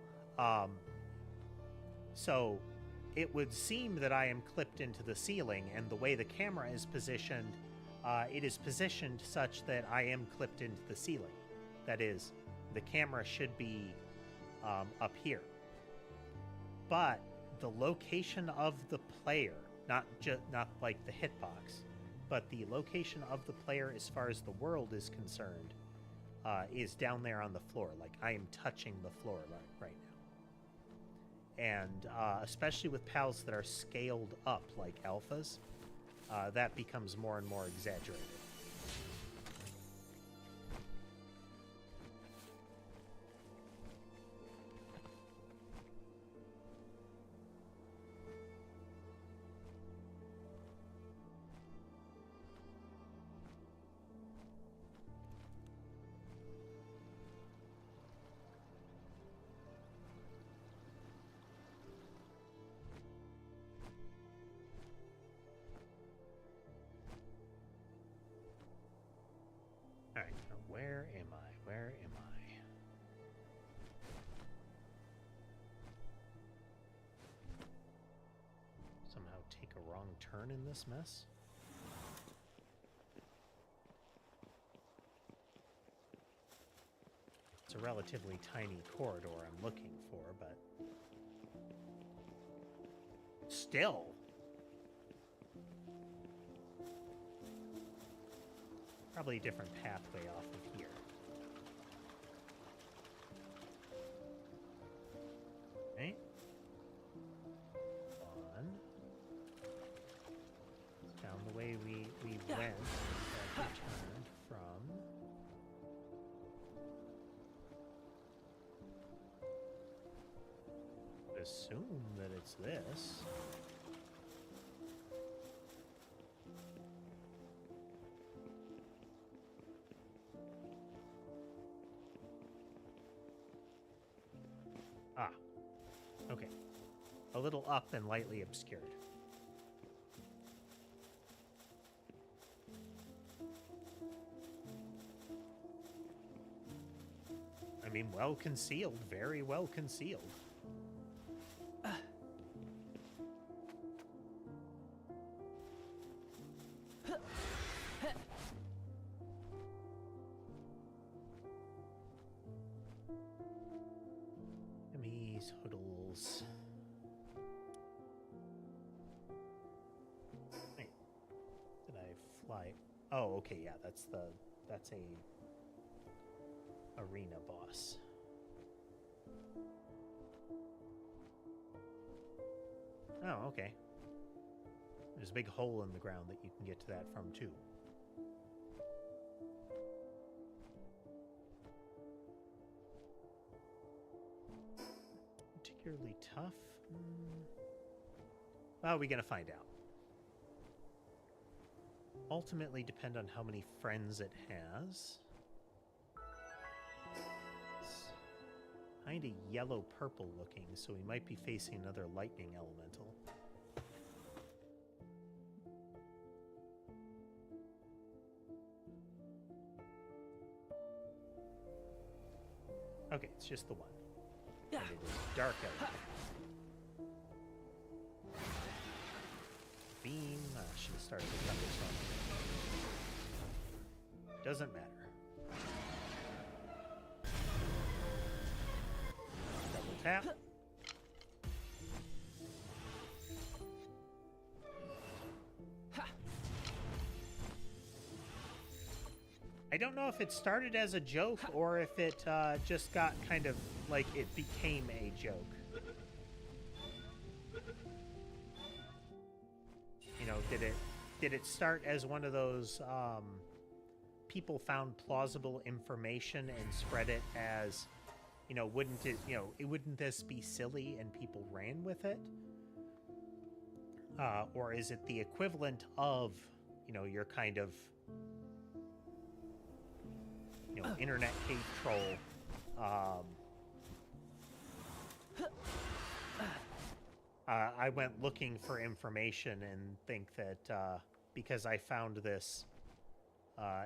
So it would seem that I am clipped into the ceiling, and the way the camera is positioned, it is positioned such that I am clipped into the ceiling. That is, the camera should be up here. But the location of the player, not like the hitbox, but the location of the player as far as the world is concerned, is down there on the floor. Like, I am touching the floor right now. And especially with pals that are scaled up like alphas, that becomes more and more exaggerated. Alright, now where am I? Where am I? Somehow take a wrong turn in this mess? It's a relatively tiny corridor I'm looking for, but still. Probably a different pathway off of here. Okay. On. It's down the way we went that we turned from. Assume that it's this. Ah, okay. A little up and lightly obscured. I mean, well concealed, very well concealed. Enemies, hoodles. Wait, did I fly? Oh, okay, yeah, that's a arena boss. Oh, okay. There's a big hole in the ground that you can get to that from, too. Particularly tough? Well, we're gonna find out. Ultimately depend on how many friends it has. It's kind of yellow-purple looking, so we might be facing another lightning elemental. Okay, it's just the one. And it is dark out. Beam. I should have started with this one. Doesn't matter. Double tap. I don't know if it started as a joke or if it just got kind of like it became a joke. know, did it start as one of those people found plausible information and spread it as, you know, wouldn't this be silly and people ran with it? Or is it the equivalent of, you know, your kind of, you know, internet hate troll? I went looking for information and think that because I found this,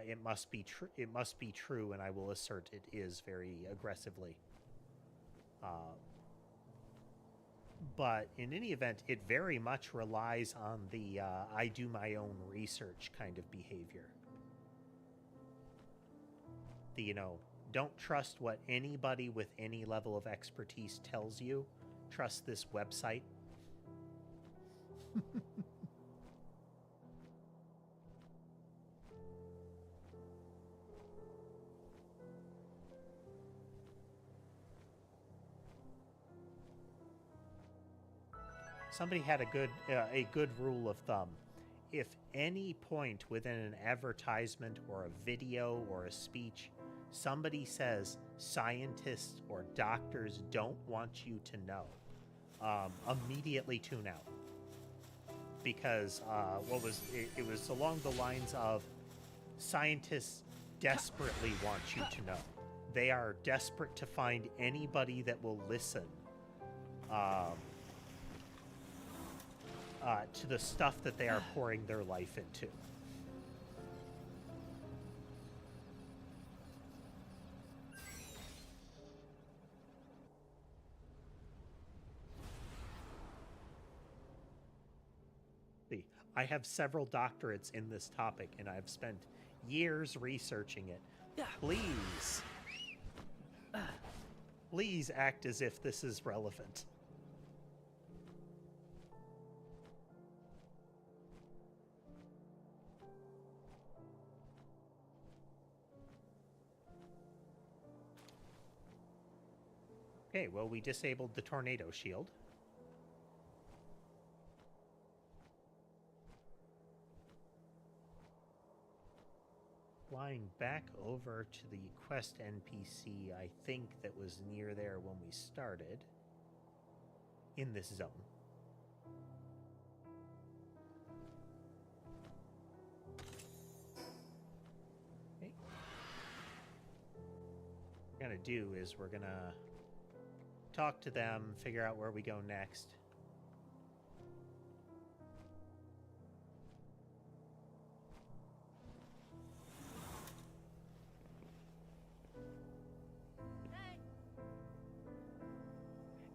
it must be true. It must be true, and I will assert it is very aggressively. But in any event, it very much relies on the I do my own research kind of behavior. The, you know, don't trust what anybody with any level of expertise tells you. Trust this website. Somebody had a good rule of thumb. If any point within an advertisement or a video or a speech, somebody says scientists or doctors don't want you to know, immediately tune out. Because it was along the lines of scientists desperately want you to know. They are desperate to find anybody that will listen to the stuff that they are pouring their life into. See, I have several doctorates in this topic, and I've spent years researching it. Please act as if this is relevant. Okay, well, we disabled the tornado shield. Flying back over to the quest NPC, I think that was near there when we started. In this zone. Okay. What we're gonna do is we're gonna talk to them, figure out where we go next.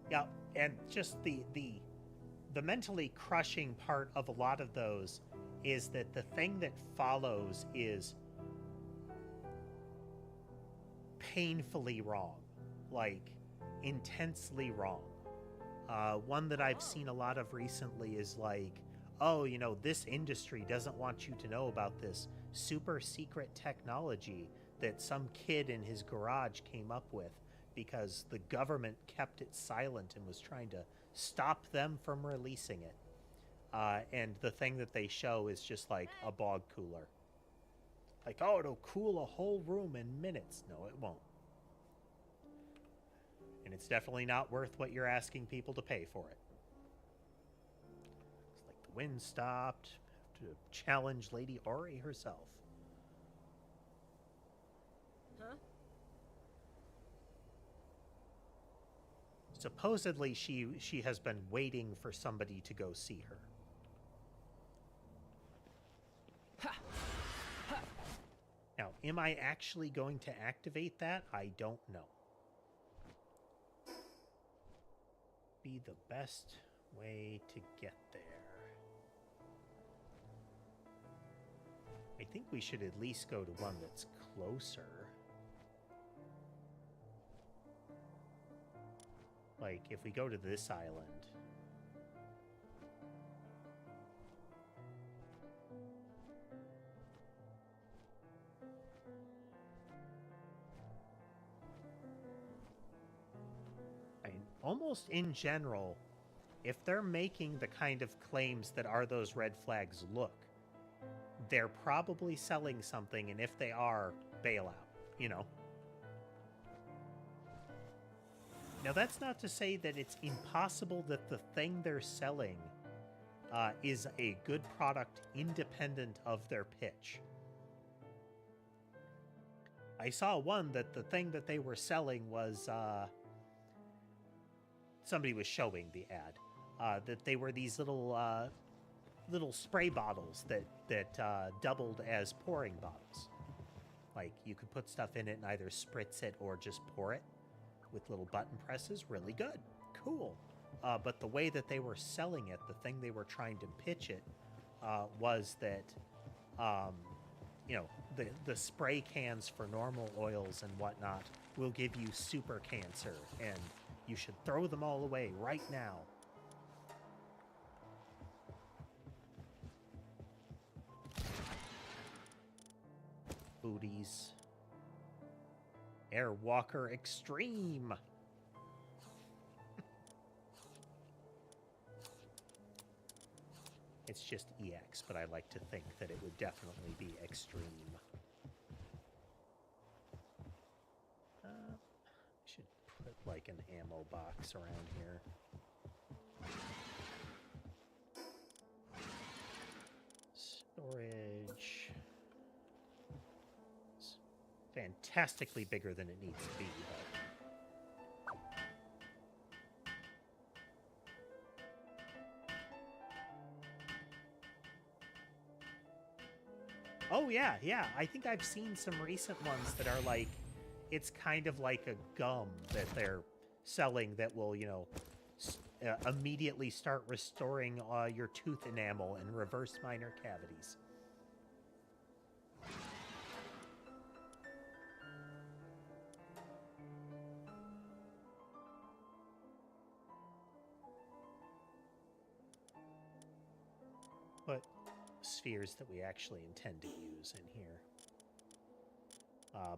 Yeah, and just the mentally crushing part of a lot of those is that the thing that follows is painfully wrong, like intensely wrong. One that I've seen a lot of recently is like, oh, you know, this industry doesn't want you to know about this super secret technology that some kid in his garage came up with because the government kept it silent and was trying to stop them from releasing it. And the thing that they show is just like a bog cooler. Like, oh, it'll cool a whole room in minutes. No, it won't. And it's definitely not worth what you're asking people to pay for it. It's like the wind stopped. Have to challenge Lady Ori herself. Huh? Supposedly, she has been waiting for somebody to go see her. Ha! Ha! Now, am I actually going to activate that? I don't know. Be the best way to get there. I think we should at least go to one that's closer. Like, if we go to this island. I mean, almost in general, if they're making the kind of claims that are those red flags look, they're probably selling something, and if they are, bail out, you know? Now, that's not to say that it's impossible that the thing they're selling is a good product independent of their pitch. I saw one that the thing that they were selling was... somebody was showing the ad. That they were these little spray bottles that doubled as pouring bottles. Like, you could put stuff in it and either spritz it or just pour it with little button presses. Really good. Cool. But the way that they were selling it, the thing they were trying to pitch it, was that, you know, the spray cans for normal oils and whatnot will give you super cancer, and you should throw them all away right now. Booties. Airwalker Extreme. It's just EX, but I like to think that it would definitely be Extreme. I should put like an ammo box around here. Storage. It's fantastically bigger than it needs to be, but... Oh, yeah, yeah. I think I've seen some recent ones that are like, it's kind of like a gum that they're selling that will, you know, immediately start restoring your tooth enamel and reverse minor cavities. But spheres that we actually intend to use in here.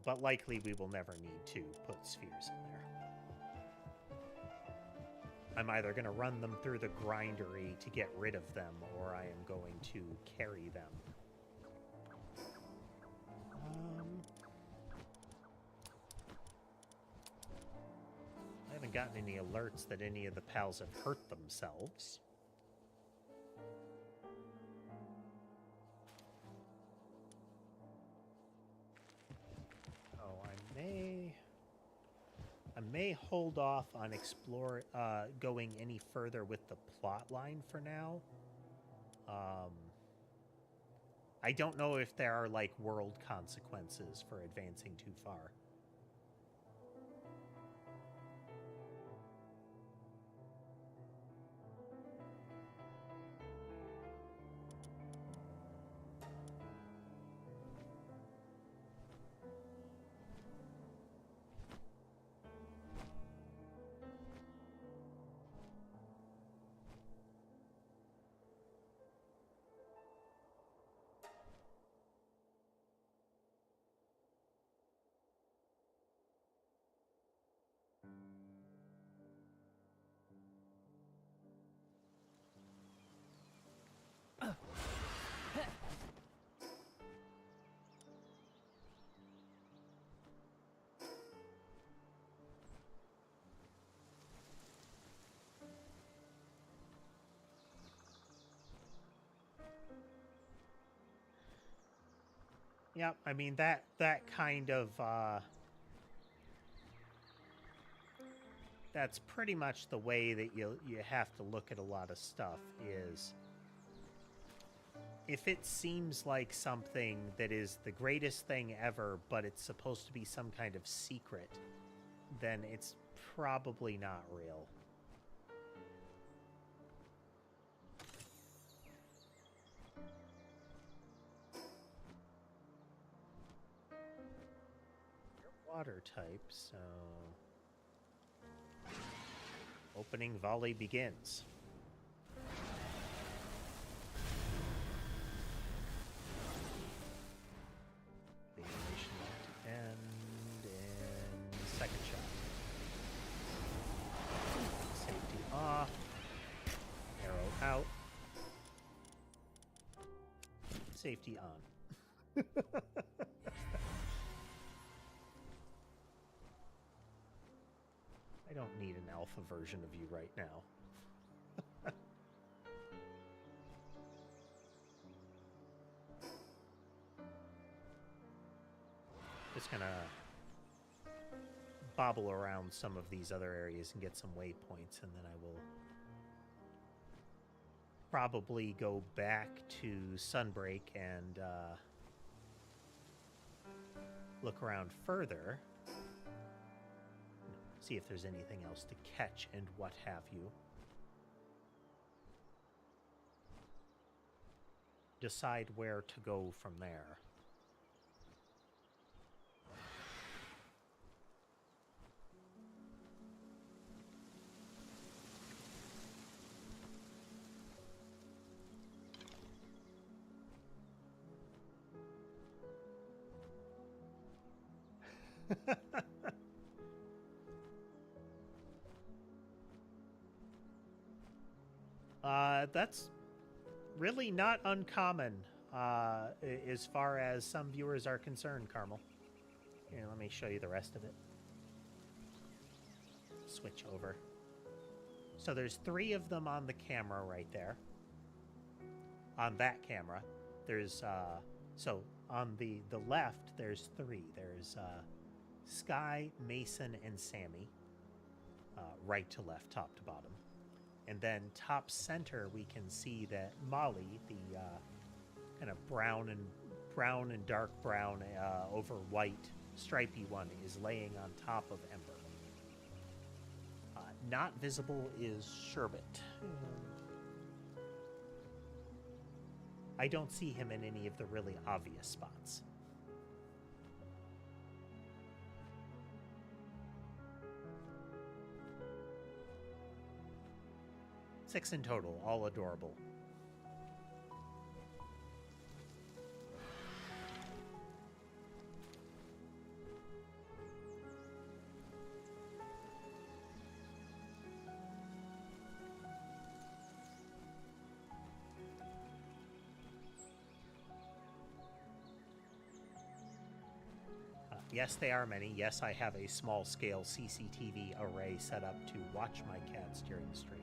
But likely we will never need to put spheres in there. I'm either going to run them through the grindery to get rid of them, or I am going to carry them. I haven't gotten any alerts that any of the pals have hurt themselves. I may hold off on going any further with the plot line for now. I don't know if there are, like, world consequences for advancing too far. Yeah, I mean, that kind of, that's pretty much the way that you have to look at a lot of stuff, is if it seems like something that is the greatest thing ever, but it's supposed to be some kind of secret, then it's probably not real. Water type, so opening volley begins. The animation to end in second shot. Safety off. Safety on. I don't need an alpha version of you right now. Just gonna bobble around some of these other areas and get some waypoints, and then I will probably go back to Sunbreak and look around further. See if there's anything else to catch and what have you. Decide where to go from there. That's really not uncommon as far as some viewers are concerned, Carmel. Here, let me show you the rest of it. Switch over. So there's 3 of them on the camera right there. On that camera, there's so on the left there's 3. There's Sky, Mason, and Sammy. Right to left, top to bottom. And then top center, we can see that Molly, the kind of brown and dark brown over white stripy one, is laying on top of Ember. Not visible is Sherbet. I don't see him in any of the really obvious spots. Six in total, all adorable. Yes, they are many. Yes, I have a small-scale CCTV array set up to watch my cats during the stream.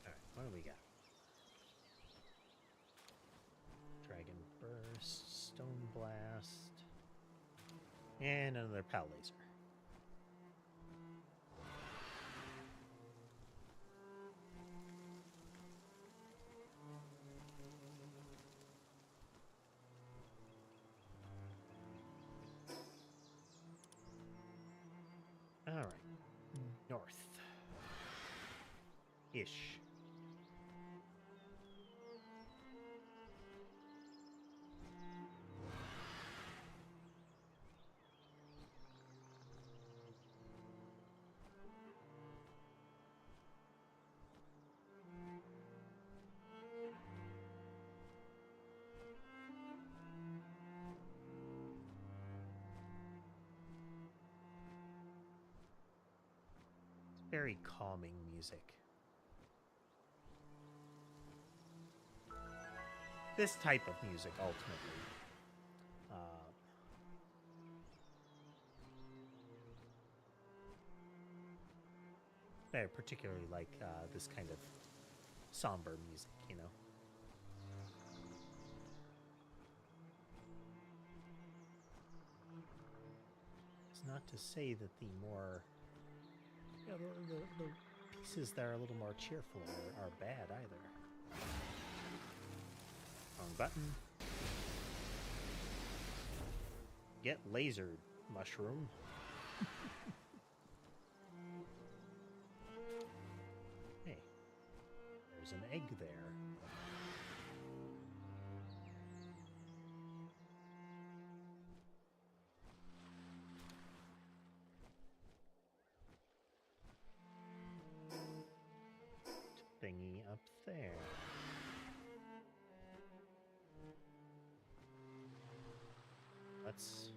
All right, what do we got? Dragon Burst, Stone Blast, and another Pal Laser. All right, north-ish. Very calming music. This type of music, ultimately. I particularly like this kind of somber music, you know? It's not to say that the more... You know, the pieces that are a little more cheerful are bad either. Wrong button. Get lasered, mushroom. Hey, there's an egg there. thingy up there. Let's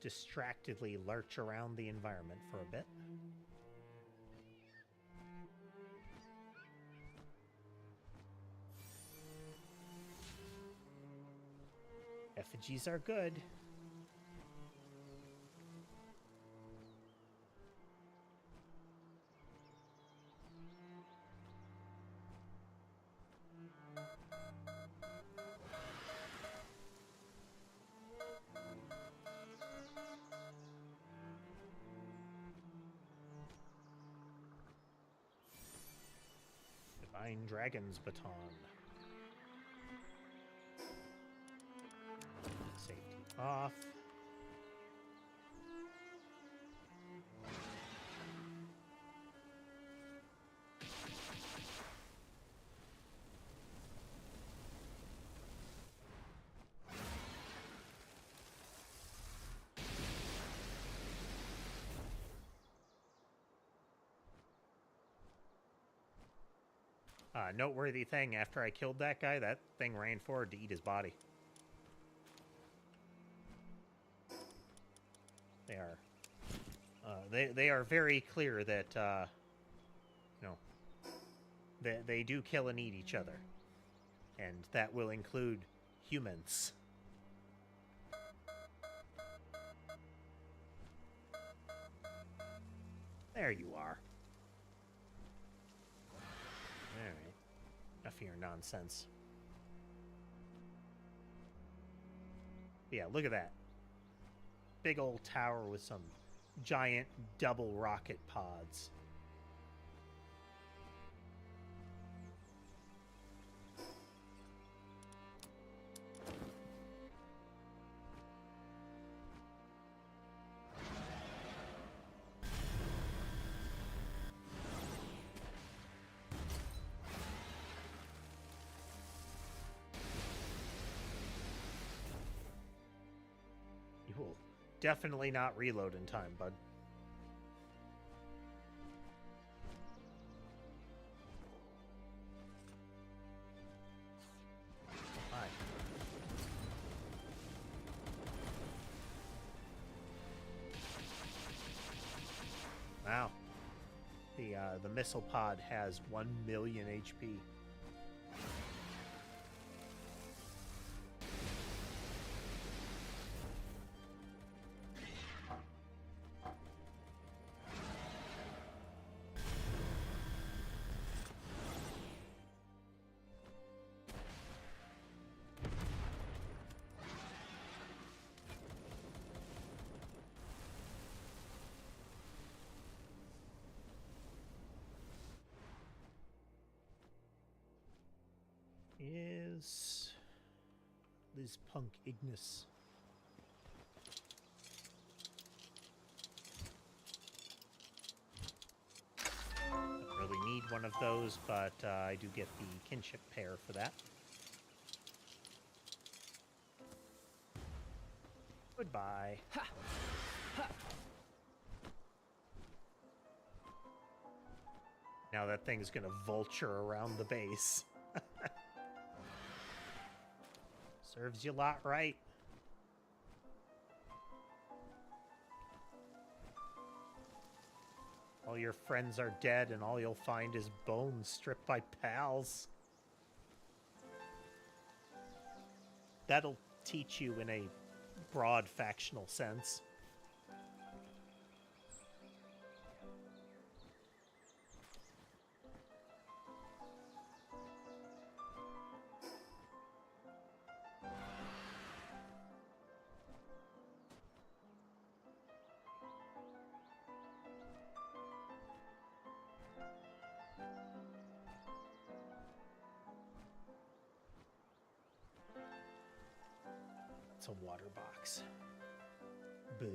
distractedly lurch around the environment for a bit. Effigies are good. Divine Dragon's Baton. Safety off. Noteworthy thing, after I killed that guy, that thing ran forward to eat his body. They are very clear that, you know, they do kill and eat each other. And that will include humans. There you are. Alright. Enough of your nonsense. Yeah, look at that. Big old tower with some giant double rocket pods. You will definitely not reload in time, bud. Hi. Wow. The missile pod has 1 million HP. Is Liz Punk Ignis? Don't really need one of those, but I do get the kinship pair for that. Goodbye. Ha! Ha! Now that thing's gonna vulture around the base. Serves you lot right. All your friends are dead and all you'll find is bones stripped by pals. That'll teach you in a broad factional sense. It's a water box. Boo.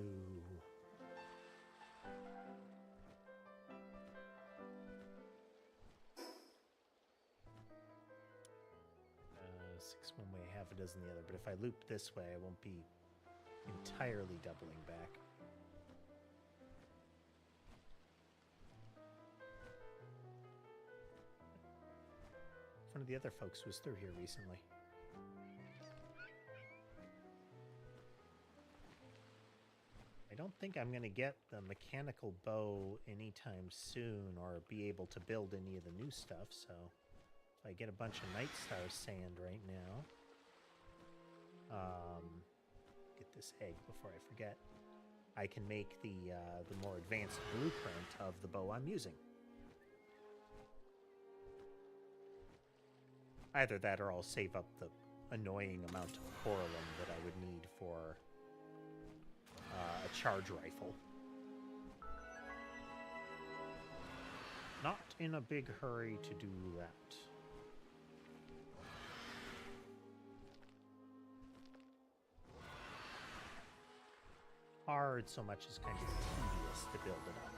6 one way, half a dozen the other. But if I loop this way, I won't be entirely doubling back. One of the other folks was through here recently. I don't think I'm going to get the mechanical bow anytime soon or be able to build any of the new stuff, so if I get a bunch of Night Star sand right now, get this egg before I forget, I can make the more advanced blueprint of the bow I'm using. Either that or I'll save up the annoying amount of coralline that I would need for a charge rifle. Not in a big hurry to do that. Hard so much as kind of tedious to build it up.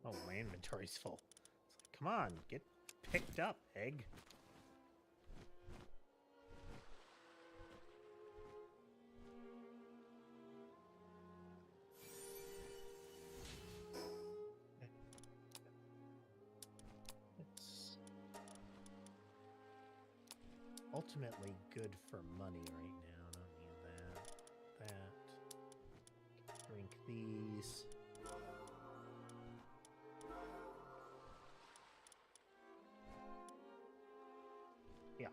Oh, my inventory's full. It's like, come on, get picked up, egg. It's ultimately good for money right now. Don't need that. That. Drink these. Yeah.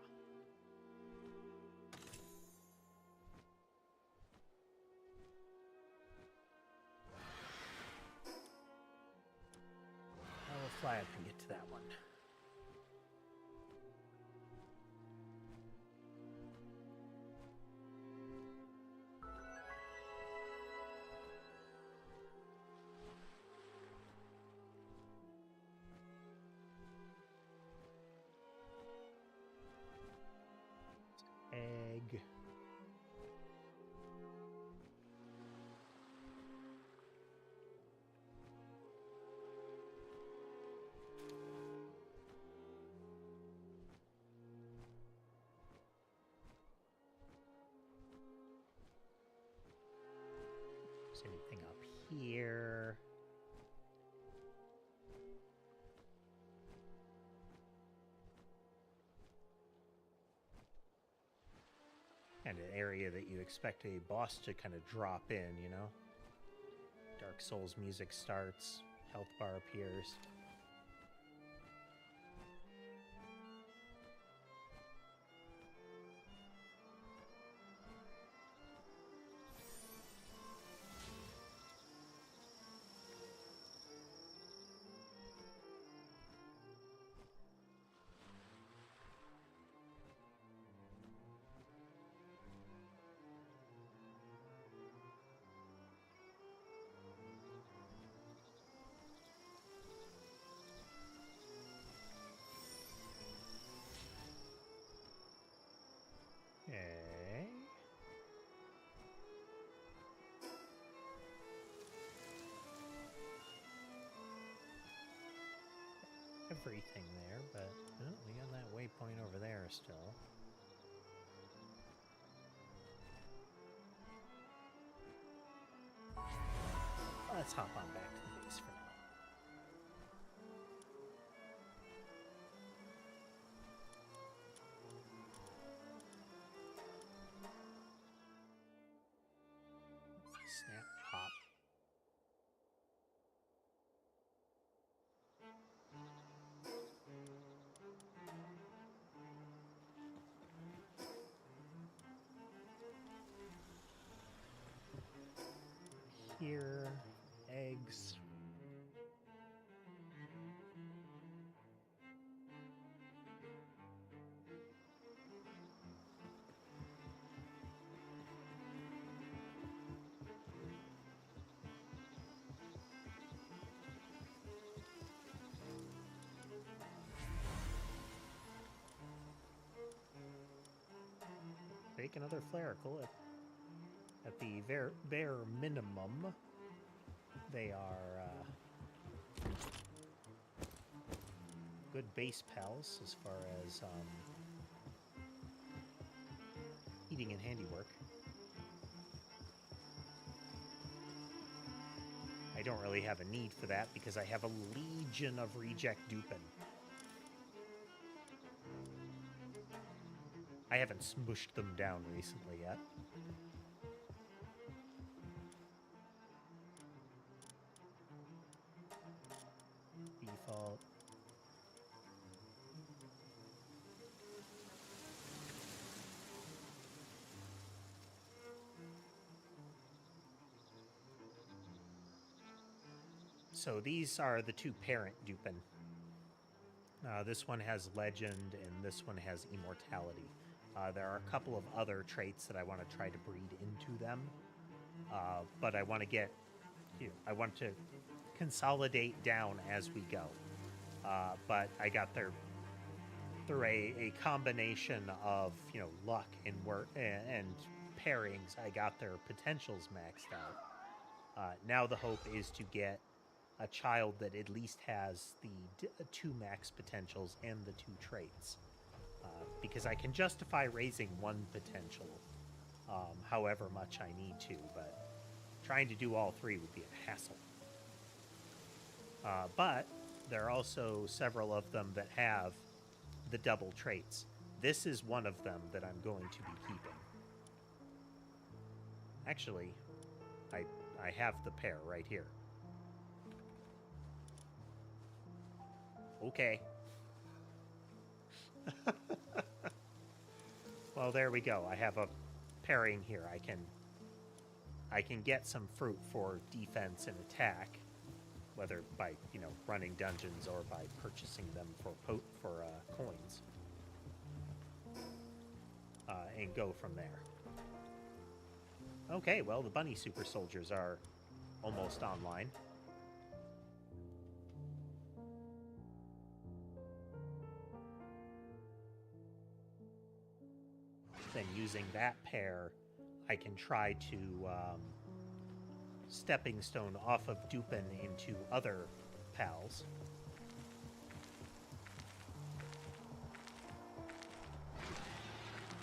I will fly up and get to that one. Egg. Is anything up here? Kind of area that you expect a boss to kind of drop in, you know? Dark Souls music starts, health bar appears. Okay. Everything there, but oh, we got that waypoint over there still. Let's hop on back to the base for now. Snap, hop. Here, eggs. Drake, another Flericle. At the bare minimum, they are good base pals as far as eating and handiwork. I don't really have a need for that because I have a legion of reject Dupin. I haven't smushed them down recently yet. Default. So these are the two parent Dupin. This one has Legend, and this one has Immortality. There are a couple of other traits that I want to try to breed into them, but I want to get, I want to consolidate down as we go. But I got there through a combination of luck and work and pairings. I got their potentials maxed out. Now the hope is to get a child that at least has the 2 max potentials and the 2 traits. Because I can justify raising 1 potential however much I need to, but trying to do all 3 would be a hassle. But there are also several of them that have the double traits. This is one of them that I'm going to be keeping. Actually, I have the pair right here. Okay. Well, there we go. I have a pairing here. I can get some fruit for defense and attack, whether by running dungeons or by purchasing them for coins, and go from there. Okay, well, the bunny super soldiers are almost online. Then using that pair, I can try to stepping stone off of Dupin into other pals.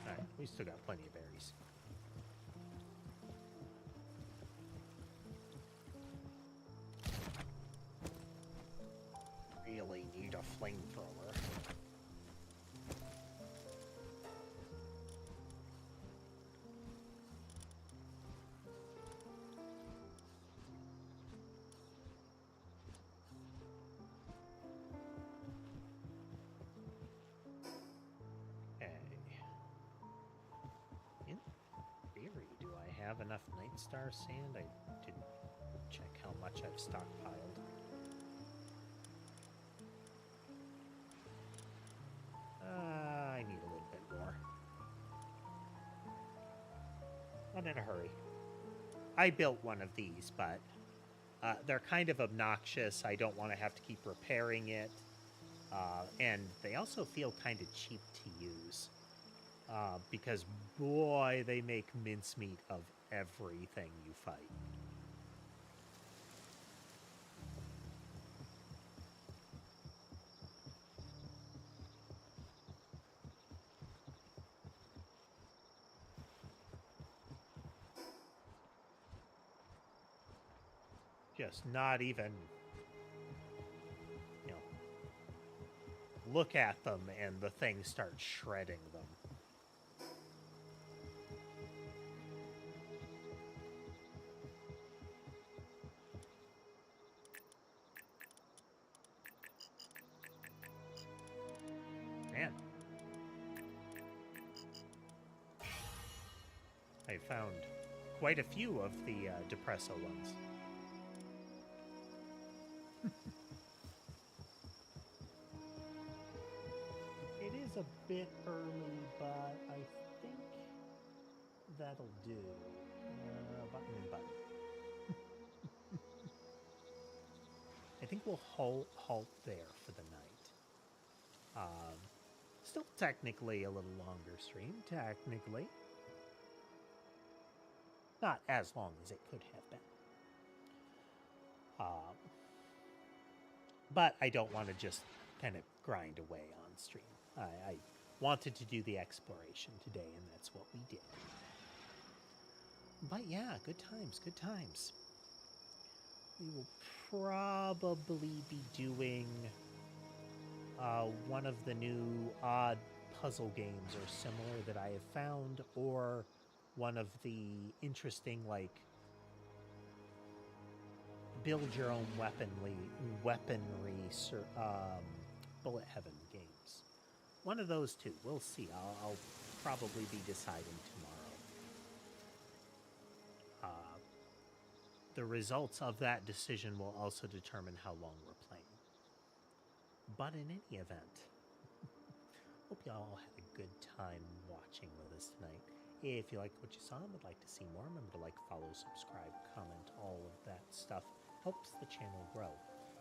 Alright, we still got plenty of berries. Really need a flamethrower. Have enough Night Star sand? I didn't check how much I've stockpiled. I need a little bit more. Not in a hurry. I built one of these, but they're kind of obnoxious. I don't want to have to keep repairing it. And they also feel kind of cheap to use. Because, boy, they make mincemeat of everything you fight. Just not even, look at them and the thing starts shredding them. Man. I found quite a few of the Depresso ones. It is a bit early, but I think that'll do. Button and button. I think we'll halt there for the night. Still technically a little longer stream, technically. Not as long as it could have been. But I don't want to just kind of grind away on stream. I wanted to do the exploration today, and that's what we did. But yeah, good times, good times. We will probably be doing one of the new odd puzzle games or similar that I have found, or one of the interesting, like, build your own weaponry bullet heaven games. One of those two. We'll see. I'll probably be deciding tomorrow. The results of that decision will also determine how long we're playing. But in any event, hope you all had a good time watching with us tonight. If you liked what you saw and would like to see more, remember to like, follow, subscribe, comment, all of that stuff. Helps the channel grow.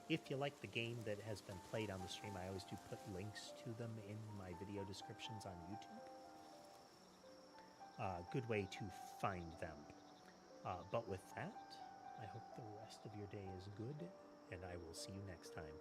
If you like the game that has been played on the stream, I always do put links to them in my video descriptions on YouTube. Good way to find them. But with that, I hope the rest of your day is good, and I will see you next time.